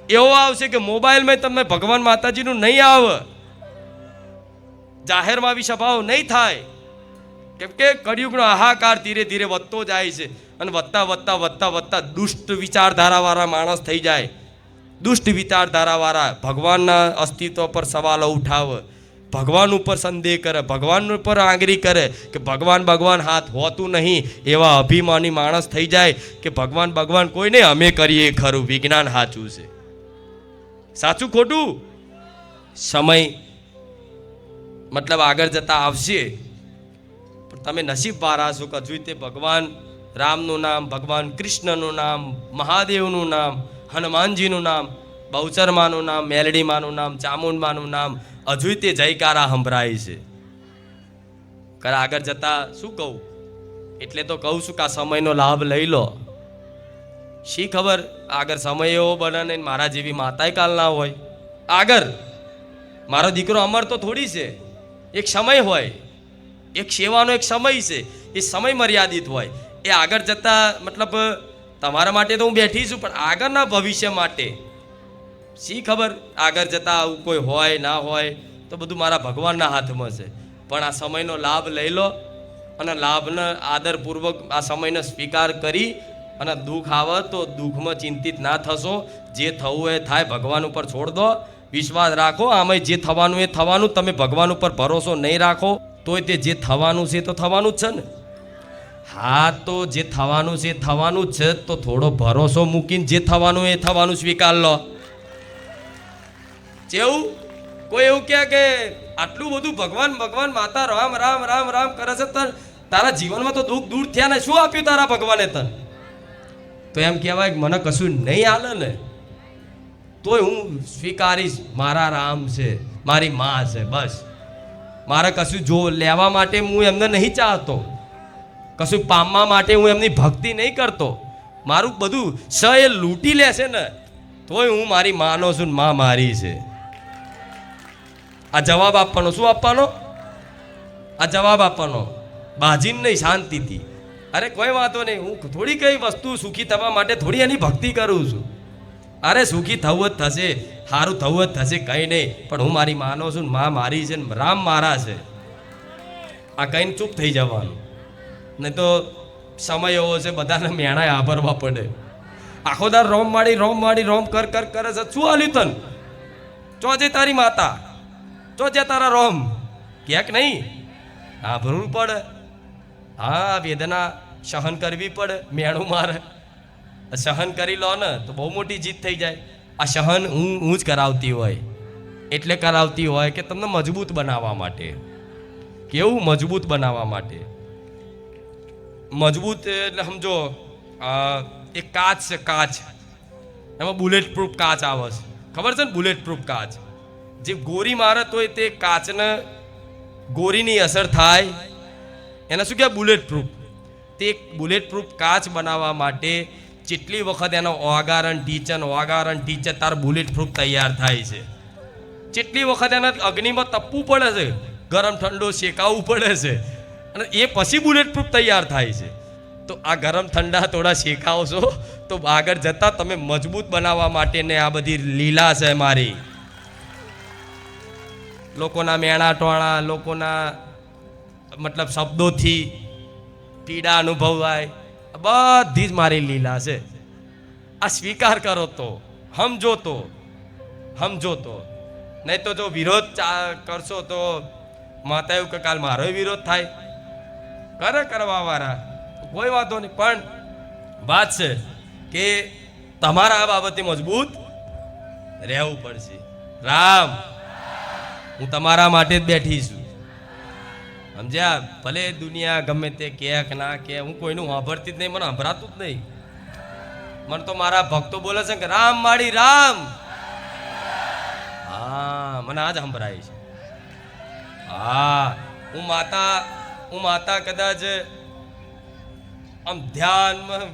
એવો આવશે કે મોબાઈલમાં તમે ભગવાન માતાજીનું નહીં આવે, જાહેરમાં આવી સભાઓ નહીં થાય. કેમ કે કળિયુગનો હાહાકાર ધીરે ધીરે વધતો જાય છે. અને વધતા દુષ્ટ વિચારધારાવાળા માણસ થઈ જાય. દુષ્ટ વિચારધારાવાળા ભગવાનના અસ્તિત્વ પર સવાલો ઉઠાવે, ભગવાન ઉપર સંદેહ કરે, ભગવાન ઉપર આંગળી કરે કે ભગવાન હાથ હોતું નહીં. એવા અભિમાની માણસ થઈ જાય કે ભગવાન કોઈ નહીં, અમે કરીએ ખરું, વિજ્ઞાન સાચું છે. સાચું ખોટું સમય મતલબ આગળ જતા આવશે. પણ તમે નસીબ વાળા છો કે હજુ તે ભગવાન રામનું નામ, ભગવાન કૃષ્ણનું નામ, મહાદેવનું નામ, હનુમાનજીનું નામ, બહુચરમાનું નામ, મેલડીમાનું નામ, ચામુંડમાનું નામ, હજુ તે જયકારા સંભળાય છે. કરે આગળ જતા શું કહું, એટલે તો કહું છું કે આ સમયનો લાભ લઈ લો. શી ખબર આગળ સમય એવો બને ને મારા જેવી માતાય કાલ ના હોય. આગળ મારો દીકરો અમર તો થોડી છે, એક સમય હોય, એક સેવાનો એક સમય છે, એ સમય મર્યાદિત હોય. એ આગળ જતા મતલબ તમારા માટે તો હું બેઠી છું, પણ આગળના ભવિષ્ય માટે શી ખબર આગળ જતા આવું કોઈ હોય ના હોય, તો બધું મારા ભગવાનના હાથમાં છે. પણ આ સમયનો લાભ લઈ લો અને લાભને આદરપૂર્વક આ સમયને સ્વીકાર કરી અને દુઃખ આવે તો દુઃખમાં ચિંતિત ના થશો. જે થવું એ થાય, ભગવાન ઉપર છોડ દો, વિશ્વાસ રાખો. આમાં જે થવાનું એ થવાનું. તમે ભગવાન ઉપર ભરોસો નહીં રાખો તોય તે જે થવાનું છે તો થવાનું જ છે ને. હા, તો જે થવાનું છે થવાનું જ છે, તો થોડો ભરોસો મૂકીને જે થવાનું એ થવાનું સ્વીકાર લો. જેવું કોઈ એવું કહે કે આટલું બધું ભગવાન ભગવાન માતા રામ રામ રામ રામ કરે છે, તારા જીવનમાં તો દુઃખ દૂર થયા ને, શું આપ્યું તારા ભગવાને તને? તો એમ કહેવાય કે મને કશું નહીં હાલે ને તોય હું સ્વીકારીશ. મારા રામ છે, મારી માં છે, બસ. મારે કશું જો લેવા માટે હું એમને નહીં ચાહતો, કશું પામવા માટે હું એમની ભક્તિ નહીં કરતો. મારું બધું સ એ લૂંટી લે છે ને તોય હું મારી માનો છું, માં મારી છે. આ જવાબ આપવાનો. શું આપવાનો? આ જવાબ આપવાનો. બાજીને નહીં, શાંતિથી. અરે કોઈ વાંધો નહીં, હું થોડી કઈ વસ્તુ સુખી થવા માટે થોડી એની ભક્તિ કરું છું. અરે સુખી થવું જ થશે, સારું થવું જ થશે, કંઈ નહીં. પણ હું મારી માનો છું, માં મારી છે, રામ મારા છે. આ કહીને ચૂપ થઈ જવાનું. નહીં તો સમય એવો છે બધાને મેણાય આભરવા પડે. આખો દાર રોમ માડી રોમ કર કર કરે છે. શું હાલ્યું તન? ચો જે તારી માતા, ચો જે તારા રોમ ક્યાંક નહીં આભરવું પડે. હા, વેદના સહન કરવી પડે. મેણું મારે સહન કરી લો ને તો બહુ મોટી જીત થઈ જાય. આ સહન હું જ કરાવતી હોય, એટલે કરાવતી હોય કે તમને મજબૂત બનાવવા માટે. કેવું મજબૂત બનાવવા માટે? મજબૂત એટલે સમજો એક કાચ છે, કાચ, એમાં બુલેટ પ્રૂફ કાચ આવે છે, ખબર છે ને? બુલેટ પ્રૂફ કાચ. જે ગોરી મારે તોય તે કાચને ગોરીની અસર થાય, એને શું કહેવાય? Bullet proof. તે બુલેટ પ્રૂફ કાચ બનાવવા માટે જેટલી વખત એનો ઓગારણ ટીચર તાર બુલેટ પ્રૂફ તૈયાર થાય છે. જેટલી વખત એને અગ્નિમાં તપવું પડે છે, ગરમ ઠંડો શેકાવવું પડે છે, અને એ પછી બુલેટ પ્રૂફ તૈયાર થાય છે. તો આ ગરમ ઠંડા થોડા શેકાવશો તો આગળ જતાં તમે મજબૂત બનાવવા માટે ને આ બધી લીલા છે મારી. લોકોના મેણા ટોણા, લોકોના મતલબ શબ્દોથી પીડા અનુભવાય, બધી જ મારી લીલા છે. આ સ્વીકાર કરો તો સમજો તો નહીં તો જો વિરોધ કરશો તો માતા એવું કે કાલ મારો વિરોધ થાય. કરવા વાળા કોઈ વાંધો નહીં, પણ વાત છે કે તમારા આ બાબતે મજબૂત રહેવું પડશે. રામ, હું તમારા માટે જ બેઠી છું, સમજ્યા? ભલે દુનિયા ગમે તે કે ના કે, હું કોઈનું સાંભળતી જ નહીં, મને સંભળાતું જ નહીં. મને તો મારા ભક્તો બોલે છે કે રામ માડી રામ. હા, મને આ જ સંભળાય છે. હા, હું માતા કદાચ આમ ધ્યાનમાં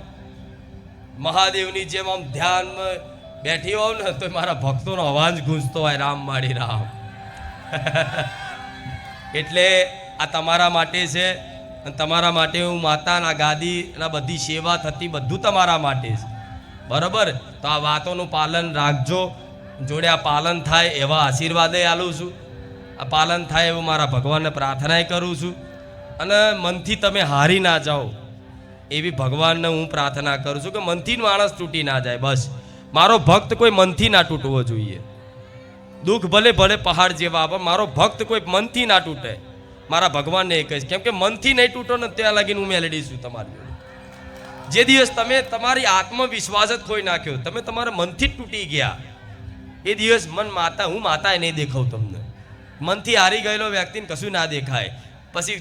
મહાદેવની જેમ આમ ધ્યાનમાં બેઠી હોઉં ને તો મારા ભક્તોનો અવાજ ગૂંજતો હોય, રામ માડી રામ. એટલે આ તમારા માટે છે, અને તમારા માટે હું માતાના ગાદી અને બધી સેવા થતી બધું તમારા માટે છે, બરાબર? તો આ વાતોનું પાલન રાખજો. જોડે આ પાલન થાય એવા આશીર્વાદે આલું છું. આ પાલન થાય એવું મારા ભગવાનને પ્રાર્થનાય કરું છું. અને મનથી તમે હારી ના જાઓ એવી ભગવાનને હું પ્રાર્થના કરું છું કે મનથી માણસ તૂટી ના જાય. બસ મારો ભક્ત કોઈ મનથી ના તૂટવો જોઈએ. દુઃખ ભલે ભલે પહાડ જેવા, પણ મારો ભક્ત કોઈ મનથી ના તૂટે. મારા ભગવાનને એ કહીશ, કેમ કે મનથી નહીં તૂટો ને ત્યાં લાગીને હું મેલડી છું તમારી જોડે. જે દિવસ તમે તમારી આત્મવિશ્વાસ જ ખોઈ નાખ્યો, તમે તમારા મનથી જ તૂટી ગયા, એ દિવસ હું માતાએ નહીં દેખાવ તમને. મનથી હારી ગયેલો વ્યક્તિને કશું ના દેખાય. પછી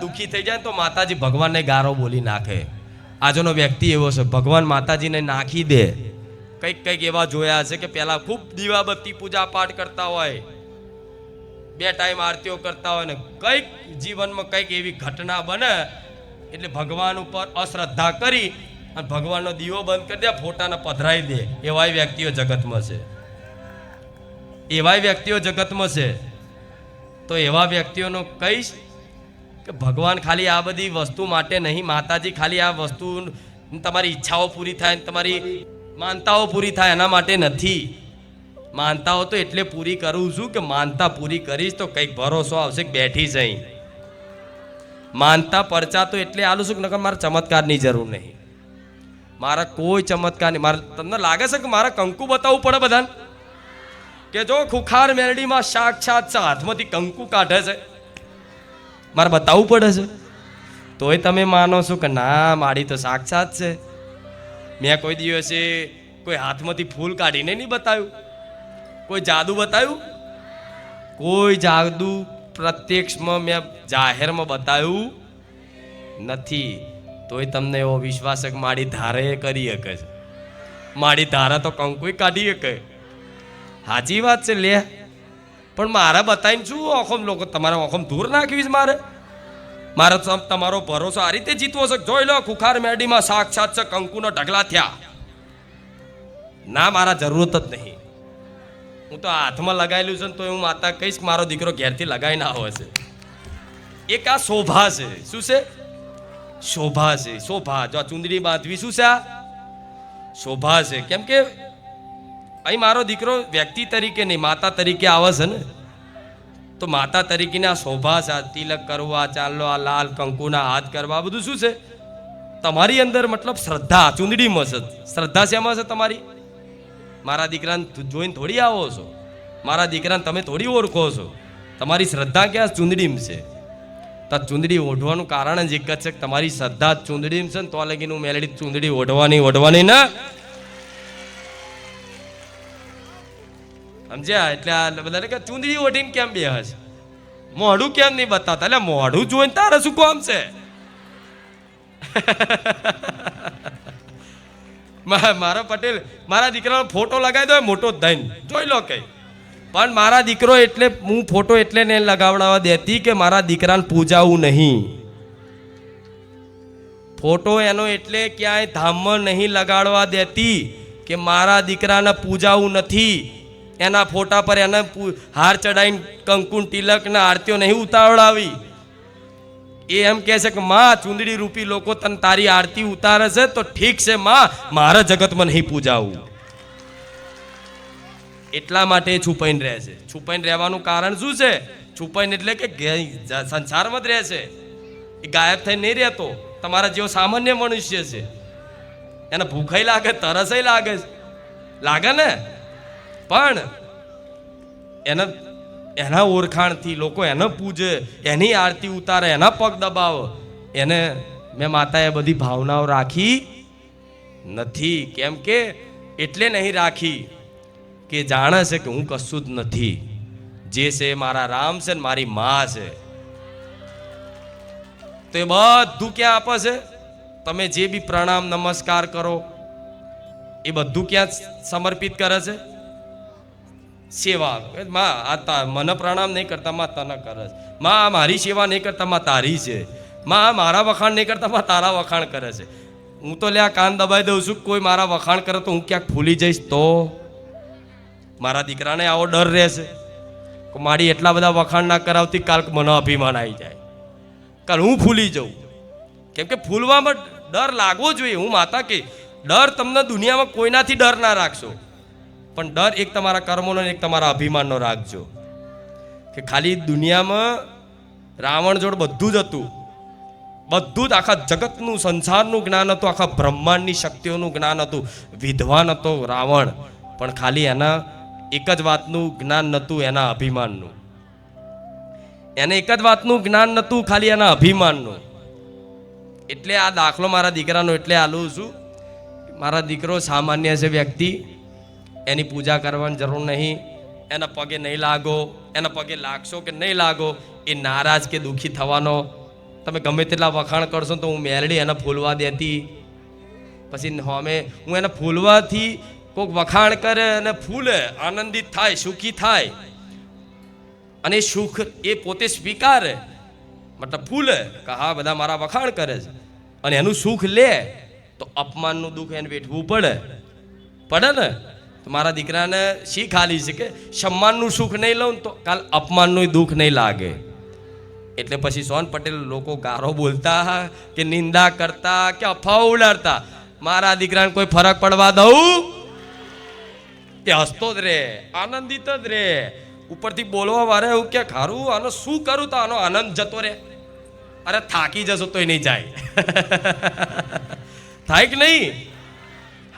દુઃખી થઈ જાય તો માતાજી ભગવાનને ગારો બોલી નાખે. આજનો વ્યક્તિ એવો છે, ભગવાન માતાજીને નાખી દે. કંઈક એવા જોયા છે કે પહેલા ખૂબ દીવાબત્તી પૂજા પાઠ કરતા હોય, 2 ટાઈમ આરતીઓ કરતા હોય ને કંઈક જીવનમાં કંઈક એવી ઘટના બને એટલે ભગવાન ઉપર અશ્રદ્ધા કરી અને ભગવાનનો દીવો બંધ કરી દે, ફોટાને પધરાવી દે. એવાય વ્યક્તિઓ જગતમાં છે, એવાય વ્યક્તિઓ જગતમાં છે. તો એવા વ્યક્તિઓનો કહીશ કે ભગવાન ખાલી આ બધી વસ્તુ માટે નહીં, માતાજી ખાલી આ વસ્તુ તમારી ઈચ્છાઓ પૂરી થાય, તમારી માનતાઓ પૂરી થાય એના માટે નથી. માનતાઓ તો એટલે પૂરી કરું છું કે માનતા પૂરી કરીશ તો કંઈક ભરોસો આવશે કે બેઠી જઈ. માનતા પરચા તો એટલે આલું છું કે નકર મારે ચમત્કારની જરૂર નહીં, મારા કોઈ ચમત્કાર નહીં. મારે તમને લાગે છે કે મારે કંકુ બતાવવું પડે બધાને કે જો ખુખાર મેરડીમાં સાક્ષાત હાથમાંથી કંકુ કાઢે છે, મારે બતાવવું પડે છે? તોય તમે માનો છો કે ના મારી તો સાક્ષાત છે. મેં કોઈ દિવસે કોઈ હાથમાંથી ફૂલ કાઢીને નહીં બતાવ્યું, કોઈ જાદુ બતાવ્યું? કોઈ જાદુ પ્રત્યક્ષમાં મેં જાહેરમાં બતાવ્યું નથી. તોય તમને એવો વિશ્વાસ છે કે મારી ધારે કરી શકે છે, મારી ધારા તો કંકુય કાઢી શકે. સાચી વાત છે લે, પણ મારા બતાવીને શું ઓખમ લોકો તમારા ઓખમ દૂર નાખવી છે? મારે તમારો ભરોસો આ રીતે જીતવો છે. જોઈ લો ખુખાર મેરડીમાં સાક્ષાત છે, કંકુનો ઢગલા થયા. ના, મારા જરૂરત જ નહીં. હું તો હાથમાં લગાવેલું છે ને તો હું માતા કહીશ કે મારો દીકરો ઘેરથી લગાવી ના આવે છે. એક આ શોભા છે. શું છે? શોભા છે. શોભા. જો આ ચુંદડી બાંધવી શું છે? આ શોભા છે. કેમ કે અહીં મારો દીકરો વ્યક્તિ તરીકે નહીં, માતા તરીકે આવે છે ને, તો માતા તરીકેની આ શોભા છે. આ તિલક કરવા, ચાલો આ લાલ કંકુના હાથ કરવા, આ બધું શું છે? તમારી અંદર મતલબ શ્રદ્ધા ચુંદડીમાં છે. શ્રદ્ધા શેમાં છે તમારી? મારા દીકરાને જોઈને થોડી આવો છો, મારા દીકરાને તમે થોડી ઓળખો છો. તમારી શ્રદ્ધા ક્યાં? ચુંદડીમાં છે. તો ચુંદડી ઓઢવાનું કારણ જ એક જ છે કે તમારી શ્રદ્ધા ચુંદડીમાં છે ને, તો લગીને હું મેલડી ચુંદડી ઓઢવાની ના સમજ્યા? એટલે આ બધા કે ચુંદડી ઓઢીને કેમ બે હશે, મોઢું કેમ નહીં બતાવતા? એટલે મોઢું જોઈને તારે શું કામ છે? મારા પટેલ મારા દીકરાનો ફોટો લગાવી દો મોટો દઈને, જોઈ લો કઈ. પણ મારા દીકરો એટલે હું ફોટો એટલે ને લગાવડાવવા દેતી કે મારા દીકરાને પૂજાવું નહીં. ફોટો એનો એટલે ક્યાંય ધામમાં નહીં લગાડવા દેતી કે મારા દીકરાને પૂજાવું નથી. એના ફોટા પર એને હાર ચડાવીને કંકુન તિલક ને આરતીઓ નહીં ઉતાવડાવી. એ એમ કહે છે કે માં ચુંદડી રૂપી લોકો તને તારી આરતી ઉતારે છે તો ઠીક છે માં, મારા જગતમાં નહીં પૂજાવું. એટલા માટે છુપાઈને રહે છે. છુપાઈને રહેવાનું કારણ શું છે? છુપાઈને એટલે કે સંસારમાં જ રહે છે, એ ગાયબ થઈને નહીં રહેતો. તમારા જેવો સામાન્ય મનુષ્ય છે, એને ભૂખાઈ લાગે, તરસય લાગે ને, પણ એના ઓળખાણથી લોકો એને પૂજે, એની આરતી ઉતારે, એના પગ દબાવે. એને મેં માતાએ બધી ભાવનાઓ રાખી નથી. કેમ કે એટલે નહીં રાખી કે જાણે છે કે હું કશું જ નથી. જે છે મારા રામ છે ને મારી મા છે. તો એ બધું ક્યાં આપે છે? તમે જે બી પ્રણામ નમસ્કાર કરો એ બધું ક્યાં સમર્પિત કરે છે? સેવા. માં આ મને પ્રણામ નહીં કરતા, માં તને કરે છે. માં મારી સેવા નહીં કરતા, માં તારી છે. માં મારા વખાણ નહીં કરતા, માં તારા વખાણ કરે છે. હું તો લ્યા કાન દબાઈ દઉં છું, કોઈ મારા વખાણ કરે તો હું ક્યાંક ભૂલી જઈશ તો મારા દીકરાને આવો ડર રહેશે કે મારી એટલા બધા વખાણ ના કરાવતી, કાલ મને અભિમાન આવી જાય, કાલ હું ભૂલી જાઉં. કેમ કે ભૂલવામાં ડર લાગવો જોઈએ. હું માતા કે ડર તમને દુનિયામાં કોઈનાથી ડર ના રાખશો, પણ ડર એક તમારા કર્મોનો એક તમારા અભિમાનનો રાખજો. કે ખાલી દુનિયામાં રાવણ જોડ બધું જ હતું, બધું જ આખા જગતનું સંસારનું જ્ઞાન હતું, આખા બ્રહ્માંડની શક્તિઓનું જ્ઞાન હતું. વિદ્વાન હતો રાવણ, પણ ખાલી એના એક જ વાતનું જ્ઞાન નહોતું, એના અભિમાનનું. એને એક જ વાતનું જ્ઞાન નહોતું, ખાલી એના અભિમાનનું. એટલે આ દાખલો મારા દીકરાનો એટલે આલું છું. મારા દીકરો સામાન્ય છે વ્યક્તિ, એની પૂજા કરવાની જરૂર નહીં. એના પગે નહીં લાગો, એના પગે લાગશો કે નહીં લાગો એ નારાજ કે દુઃખી થવાનો. તમે ગમે તેટલા વખાણ કરશો તો હું મેલડી એને ફૂલવા દેતી પછી હોમે હું એને ફૂલવાથી કોઈક વખાણ કરે અને ફૂલે, આનંદિત થાય, સુખી થાય, અને સુખ એ પોતે સ્વીકારે, મતલબ ફૂલે કે હા બધા મારા વખાણ કરે છે, અને એનું સુખ લે, તો અપમાનનું દુઃખ એને વેઠવું પડે ને. તો મારા દીકરાને શીખ આલી છે કે સન્માનનું સુખ નહીં લઉં તો કાલ અપમાનનું દુઃખ નહીં લાગે. એટલે પછી સોન પટેલ લોકો ગારો બોલતા કે નિંદા કરતા કે અફવાઓ ઉડાડતા, મારા દીકરાને કોઈ ફરક પડવા દઉં? એ હસતો જ રે, આનંદિત જ રે. ઉપરથી બોલવા વારે એવું કે ખારું આનો શું કરું તો આનો આનંદ જતો રે. અરે થાકી જશો તોય નહીં જાય. થાય કે નહીં?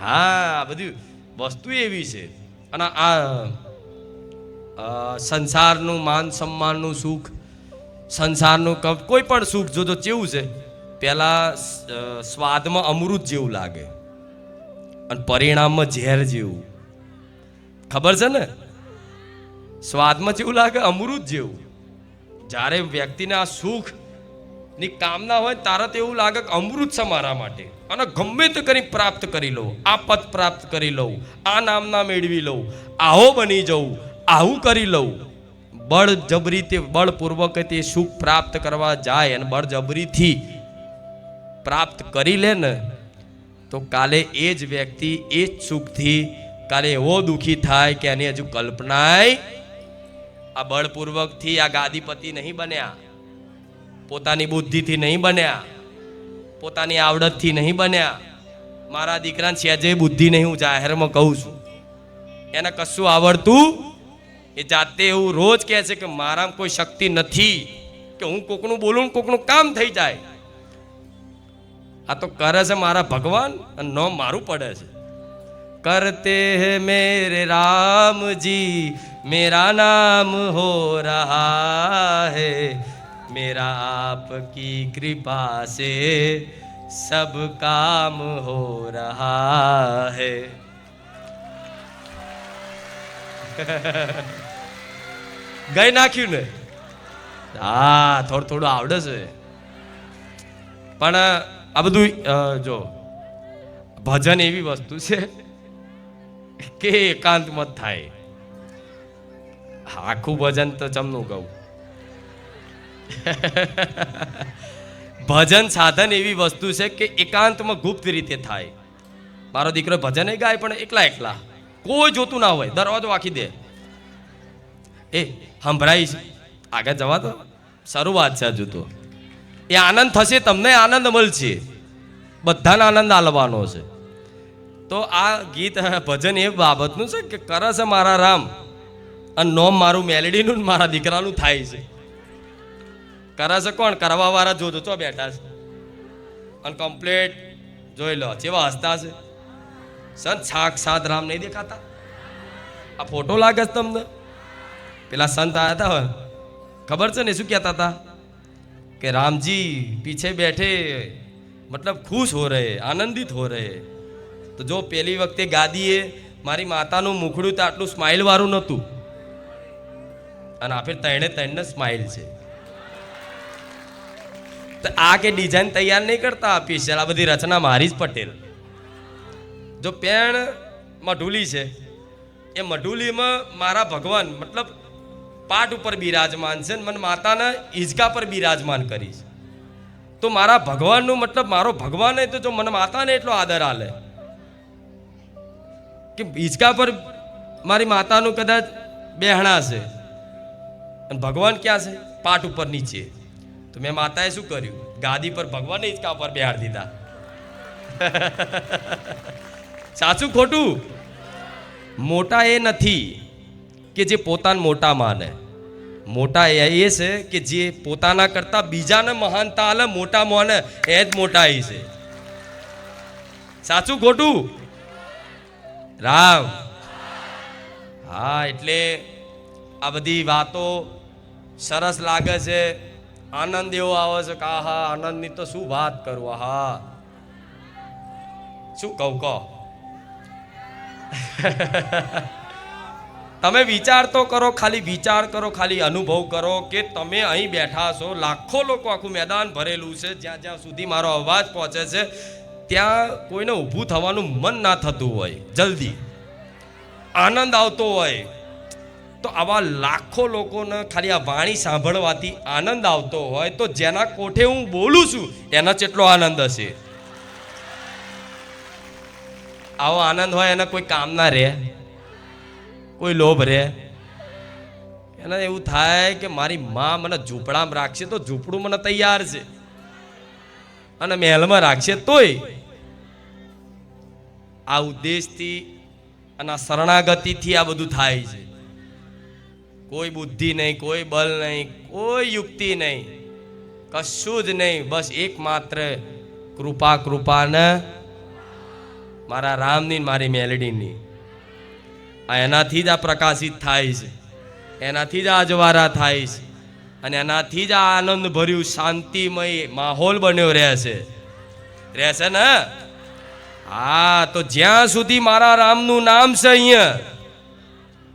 હા, બધું વસ્તુ એવી છે. અને આ સંસારનું માન સન્માનનું સુખ, સંસારનું કોઈ પણ સુખ જોજો કેવું છે, પહેલા સ્વાદમાં અમૃત જેવું લાગે અને પરિણામમાં ઝેર જેવું. ખબર છે ને? સ્વાદમાં જેવું લાગે અમૃત જેવું. જ્યારે વ્યક્તિને આ સુખ ની કામના હોય તારે તો એવું લાગે કે અમૃત છે મારા માટે, અને ગમે તે કરી પ્રાપ્ત કરી લઉં, આ પદ પ્રાપ્ત કરી લઉં, આ નામના મેળવી લઉં, આવો બની જવું, આવું કરી લઉં. બળજબરી તે બળપૂર્વક તે સુખ પ્રાપ્ત કરવા જાય અને બળજબરીથી પ્રાપ્ત કરી લે ને, તો કાલે એ જ વ્યક્તિ એ જ સુખથી કાલે એવો દુઃખી થાય કે એની હજુ કલ્પનાય. આ બળપૂર્વકથી આ ગાદીપતિ નહીં બન્યા, પોતાની બુદ્ધિથી નહીં બન્યા, પોતાની આવડતથી નહીં બન્યા. મારા દીકરાને સહેજે બુદ્ધિ નહીં, હું જાહેરમાં કહું છું. એને કશું આવડતું, એ જાતે એવું રોજ કહે છે કે મારામાં કોઈ શક્તિ નથી કે હું કોકનું બોલું કોકનું કામ થઈ જાય. આ તો કરે છે મારા ભગવાન, અને નામ મારું પડે છે. करते हैं मेरे राम जी, मेरा नाम हो रहा है, मेरा आपकी कृपा से सब काम हो रहा है. ગઈ નાખ્યું ને? હા, થોડું થોડું આવડે છે. પણ આ બધું જો ભજન એવી વસ્તુ છે કે એકાંતમાં જ થાય. આખું ભજન તો ચમનું કહું. ભજન સાધન એવી વસ્તુ છે કે એકાંતમાં ગુપ્ત રીતે થાય. મારો દીકરો ભજન એ ગાય પણ એકલા એકલા, કોઈ જોતું ના હોય, દરવાજો વાંકી દે, એ સંભળાય છે, આગળ જવા દો, શરૂઆત છે હજુ તો. એ આનંદ થશે, તમને આનંદ મળશે, બધાને આનંદ આલવાનો છે. તો આ ગીત ભજન એ બાબતનું છે કે કરે છે મારા રામ, અને નોમ મારું મેલેડીનું મારા દીકરાનું થાય છે. કરે છે કોણ? કરવા વાળા જોજો ચો બેઠા છે, અને કમ્પ્લેટ જોઈ લો જેવા હસતા છે. સંત સાક્ષાત રામ નહીં દેખાતા? આ ફોટો લાગે છે તમને? પેલા સંત આયા હતા, ખબર છે ને શું કહેતા હતા કે રામજી પીछे बैठे मतलब खुश हो रहे, आनंदित हो रहे. તો જો પહેલી વખતે ગાદીએ મારી માતાનું મુખડું તો આટલું સ્માઇલ વાળું નહોતું, અને આપણે ત્રણે સ્માઇલ છે. તો આ કે ડિઝાઇન તૈયાર નહીં કરતા સ્પેશિયલ, આ બધી રચના મારી જ પટેલ. જો પેણ મઢુલી છે, એ મઢુલીમાં મારા ભગવાન મતલબ પાટ ઉપર બિરાજમાન છે, મને માતાના હિંચકા પર બિરાજમાન કરી છે. તો મારા ભગવાનનું મતલબ મારો ભગવાન તો જો મને માતાને એટલો આદર આલે કે હિંચકા પર મારી માતાનું કદાચ બેહણા છે, અને ભગવાન ક્યાં છે? પાટ ઉપર નીચે. તો મેં માતાએ શું કર્યું? ગાદી પર ભગવાનને હિંચકા પર બેહાડી દીધા. સાચું ખોટું? મોટા એ નથી કે જે પોતાને મોટા માને, મોટા એ છે કે જે પોતાના કરતા બીજાને મહાનતા આલે, મોટા માને, એ જ મોટાઈ છે. સાચું ખોટું? રામ. હા, એટલે આ બધી વાતો સરસ લાગે છે, આનંદ એવો આવે છે કે હા, આનંદની તો શું વાત કરું. હા, શું કહું કહો? તમે વિચાર તો કરો, ખાલી વિચાર કરો, ખાલી અનુભવ કરો કે તમે અહીં બેઠા છો, લાખો લોકો, આખું મેદાન ભરેલું છે, જ્યાં જ્યાં સુધી મારો અવાજ પહોંચે છે, ત્યાં કોઈને ઊભું થવાનું મન ના થતું હોય, જલ્દી આનંદ આવતો હોય, તો આવા લાખો લોકોને ખાલી આ વાણી સાંભળવાથી આનંદ આવતો હોય, તો જેના કોઠે હું બોલું છું એના જેટલો આનંદ હશે. આવો આનંદ હોય એને કોઈ કામ ના રહે, કોઈ લોભ રહે. એને એવું થાય કે મારી માં મને ઝૂંપડામાં રાખશે તો ઝૂંપડું મને તૈયાર છે, અને મહેલમાં રાખશે તોય. આ ઉદ્દેશથી અને આ શરણાગતિથી આ બધું થાય છે. કોઈ બુદ્ધિ નહીં, કોઈ બળ નહીં, કોઈ યુક્તિ નહીં, કશું જ નહીં. બસ એકમાત્ર કૃપા, કૃપાને મારા રામની મારી મેલડીની. એનાથી જ આ પ્રકાશિત થાય છે, એનાથી જ આ અજવાળા થાય છે, અને એનાથી જ આ આનંદ ભર્યું શાંતિમય માહોલ બન્યો રહેશે ને. હા, તો જ્યાં સુધી મારા રામનું નામ છે, અહીંયા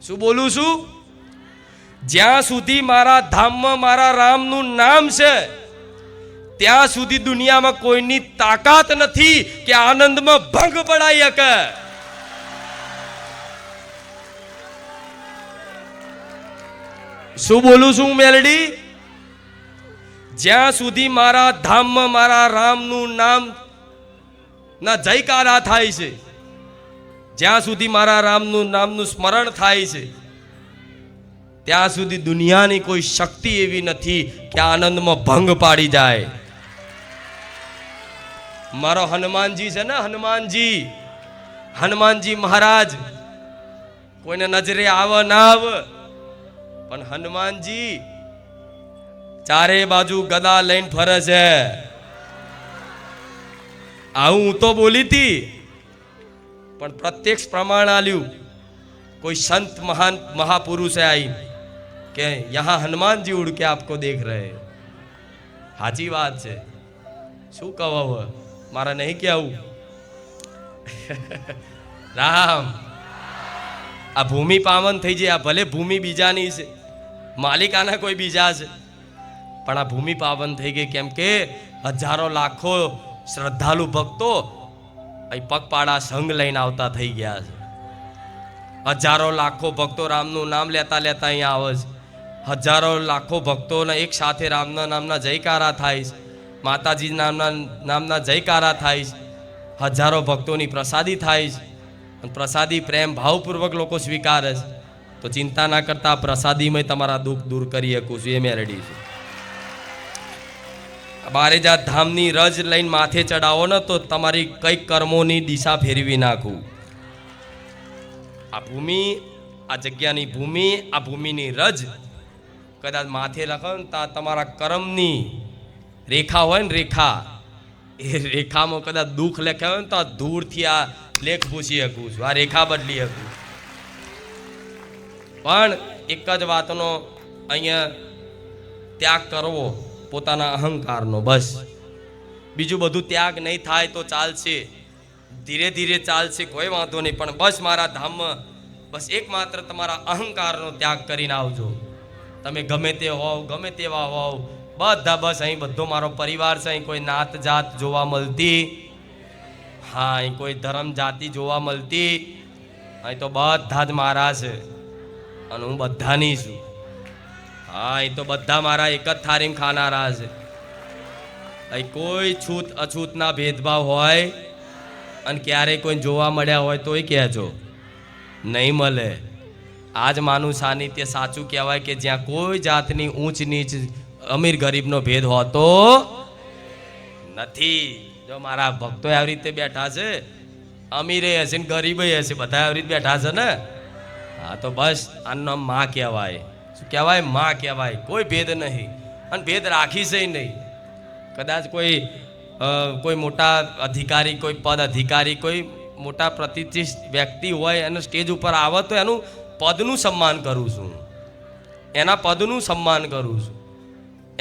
શું બોલું છું, જ્યાં સુધી મારા ધામમાં મારા રામનું નામ છે ત્યાં સુધી દુનિયામાં કોઈની તાકાત નથી કે આનંદમાં ભંગ પડાઈ શકે. શું બોલું છું મેલડી? જ્યાં સુધી મારા ધામમાં મારા રામનું નામ ના જયકારા થાય છે, જ્યાં સુધી મારા રામનું નામનું સ્મરણ થાય છે, ત્યાં સુધી દુનિયાની કોઈ શક્તિ એવી નથી કે આનંદમાં ભંગ પાડી જાય. મારો હનુમાનજી છે ને, હનુમાનજી મહારાજ કોઈને નજરે આવે ના આવે, પણ હનુમાનજી ચારે બાજુ ગદા લઈને ફરે છે. આવું હું તો બોલી હતી, પણ પ્રત્યક્ષ પ્રમાણ આલ્યું કોઈ સંત મહાન મહાપુરુષે આવી કે યહાં હનુમાનજી ઉડ કે આપકો દેખ રહે. સાચી વાત છે. શું કહો હવે, મારા નહીં કહેવું. રામ, આ ભૂમિ પાવન થઈ જાય. આ ભલે ભૂમિ બીજાની છે, માલિકાના કોઈ બીજા છે, પણ આ ભૂમિ પાવન થઈ ગઈ. કેમ કે હજારો લાખો શ્રદ્ધાળુ ભક્તો અહીં પગપાળા સંઘ લઈને આવતા થઈ ગયા છે. હજારો લાખો ભક્તો રામનું નામ લેતા લેતા અહીંયા આવે છે. હજારો લાખો ભક્તોને એક સાથે રામના નામના જયકારા થાય છે, માતાજી નામના જયકારા થાય છે. હજારો ભક્તોની પ્રસાદી થાય છે, અને પ્રસાદી પ્રેમ ભાવપૂર્વક લોકો સ્વીકારે છે. તો ચિંતા ના કરતા પ્રસાદીમાં તમારા દુઃખ દૂર કરી શકું છું, એ મેં રેડી છું. બારેજાત ધામની રજ લઈને માથે ચડાવો ને તો તમારી કઈ કર્મોની દિશા ફેરવી નાખું. આ ભૂમિ, આ જગ્યાની ભૂમિ, આ ભૂમિની રજ કદાચ માથે લખો ને તો તમારા કર્મની રેખા હોય ને, રેખા, એ રેખામાં કદાચ દુઃખ લખ્યા હોય ને તો દૂરથી આ લેખ પૂછી શકું છું, આ રેખા બદલી શકું. પણ એક જ વાતનો અહીંયા ત્યાગ કરવો, પોતાના અહંકારનો. બસ બીજું બધું ત્યાગ નહીં થાય તો ચાલશે, ધીરે ધીરે ચાલશે, કોઈ વાંધો નહીં. પણ બસ મારા ધામમાં બસ એકમાત્ર તમારા અહંકારનો ત્યાગ કરીને આવજો. તમે ગમે તે હોવ, ગમે તેવા હોવ, બધા બસ અહીં બધો મારો પરિવાર છે. અહીં કોઈ નાત જાત જોવા મળતી, હા, અહીં કોઈ ધર્મ જાતિ જોવા મળતી, અહીં તો બધા જ મારા છે, અને હું બધાની છું. હા, અહીં તો બધા મારા એક જ થાળીમાં ખાનારા છે. અહીં કોઈ છૂત અછૂતના ભેદભાવ હોય અને ક્યારેય કોઈ જોવા મળ્યા હોય તોય કહેજો, નહીં મળે. આજ માનું સાનિધ્ય સાચું કહેવાય કે જ્યાં કોઈ જાતની ઊંચ નીચ અમીર ગરીબનો ભેદ હોતો નથી. જો મારા ભક્તો આવી રીતે બેઠા છે, અમીરે હશે ને ગરીબે હશે, બધા આવી રીતે બેઠા છે ને. હા, તો બસ આનું નામ માં કહેવાય. શું કહેવાય? માં કહેવાય. કોઈ ભેદ નહીં, અને ભેદ રાખીશે નહીં. કદાચ કોઈ મોટા અધિકારી, કોઈ પદ અધિકારી, કોઈ મોટા પ્રતિષ્ઠિત વ્યક્તિ હોય અને સ્ટેજ ઉપર આવે તો એનું પદનું સન્માન કરું છું, એના પદનું સન્માન કરું છું.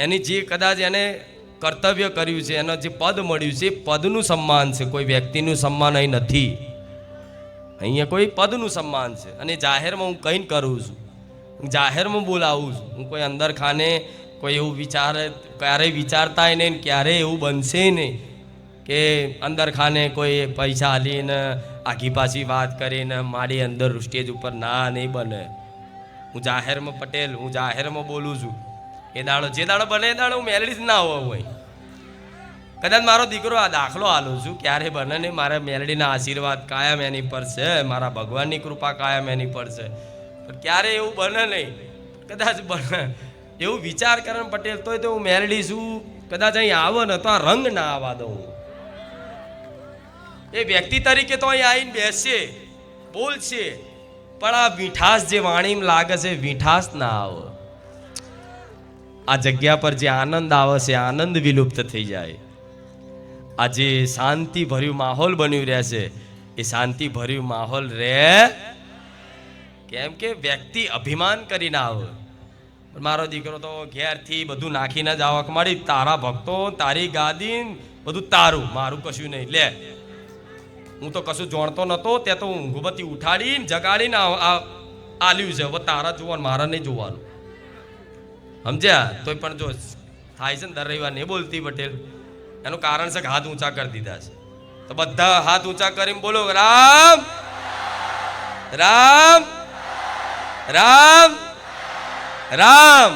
એની જે કદાચ એને કર્તવ્ય કર્યું છે, એને જે પદ મળ્યું છે, એ પદનું સન્માન છે. કોઈ વ્યક્તિનું સન્માન અહીં નથી. અહીંયા કોઈ પદનું સન્માન છે, અને જાહેરમાં હું કંઈ કરું છું, જાહેરમાં બોલાવું છું. હું કોઈ અંદર ખાને કોઈ એવું ક્યારેય વિચારતાય નહીં, ક્યારેય એવું બનશે નહીં કે અંદર ખાને કોઈ પૈસા હાલીને આઘી પાછી વાત કરીને મારી અંદર સ્ટેજ ઉપર ના નહીં બને. હું જાહેરમાં પટેલ, હું જાહેરમાં બોલું છું. એ દાડો જે દાડો બને એ દાડો હું મેલડી જ ના હોઉં હોય. કદાચ મારો દીકરો આ દાખલો હાલું છું, ક્યારે બને નહીં. મારા મેલડીના આશીર્વાદ કાયમ એની પર છે, મારા ભગવાનની કૃપા કાયમ એની પર છે. પણ ક્યારે એવું બને નહીં. કદાચ બને એવું વિચાર કરે પટેલ તોય તો હું મેલડી છું, કદાચ અહીં આવે ને તો આ રંગ ના આવવા દઉં. એ વ્યક્તિ તરીકે તો અહીં આવીને બેસશે, બોલશે, પણ આ મીઠાશ જે વાણીમાં લાગે છે મીઠાશ ના આવે. આ જગ્યા પર જે આનંદ આવે છે આનંદ વિલુપ્ત થઈ જાય. આ જે શાંતિ ભર્યું માહોલ બન્યું રહેશે એ શાંતિ ભર્યું માહોલ રહે, કેમ કે વ્યક્તિ અભિમાન કરીને આવે. મારો દીકરો તો ઘેરથી બધું નાખીને જ આવક મારી, તારા ભક્તો, તારી ગાદી, બધું તારું, મારું કશું નહીં. લે, હું તો કશું જાણતો નતો, ત્યાં તો ઊંઘબત્તી ઉઠાડીને જગાડીને આલ્યું છે. હવે તારા જોવાનું, મારા નહીં જોવાનું. સમજ્યા? તોય પણ જો થાય છે ને દર રવિવાર નહીં બોલતી પટેલ, એનું કારણ છે કે હાથ ઊંચા કરી દીધા છે. તો બધા હાથ ઊંચા કરીને બોલો રામ રામ રામ રામ.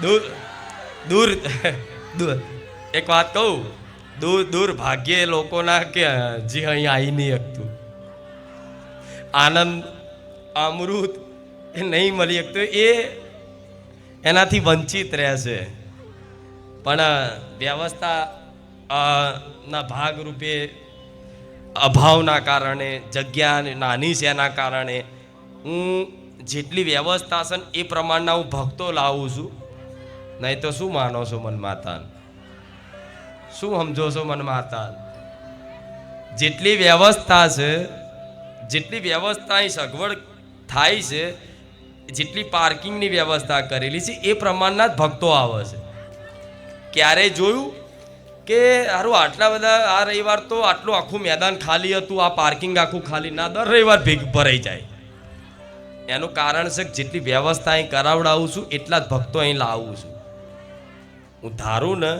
દૂર દૂર દૂર એક વાત કહું, દૂર દૂર ભાગ્યે લોકોના કે જે અહીંયા આવી નહીં શકતું. આનંદ અમૃત એ નહીં મળી શકતું, એ એનાથી વંચિત રહેશે. પણ વ્યવસ્થા ના ભાગરૂપે, અભાવના કારણે, જગ્યા નાની છે એના કારણે હું જેટલી વ્યવસ્થા છે ને એ પ્રમાણના હું ભક્તો લાવું છું. નહીં તો શું માનો છો મન માતા? શું સમજો છો મન માતા? જેટલી વ્યવસ્થા છે, જેટલી વ્યવસ્થા અહીં સગવડ થાય છે, જેટલી પાર્કિંગની વ્યવસ્થા કરેલી છે એ પ્રમાણના જ ભક્તો આવે છે. ક્યારેય જોયું કે સારું આટલા બધા આ રવિવાર તો આટલું આખું મેદાન ખાલી હતું, આ પાર્કિંગ આખું ખાલી ના? દર રવિવાર ભરાઈ જાય. એનું કારણ છે કે જેટલી વ્યવસ્થા અહીં કરાવડાવું છું એટલા જ ભક્તો અહીં લાવું છું. હું ધારું ને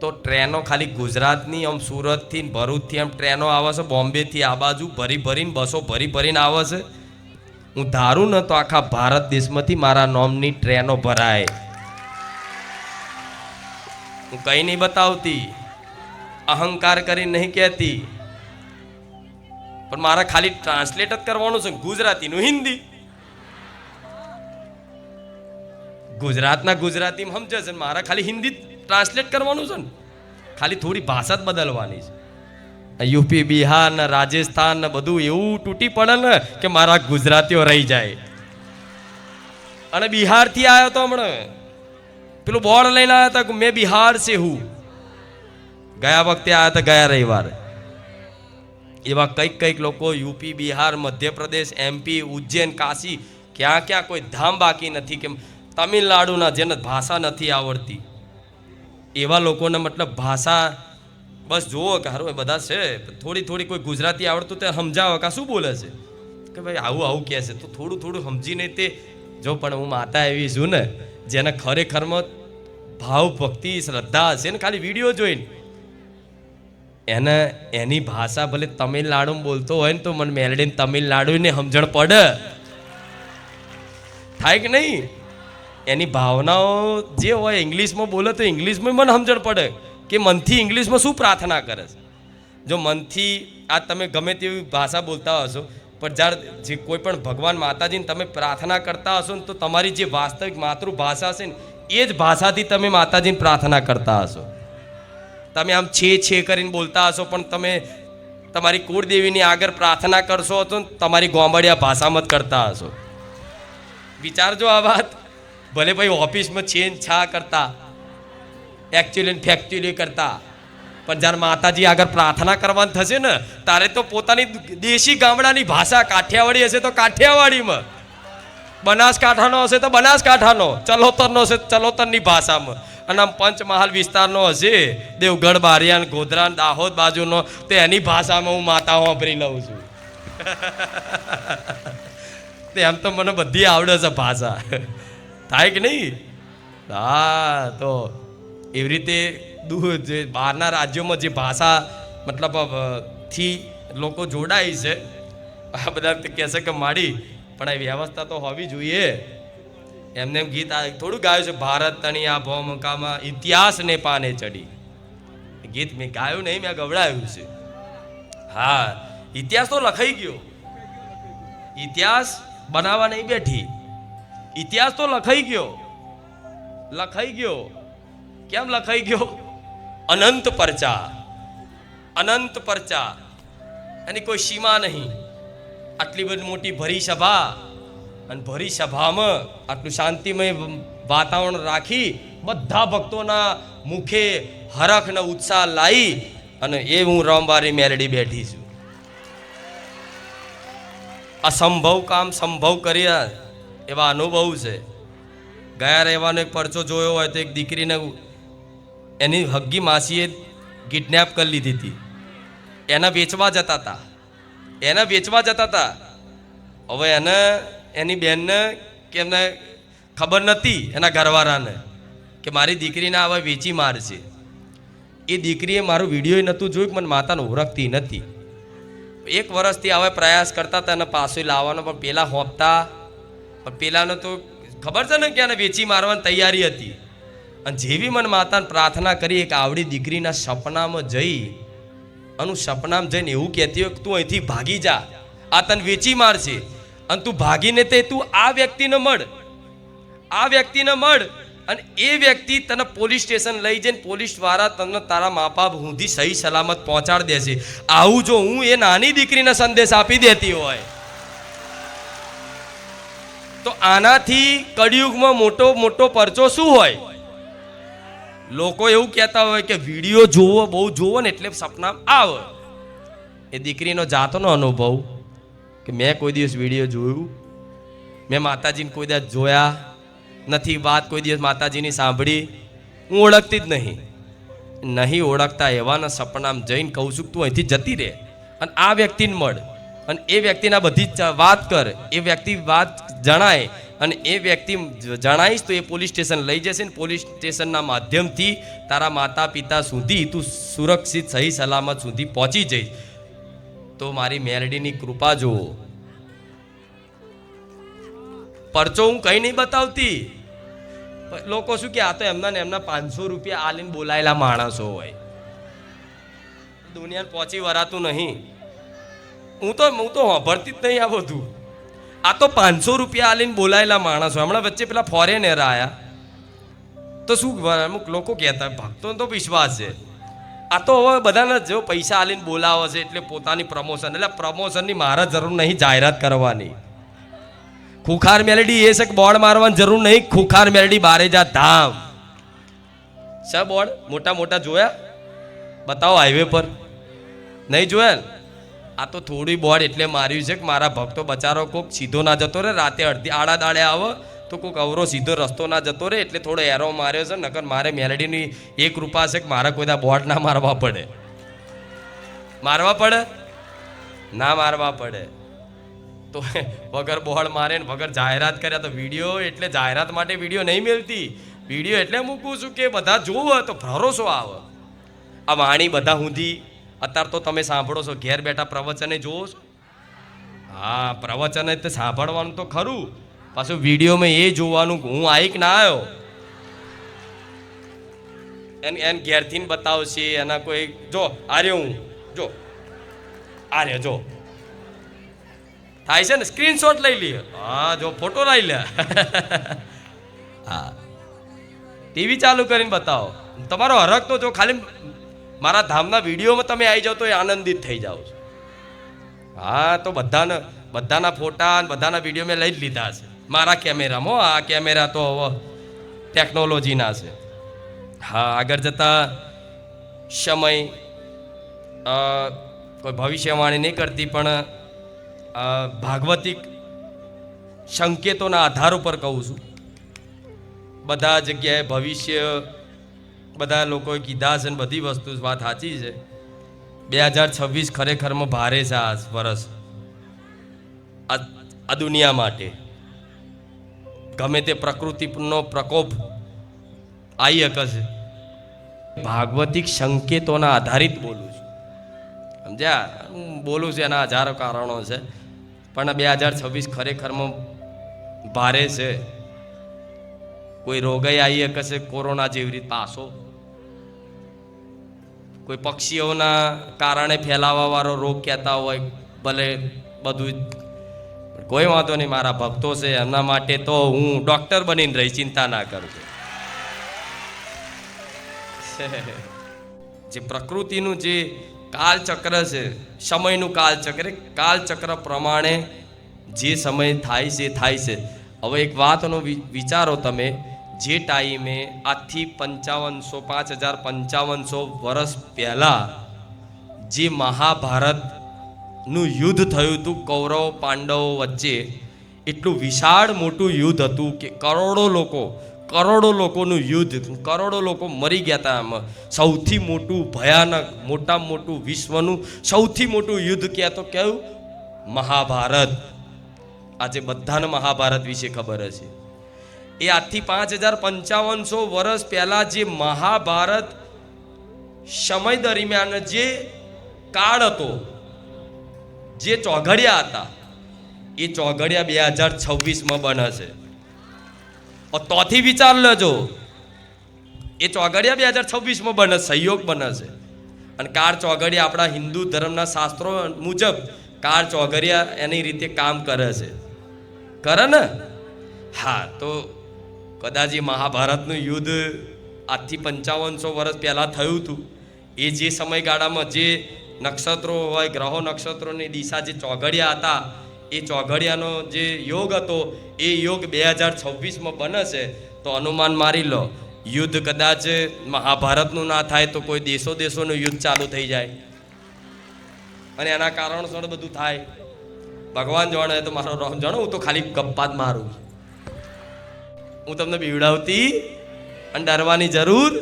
તો ટ્રેનો ખાલી ગુજરાતની આમ સુરતથી ભરૂચથી આમ ટ્રેનો આવે છે, બોમ્બેથી આ બાજુ ભરી ભરીને બસો ભરી ભરીને આવે છે. હું ધારું ને તો આખા ભારત દેશમાંથી મારા નોમની ટ્રેનો ભરાય. હું કઈ નહીં બતાવતી, અહંકાર કરી નહીં કહેતી, પણ મારે ખાલી ટ્રાન્સલેટ જ કરવાનું છે ગુજરાતીનું હિન્દી. ગુજરાતના ગુજરાતીમાં સમજે છે, મારે ખાલી હિન્દી ટ્રાન્સલેટ કરવાનું છે ને, ખાલી થોડી ભાષા જ બદલવાની છે. યુપી, બિહાર ને રાજસ્થાન ને બધું એવું તૂટી પડે ને કે મારા ગુજરાતીઓ રહી જાય. અને બિહારથી આવ્યો તો હમણાં પેલું બોર્ડ લઈને આવ્યા હતા કે મેં બિહાર સે હું. ગયા વખતે આવ્યા હતા, ગયા રવિવારે. એવા કંઈક લોકો યુપી, બિહાર, મધ્યપ્રદેશ, એમપી, ઉજ્જૈન, કાશી, ક્યાં ક્યાં કોઈ ધામ બાકી નથી કે તમિલનાડુના જેને ભાષા નથી આવડતી એવા લોકોને મતલબ ભાષા બસ જુઓ કે હારું એ બધા છે, થોડી થોડી કોઈ ગુજરાતી આવડતું તે સમજાવો કે શું બોલે છે કે ભાઈ આવું આવું કહે છે, તો થોડું થોડું સમજીને તે જો. પણ હું માતા એવી છું ને જેને ખરેખરમાં ભાવ, ભક્તિ, શ્રદ્ધા હશે ને, ખાલી વિડીયો જોઈને એને એની ભાષા ભલે તમિલનાડુમાં બોલતો હોય ને તો મને મેલડીને તમિલનાડુને સમજણ પડે, થાય કે નહીં? એની ભાવનાઓ જે હોય ઇંગ્લિશમાં બોલે તો ઇંગ્લિશમાં મને સમજણ પડે કે મનથી ઇંગ્લિશમાં શું પ્રાર્થના કરે છે. જો મનથી આ તમે ગમે તેવી ભાષા બોલતા હશો, પણ જ્યારે જે કોઈ પણ ભગવાન માતાજીને તમે પ્રાર્થના કરતા હશો ને તો તમારી જે વાસ્તવિક માતૃભાષા છે ને એ જ ભાષાથી તમે માતાજીને પ્રાર્થના કરતા હશો. તમે આમ છે કરીને બોલતા હશો પણ તમે તમારી કુળદેવીની આગળ પ્રાર્થના કરશો તો તમારી ગોંબડિયા ભાષામાં જ કરતા હશો. વિચારજો આ વાત. ભલે ભાઈ ઓફિસમાં છે છા કરતા, એકચ્યુઅલી ફેક્ચ્યુઅલી કરતા, પણ જ્યારે માતાજી આગળ પ્રાર્થના કરવાની થશે ને તારે તો પોતાની દેશી ગામડાની ભાષા, કાઠિયાવાડી હશે તો કાઠિયાવાડીમાં, બનાસકાંઠાનો હશે તો બનાસકાંઠાનો, ચલોતરનો હશે ચલોતરની ભાષામાં, અને આમ પંચમહાલ વિસ્તારનો હશે દેવગઢ, બારિયાન, ગોધરા, દાહોદ બાજુનો, તો એની ભાષામાં હું માતા વાપરી લઉં છું. એમ તો મને બધી આવડે છે ભાષા, થાય કે નહીં? હા, તો એવી રીતે જે બહારના રાજ્યોમાં જે ભાષા મતલબ થી લોકો જોડાય છે, આ બધા કહેશે કે માડી પણ આ વ્યવસ્થા તો હોવી જોઈએ. એમને એમ ગીત થોડું ગાયું છે, ભારત તણિયા ભોમકામાં ઇતિહાસ ને પાને ચડી. ગીત મેં ગાયું નહીં, મેં ગવડાયું છે. હા, ઇતિહાસ તો લખાઈ ગયો. ઇતિહાસ બનાવવા નહીં બેઠી, ઇતિહાસ તો લખાઈ ગયો. લખાઈ ગયો. કેમ લખાઈ ગયો? અનંત પરચા, અનંત પરચા, એની કોઈ સીમા નહીં. આટલી બધી મોટી ભરી સભા, અને ભરી સભામાં આટલું શાંતિમય વાતાવરણ રાખી બધા ભક્તોના મુખે હરખ ને ઉત્સાહ લાવી અને એ હું રમવારી મેલડી બેઠી છું. અસંભવ કામ સંભવ કર્યા એવા અનુભવ છે. ગયા રહેવાનો એક પરચો જોયો હોય તો એક દીકરીને એની હગ્ગી માસીએ કિડનેપ કરી લીધી હતી. એને વેચવા જતા હતા, એને વેચવા જતા હતા. હવે એને એની બહેનને કે એમને ખબર નથી, એના ઘરવાળાને, કે મારી દીકરીને હવે વેચી મારશે. એ દીકરીએ મારું વિડીયો નહોતું જોયું, મને માતાને ઓળખતી નથી. 1 વર્ષથી હવે પ્રયાસ કરતા હતા એને પાછો લાવવાનો, પણ પેલા હોપતા, પણ પેલાનો તો ખબર છે ને કે એને વેચી મારવાની તૈયારી હતી. અને જેવી મને માતાને પ્રાર્થના કરી એક આવડી દીકરીના સપનામાં જઈ, અનું સપનામાં જઈને એવું કહેતી હોય કે તું અહીંથી ભાગી જા, આ તને વેચી મારશે. અને તું ભાગીને તે તું આ વ્યક્તિને મળ, આ વ્યક્તિને મળ, અને એ વ્યક્તિ તને પોલીસ સ્ટેશન લઈ જઈને પોલીસ દ્વારા તને તારા મા બાપ સુધી સહી સલામત પહોંચાડી દેશે. આવું જો હું એ નાની દીકરીને સંદેશ આપી દેતી હોય તો આનાથી કળિયુગમાં મોટો મોટો પરચો શું હોય? લોકો એવું કહેતા હોય કે વિડીયો જોવો, બહુ જોવો ને એટલે સપના આવે. એ દીકરીનો જાતનો અનુભવ કે મેં કોઈ દિવસ વિડીયો જોયું, મેં માતાજીને કોઈ દિવસ જોયા નથી, વાત કોઈ દિવસ માતાજીની સાંભળી, હું ઓળખતી જ નહીં ઓળખતા એવાના સપનામાં જઈને કહું છું તું અહીંથી જતી રહે અને આ વ્યક્તિને મળ, અને એ વ્યક્તિના બધી જ વાત કર, એ વ્યક્તિ વાત જણાય, અને એ વ્યક્તિ જણાવીશ તો એ પોલીસ સ્ટેશન લઈ જશે ને પોલીસ સ્ટેશનના માધ્યમથી તારા માતા પિતા સુધી તું સુરક્ષિત સહી સલામત સુધી પહોંચી જઈશ. તો મારી મેલડીની કૃપા જુઓ. પરચો હું કંઈ નહીં બતાવતી. લોકો શું કે આ તો એમના ને એમના 500 રૂપિયા આલીને બોલાયેલા માણસો હોય, દુનિયાને પહોંચી વરાતું નહીં. હું તો સાંભળતી જ નહીં આ બધું. આ તો 500 રૂપિયા આલીને બોલાયેલા માણસો. હમણાં વચ્ચે પેલા ફોરેનર આવ્યા તો શું અમુક લોકો કહેતા, ભક્તોનો તો વિશ્વાસ છે, આ તો હવે બધાને જો પૈસા આલીને બોલાવે છે એટલે પોતાની પ્રમોશન, એટલે પ્રમોશનની મારે જરૂર નહીં જાહેરાત કરવાની. ખુખાર મેલડી એ છે કે બોર્ડ મારવાની જરૂર નહીં. ખુખાર મેલડી બારેજા ધામ છે બોર્ડ મોટા મોટા જોયા? બતાવો હાઈવે પર, નહીં જોયા? આ તો થોડી બોર્ડ એટલે માર્યું છે કે મારા ભક્તો બચારો કોક સીધો ના જતો રહે, રાતે અડધી આડા દાડે આવે તો કોઈક અવરો સીધો રસ્તો ના જતો રહે એટલે થોડો એરો માર્યો છે. નકર મારે મેલડીની એક કૃપા છે કે મારે કોઈ બોર્ડ ના મારવા પડે. મારવા પડે ના મારવા પડે તો વગર બોર્ડ મારે ને વગર જાહેરાત કર્યા તો વિડીયો એટલે જાહેરાત માટે વિડીયો નહીં મળતી. વિડીયો એટલે મૂકું છું કે બધા જોવો તો ભરોસો આવે. આ વાણી બધા સુધી અત્યારે તો તમે સાંભળો છો, ઘેર બેઠા પ્રવચને જોવો છો. હા, પ્રવચન તો સાંભળવાનું તો ખરું, પાછું વિડીયોમાં એ જોવાનું હું આઈક ના આવ્યો એને ઘેરથી બતાવશે. એના કોઈ જો આર્યો હું જો આર્યો જો થાય છે ને, સ્ક્રીનશોટ લઈ લે. હા, જો ફોટો લઈ લે. હા, ટીવી ચાલુ કરીને બતાવો. તમારો હરખ તો જો ખાલી મારા ધામના વિડીયોમાં તમે આવી જાઓ તો એ આનંદિત થઈ જાઓ છો. હા, તો બધાના ફોટા અને બધાના વિડીયો મેં લઈ જ લીધા છે મારા કેમેરામાં. આ કેમેરા તો હવે ટેકનોલોજીના છે. હા, આગળ જતા સમય કોઈ ભવિષ્યવાણી નહીં કરતી, પણ ભાગવતિક સંકેતોના આધાર ઉપર કહું છું. બધા જગ્યાએ ભવિષ્ય બધા લોકોએ કીધા છે ને બધી વસ્તુ વાત સાચી છે. 2026 ખરેખરમાં ભારે છે આ વર્ષ આ દુનિયા માટે. ગમે તે પ્રકૃતિનો પ્રકોપ આવી શકે છે. ભાગવતિક સંકેતોના આધારિત બોલું છું, સમજ્યા? હું બોલું છું એના હજારો કારણો છે, પણ 2026 ખરેખરમાં ભારે છે. કોઈ રોગઈ આવી શકે છે કોરોના જેવી રીતે પાછો, કોઈ પક્ષીઓના કારણે ફેલાવા વાળો રોગ કહેતા હોય, ભલે બધું કોઈ વાંધો નહીં, મારા ભક્તો છે એમના માટે તો હું ડોક્ટર બનીને રહી, ચિંતા ના કરજો. જે પ્રકૃતિનું જે કાલચક્ર છે, સમયનું કાલચક્ર પ્રમાણે જે સમય થાય છે થાય છે. હવે એક વાતનો વિચારો તમે, જે ટાઈમે આજથી 5500 વર્ષ પહેલા જે મહાભારતનું યુદ્ધ થયું હતું કૌરવ પાંડવો વચ્ચે, એટલું વિશાળ મોટું યુદ્ધ હતું કે કરોડો લોકોનું યુદ્ધ, કરોડો લોકો મરી ગયા હતા. આમાં સૌથી મોટું ભયાનક, મોટામાં મોટું, વિશ્વનું સૌથી મોટું યુદ્ધ કહેતો કયું? મહાભારત. આજે બધાને મહાભારત વિશે ખબર હશે. એ આજથી 5500 વર્ષ પહેલા જે મહાભારત સમય દરમિયાન જે કાળ હતો, જે ચોઘડિયા હતા, એ ચોઘડિયા 2026માં બને છે. તોથી વિચાર લેજો, એ ચોઘડિયા 2026માં બને, સહયોગ બને છે. અને કાળ ચોઘડિયા આપણા હિન્દુ ધર્મના શાસ્ત્રો મુજબ કાળ ચોઘડિયા એની રીતે કામ કરે છે, કરે ને? હા, તો કદાચ એ મહાભારતનું યુદ્ધ આજથી 5500 વર્ષ પહેલાં થયું હતું. એ જે સમયગાળામાં જે નક્ષત્રો હોય, ગ્રહો નક્ષત્રોની દિશા જે ચોઘડિયા હતા, એ ચોઘડિયાનો જે યોગ હતો એ યોગ 2026માં બને છે. તો અનુમાન મારી લો, યુદ્ધ કદાચ મહાભારતનું ના થાય તો કોઈ દેશોનું યુદ્ધ ચાલુ થઈ જાય, અને એના કારણસર બધું થાય. ભગવાન જાણે તો મારો રામ જાણો, હું તો ખાલી ગપ્પા જ મારું. હું તમને બીવડાવતી અને ડરવાની જરૂર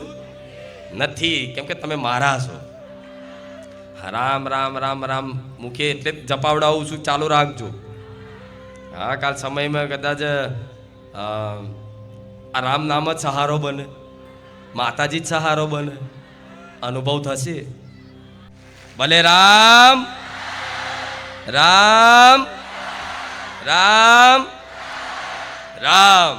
નથી, કેમ કે તમે મારા છો. રામ રામ રામ રામ મુખે એટલે જપાવડાવું છું, ચાલુ રાખજો. હા, કાલ સમયમાં કદાચ આ રામ નામ જ સહારો બને, માતાજી જ સહારો બને, અનુભવ થશે. ભલે રામ રામ રામ રામ.